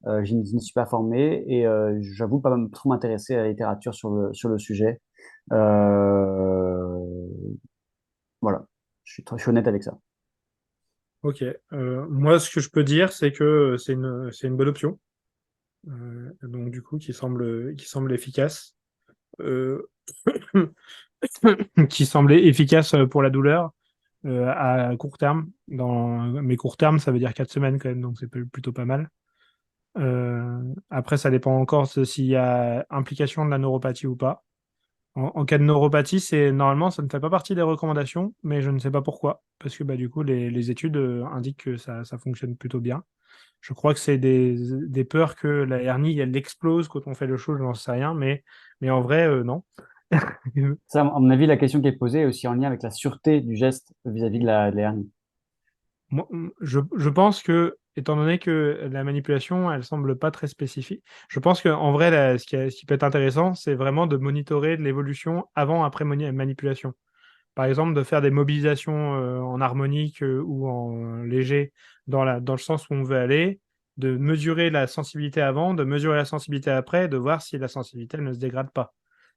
Je n'y suis pas formé et j'avoue pas trop m'intéresser à la littérature sur le sujet. Euh, voilà, je suis honnête avec ça. ok. Moi, ce que je peux dire, c'est que c'est une bonne option. Donc du coup, qui semble efficace. Euh, qui semblait efficace pour la douleur à court terme. Mais court terme, ça veut dire 4 semaines quand même, donc c'est plutôt pas mal. Après, ça dépend encore s'il y a implication de la neuropathie ou pas. En cas de neuropathie, normalement, ça ne fait pas partie des recommandations, mais je ne sais pas pourquoi. Parce que bah, du coup, les études indiquent que ça fonctionne plutôt bien. Je crois que c'est des peurs que la hernie, elle explose quand on fait le show, je n'en sais rien, mais en vrai, non. Ça, à mon avis, la question qui est posée est aussi en lien avec la sûreté du geste vis-à-vis de la hernie. Moi, je pense que, étant donné que la manipulation, elle semble pas très spécifique, je pense qu'en vrai, ce qui peut être intéressant, c'est vraiment de monitorer l'évolution avant, après manipulation. Par exemple, de faire des mobilisations en harmonique ou en léger dans le sens où on veut aller, de mesurer la sensibilité avant, de mesurer la sensibilité après, de voir si la sensibilité elle ne se dégrade pas.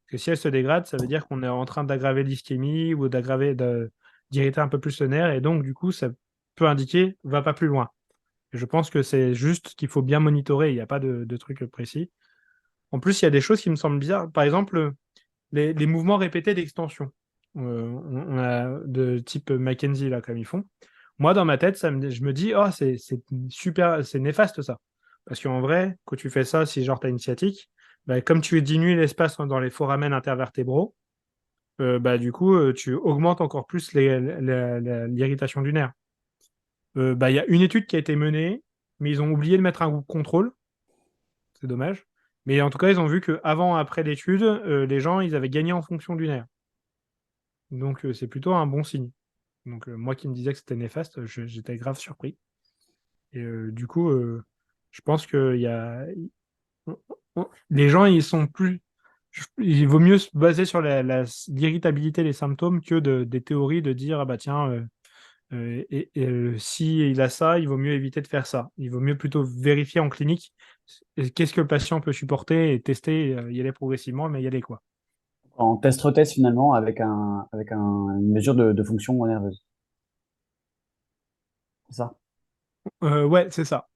Parce que si elle se dégrade, ça veut dire qu'on est en train d'aggraver l'ischémie ou d'irriter un peu plus le nerf, et donc du coup, ça peut indiquer va pas plus loin. Et je pense que c'est juste qu'il faut bien monitorer, il n'y a pas de truc précis. En plus, il y a des choses qui me semblent bizarres. Par exemple, les mouvements répétés d'extension on a de type Mackenzie, là, comme ils font. Moi, dans ma tête, je me dis, oh, c'est super, c'est néfaste ça. Parce qu'en vrai, quand tu fais ça, si genre tu as une sciatique, bah, comme tu diminues l'espace dans les foramen intervertébraux, bah, du coup, tu augmentes encore plus l'irritation du nerf. Bah, il y a une étude qui a été menée, mais ils ont oublié de mettre un contrôle. C'est dommage. Mais en tout cas, ils ont vu qu'avant, après l'étude, les gens, ils avaient gagné en fonction du nerf. Donc, c'est plutôt un bon signe. Donc, moi qui me disais que c'était néfaste, j'étais grave surpris. Et du coup, je pense que les gens, ils sont plus. Il vaut mieux se baser sur l'irritabilité, les symptômes, que des théories de dire, ah bah tiens, si il a ça, il vaut mieux éviter de faire ça. Il vaut mieux plutôt vérifier en clinique qu'est-ce que le patient peut supporter et tester, y aller progressivement, mais y aller quoi. En test-retest finalement une mesure de fonction nerveuse. C'est ça? Ouais, c'est ça.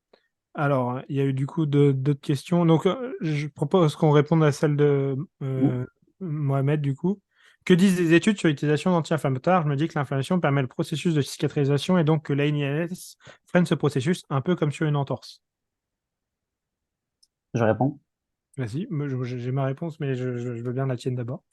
Alors, il y a eu du coup d'autres questions. Donc, je propose qu'on réponde à celle de Mm. Mohamed, du coup. Que disent les études sur l'utilisation d'anti-inflammatoires? Je me dis que l'inflammation permet le processus de cicatrisation et donc que l'ANIS freine ce processus un peu comme sur une entorse. Je réponds. Vas-y, moi, j'ai ma réponse, mais je veux bien la tienne d'abord.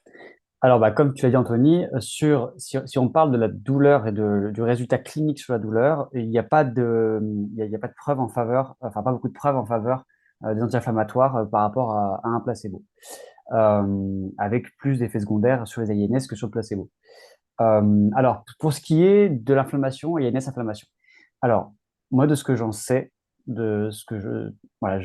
Alors, bah, comme tu l'as dit, Anthony, si on parle de la douleur et du résultat clinique sur la douleur, il n'y a pas il y a pas de preuve en faveur, enfin, pas beaucoup de preuves en faveur des anti-inflammatoires par rapport à un placebo, avec plus d'effets secondaires sur les INS que sur le placebo. Alors, pour ce qui est de l'inflammation, INS-inflammation. Alors, moi, de ce que j'en sais, de ce que voilà,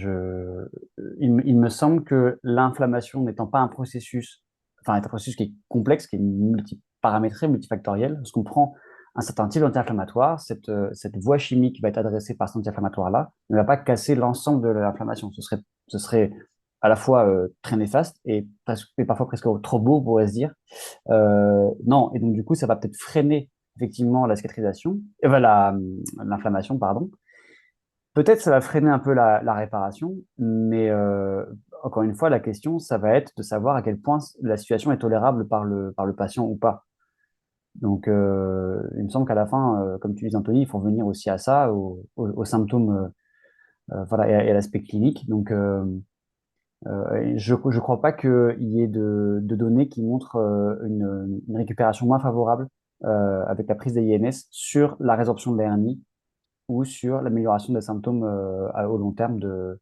il me semble que l'inflammation n'étant pas un processus, enfin, est un processus qui est complexe, qui est multiparamétré, multifactoriel, parce qu'on prend un certain type d'anti-inflammatoire, cette voie chimique va être adressée par cet anti-inflammatoire-là, ne va pas casser l'ensemble de l'inflammation. Ce serait à la fois très néfaste et parfois presque trop beau, on pourrait se dire. Non, et donc du coup, ça va peut-être freiner effectivement la cicatrisation, l'inflammation, pardon. Peut-être ça va freiner un peu la réparation, mais encore une fois, la question, ça va être de savoir à quel point la situation est tolérable par le patient ou pas. Donc, il me semble qu'à la fin, comme tu dis, Anthony, il faut revenir aussi à ça, aux symptômes, voilà, et à l'aspect clinique. Donc, je ne crois pas qu'il y ait de données qui montrent une récupération moins favorable avec la prise des INS sur la résorption de la hernie ou sur l'amélioration des symptômes au long terme de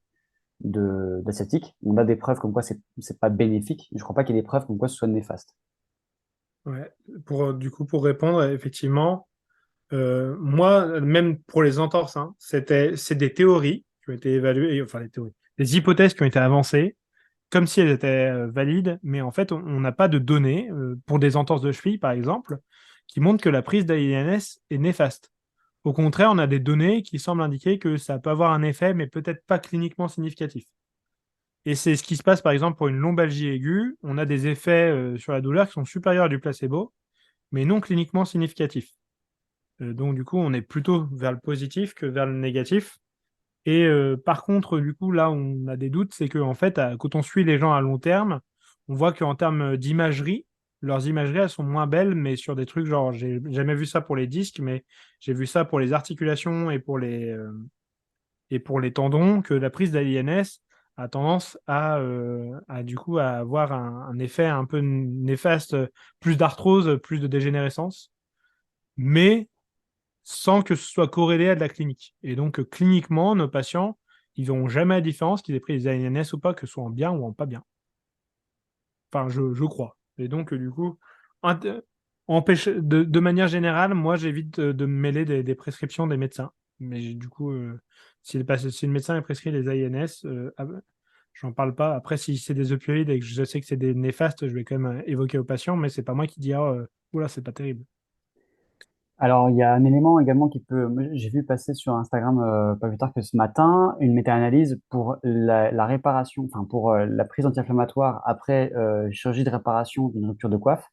sciatique. On a des preuves comme quoi c'est pas bénéfique, mais je crois pas qu'il y ait des preuves comme quoi ce soit néfaste. Ouais. Du coup, pour répondre, effectivement, moi, même pour les entorses, hein, c'est des théories qui ont été évaluées, enfin des théories, des hypothèses qui ont été avancées, comme si elles étaient valides, mais en fait, on n'a pas de données, pour des entorses de cheville, par exemple, qui montrent que la prise d'AINS est néfaste. Au contraire, on a des données qui semblent indiquer que ça peut avoir un effet, mais peut-être pas cliniquement significatif. Et c'est ce qui se passe, par exemple, pour une lombalgie aiguë. On a des effets sur la douleur qui sont supérieurs à du placebo, mais non cliniquement significatifs. Donc, du coup, on est plutôt vers le positif que vers le négatif. Et par contre, du coup, là, on a des doutes, c'est que en fait, quand on suit les gens à long terme, on voit qu'en termes d'imagerie, leurs imageries, elles sont moins belles, mais sur des trucs genre, j'ai jamais vu ça pour les disques, mais j'ai vu ça pour les articulations et pour les tendons, que la prise d'AINS a tendance à du coup à avoir un effet un peu néfaste, plus d'arthrose, plus de dégénérescence, mais sans que ce soit corrélé à de la clinique. Et donc, cliniquement, nos patients, ils verront jamais la différence qu'ils aient pris des ANS ou pas, que ce soit en bien ou en pas bien. Enfin, je crois. Et donc, du coup, int- de manière générale, moi, j'évite de me mêler des prescriptions des médecins. Mais du coup, si le médecin a prescrit des ANS, j'en parle pas. Après, si c'est des opioïdes et que je sais que c'est des néfastes, je vais quand même évoquer au patient, mais c'est pas moi qui dis, ah, oula, c'est pas terrible. Alors, il y a un élément également qui peut. Moi, j'ai vu passer sur Instagram pas plus tard que ce matin une méta-analyse pour la réparation, enfin pour la prise anti-inflammatoire après chirurgie de réparation d'une rupture de coiffe.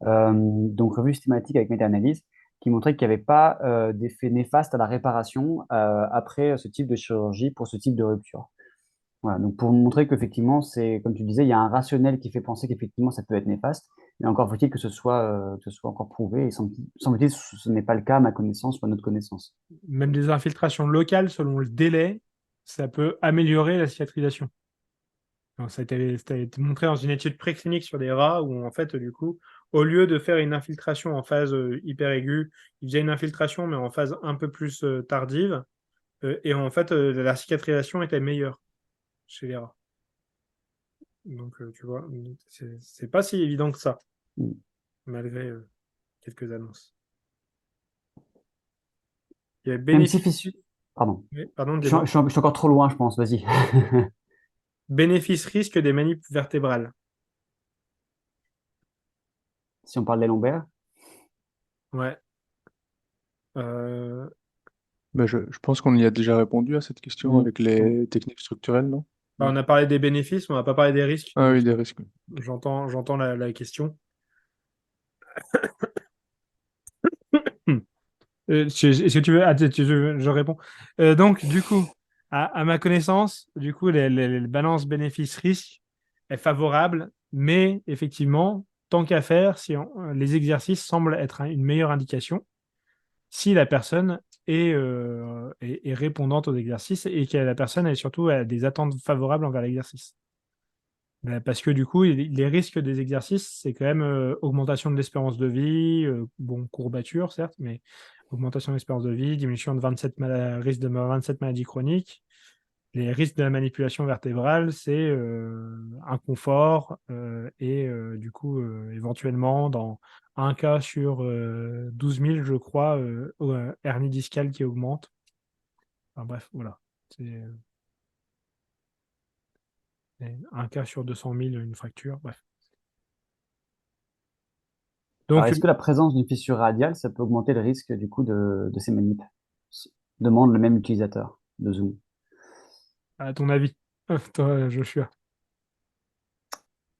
Donc, revue systématique avec méta-analyse qui montrait qu'il n'y avait pas d'effet néfaste à la réparation après ce type de chirurgie pour ce type de rupture. Voilà, donc pour montrer qu'effectivement, c'est, comme tu disais, il y a un rationnel qui fait penser qu'effectivement ça peut être néfaste, mais encore faut-il que ce soit encore prouvé, et semble-t-il, ce n'est pas le cas à ma connaissance ou à notre connaissance. Même des infiltrations locales, selon le délai, ça peut améliorer la cicatrisation. Alors, ça a été montré dans une étude préclinique sur des rats où, en fait, du coup, au lieu de faire une infiltration en phase hyper aiguë, ils faisaient une infiltration, mais en phase un peu plus tardive. Et en fait, la cicatrisation était meilleure chez les rats. Donc, tu vois, c'est pas si évident que ça, Mm. malgré quelques annonces. Il y a Même si fissure. bénéfice. Pardon. Oui, pardon, dis-moi. Je suis encore trop loin, je pense, vas-y. Bénéfice-risque des manips vertébrales. Si on parle des lombaires. Ouais. Euh, Ben, je pense qu'on y a déjà répondu à cette question Mm. avec les techniques structurelles, non? Bah, on a parlé des bénéfices, mais on n'a pas parlé des risques. Ah Donc, oui, des risques. j'entends la question. Hmm. Est-ce que tu veux, je réponds. Donc, du coup, à ma connaissance, du coup, les balances bénéfices-risques est favorable, mais effectivement, tant qu'à faire, les exercices semblent être une meilleure indication si la personne est répondante aux exercices et que la personne a surtout des attentes favorables envers l'exercice. Parce que du coup, les risques des exercices, c'est quand même augmentation de l'espérance de vie, bon, courbature certes, mais augmentation de l'espérance de vie, diminution de risque de 27 maladies chroniques. Les risques de la manipulation vertébrale, c'est inconfort et du coup, éventuellement, dans un cas sur 12 000, je crois, hernie discale qui augmente. Enfin, bref, voilà. C'est un cas sur 200 000, une fracture. Bref. Alors, Donc, est-ce que la présence d'une fissure radiale, ça peut augmenter le risque du coup de ces manips? Demande le même utilisateur de Zoom. à ton avis, toi, Joshua.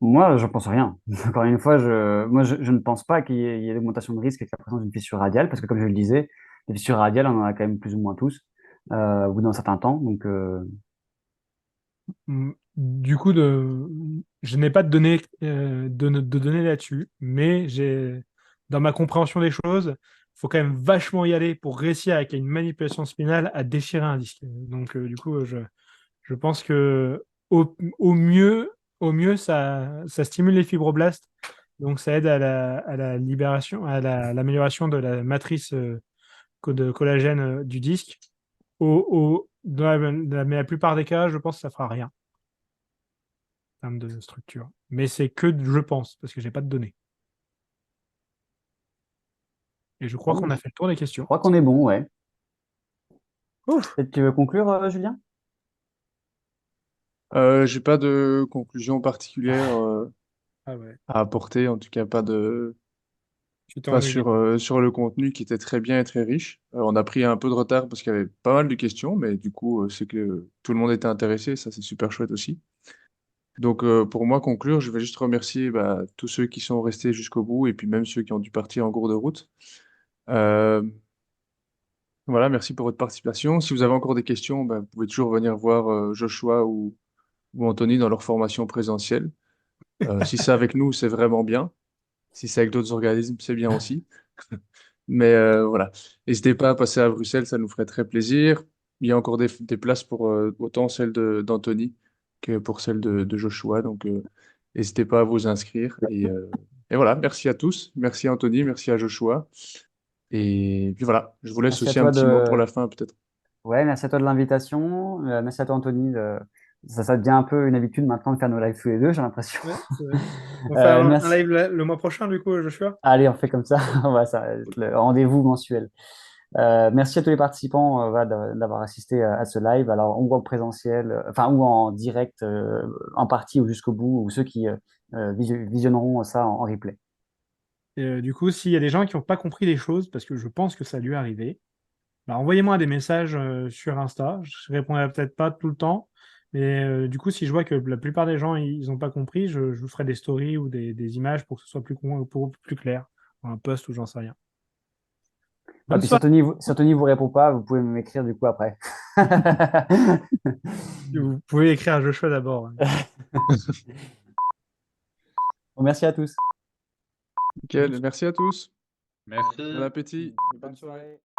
Moi, je pense rien. Encore une fois, je ne pense pas qu'il y ait l'augmentation de risque avec la présence d'une fissure radiale, parce que comme je le disais, les fissures radiales, on en a quand même plus ou moins tous, au bout d'un certain temps. Donc, Du coup, je n'ai pas de données, de données là-dessus, mais dans ma compréhension des choses, il faut quand même vachement y aller pour réussir avec une manipulation spinale à déchirer un disque. Donc, du coup, je pense que au mieux ça stimule les fibroblastes, donc ça aide à la libération, l'amélioration de la matrice de collagène du disque. Mais la plupart des cas, je pense que ça fera rien en termes de structure. Mais c'est que je pense, parce que j'ai pas de données. Et je crois qu'on a bon, fait le tour des je questions. crois qu'on est bon, ouais. Ouf. Peut-être que tu veux conclure, Julien? J'ai pas de conclusion particulière Ah ouais, à apporter, en tout cas tu t'es pas ennuyé. sur le contenu qui était très bien et très riche. On a pris un peu de retard parce qu'il y avait pas mal de questions, mais du coup, c'est que tout le monde était intéressé, ça c'est super chouette aussi. Donc pour moi, conclure, je vais juste remercier tous ceux qui sont restés jusqu'au bout et puis même ceux qui ont dû partir en cours de route. Euh, voilà, merci pour votre participation. Si vous avez encore des questions, vous pouvez toujours venir voir Joshua ou Anthony dans leur formation présentielle. Si c'est avec nous, c'est vraiment bien. Si c'est avec d'autres organismes, c'est bien aussi. Mais voilà, n'hésitez pas à passer à Bruxelles, ça nous ferait très plaisir. Il y a encore des places pour autant celle d'Anthony que pour celle de Joshua. Donc n'hésitez pas à vous inscrire. Et voilà, merci à tous. Merci à Anthony, merci à Joshua. Et puis voilà, je vous laisse Merci à aussi un toi petit mot pour de, la fin peut-être. ouais, merci à toi de l'invitation. Merci à toi, Anthony. Ça devient un peu une habitude maintenant de faire nos lives tous les deux, j'ai l'impression. Ouais, c'est vrai. On va faire un Merci. live le mois prochain, du coup, Joshua. Allez, on fait comme ça. Ça va être le rendez-vous mensuel. Merci à tous les participants voilà, d'avoir assisté à ce live. Alors, ou en présentiel, enfin, ou en direct, en partie ou jusqu'au bout, ou ceux qui visionneront ça en replay. Et, du coup, s'il y a des gens qui n'ont pas compris les choses, parce que je pense que ça lui est arrivé, bah, envoyez-moi des messages sur Insta. Je répondrai peut-être pas tout le temps, mais du coup, si je vois que la plupart des gens ils n'ont pas compris, je vous ferai des stories ou des images pour que ce soit plus clair, ou un post ou j'en sais rien. Ah, Bonne puis soirée. si Anthony vous répond pas, vous pouvez m'écrire du coup après. Vous pouvez écrire à Joshua d'abord. Bon, merci à tous. Nickel, merci à tous. Bon Merci. appétit et bonne Bonne soirée. soirée.